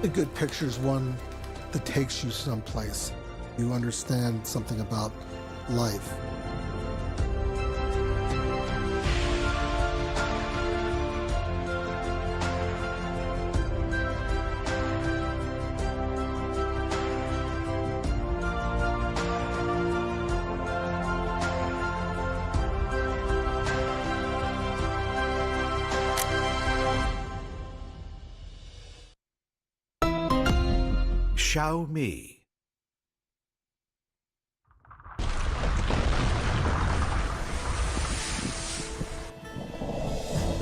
A good picture is one that takes you someplace. You understand something about life. Xiaomi.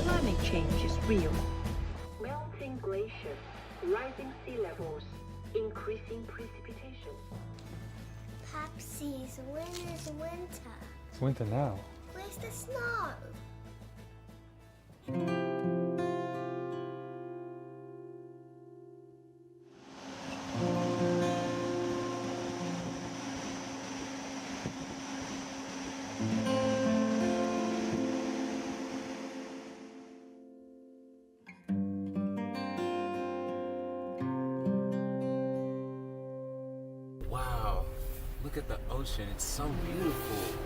Climate change is real. Melting glaciers, rising sea levels, increasing precipitation. Popsies, when is winter? It's winter now. Where's the snow? Wow, look at the ocean. It's so beautiful.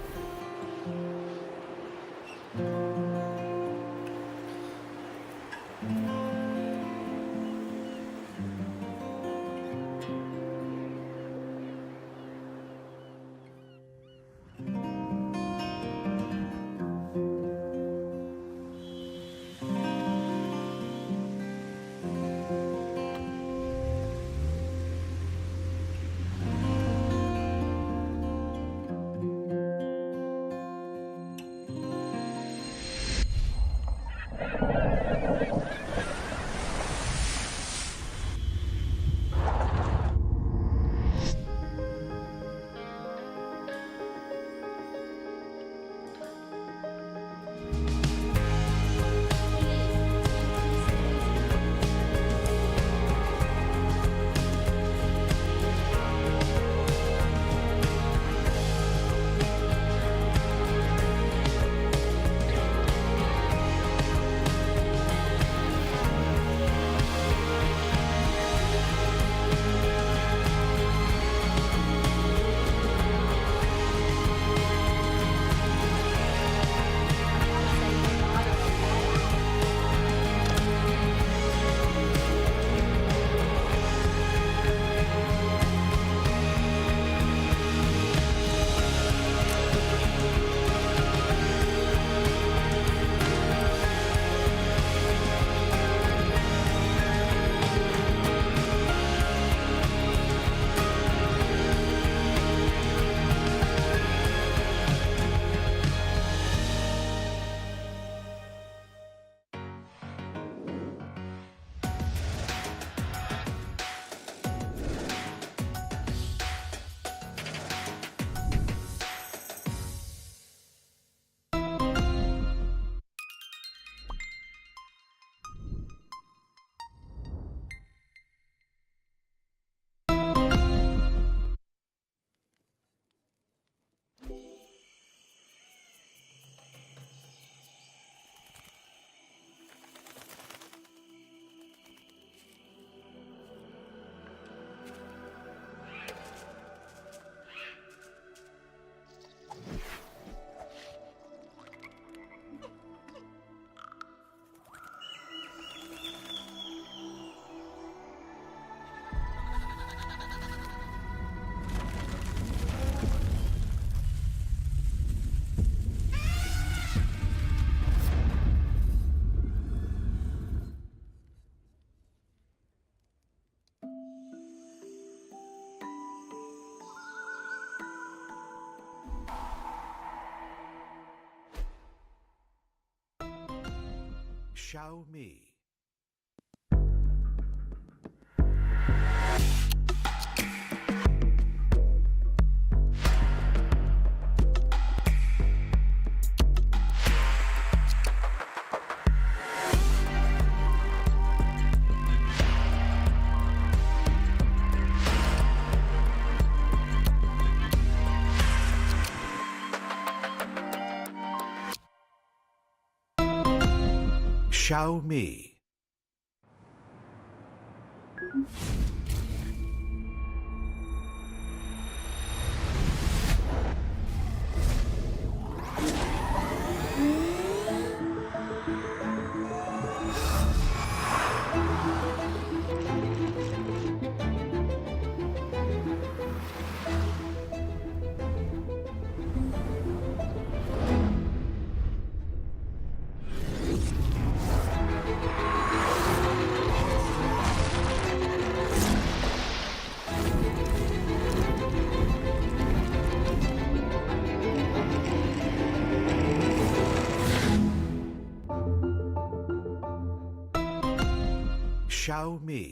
Xiaomi. Xiaomi. Xiaomi.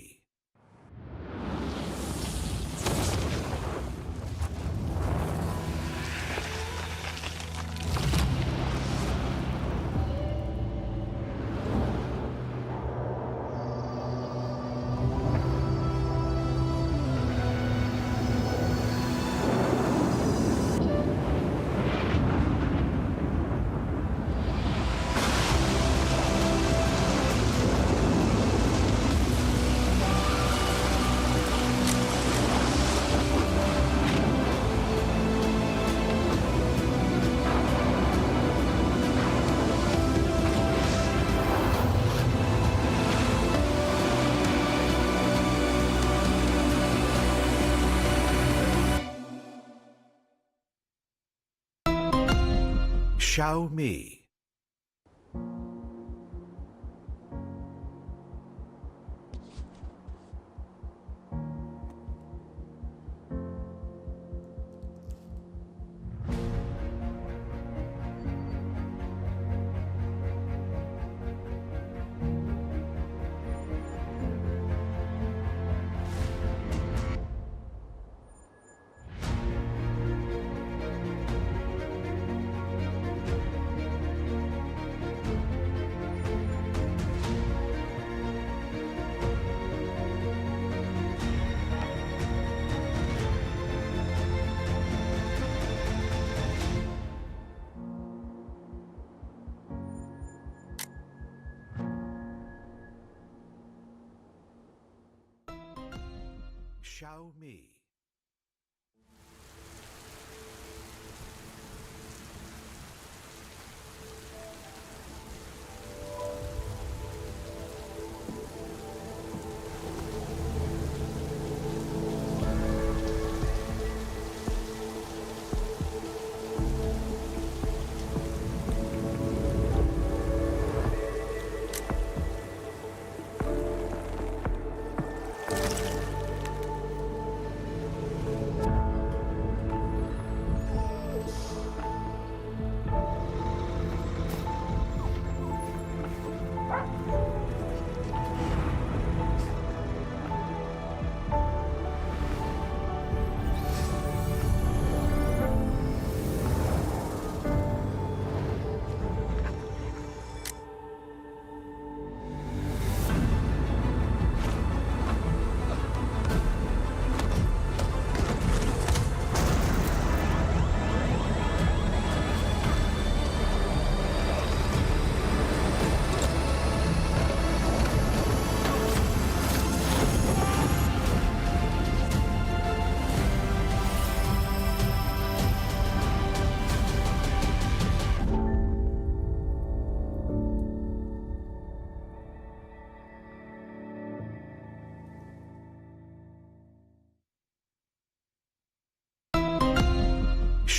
Xiaomi. Xiaomi.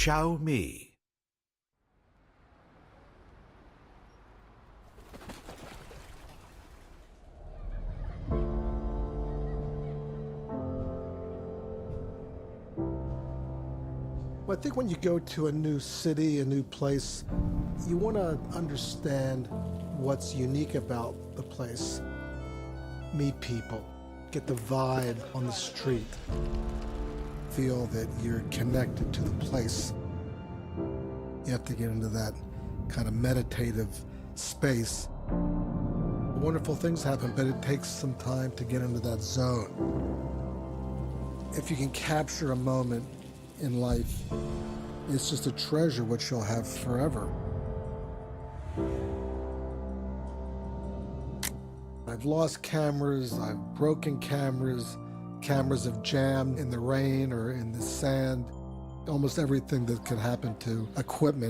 Xiaomi. Well, I think when you go to a new city, a new place, you want to understand what's unique about the place. Meet people, get the vibe on the street, feel that you're connected to the place. You have to get into that kind of meditative space. Wonderful things happen, but it takes some time to get into that zone. If you can capture a moment in life, it's just a treasure which you'll have forever. I've lost cameras, I've broken cameras, cameras have jammed in the rain or in the sand. Almost everything that could happen to equipment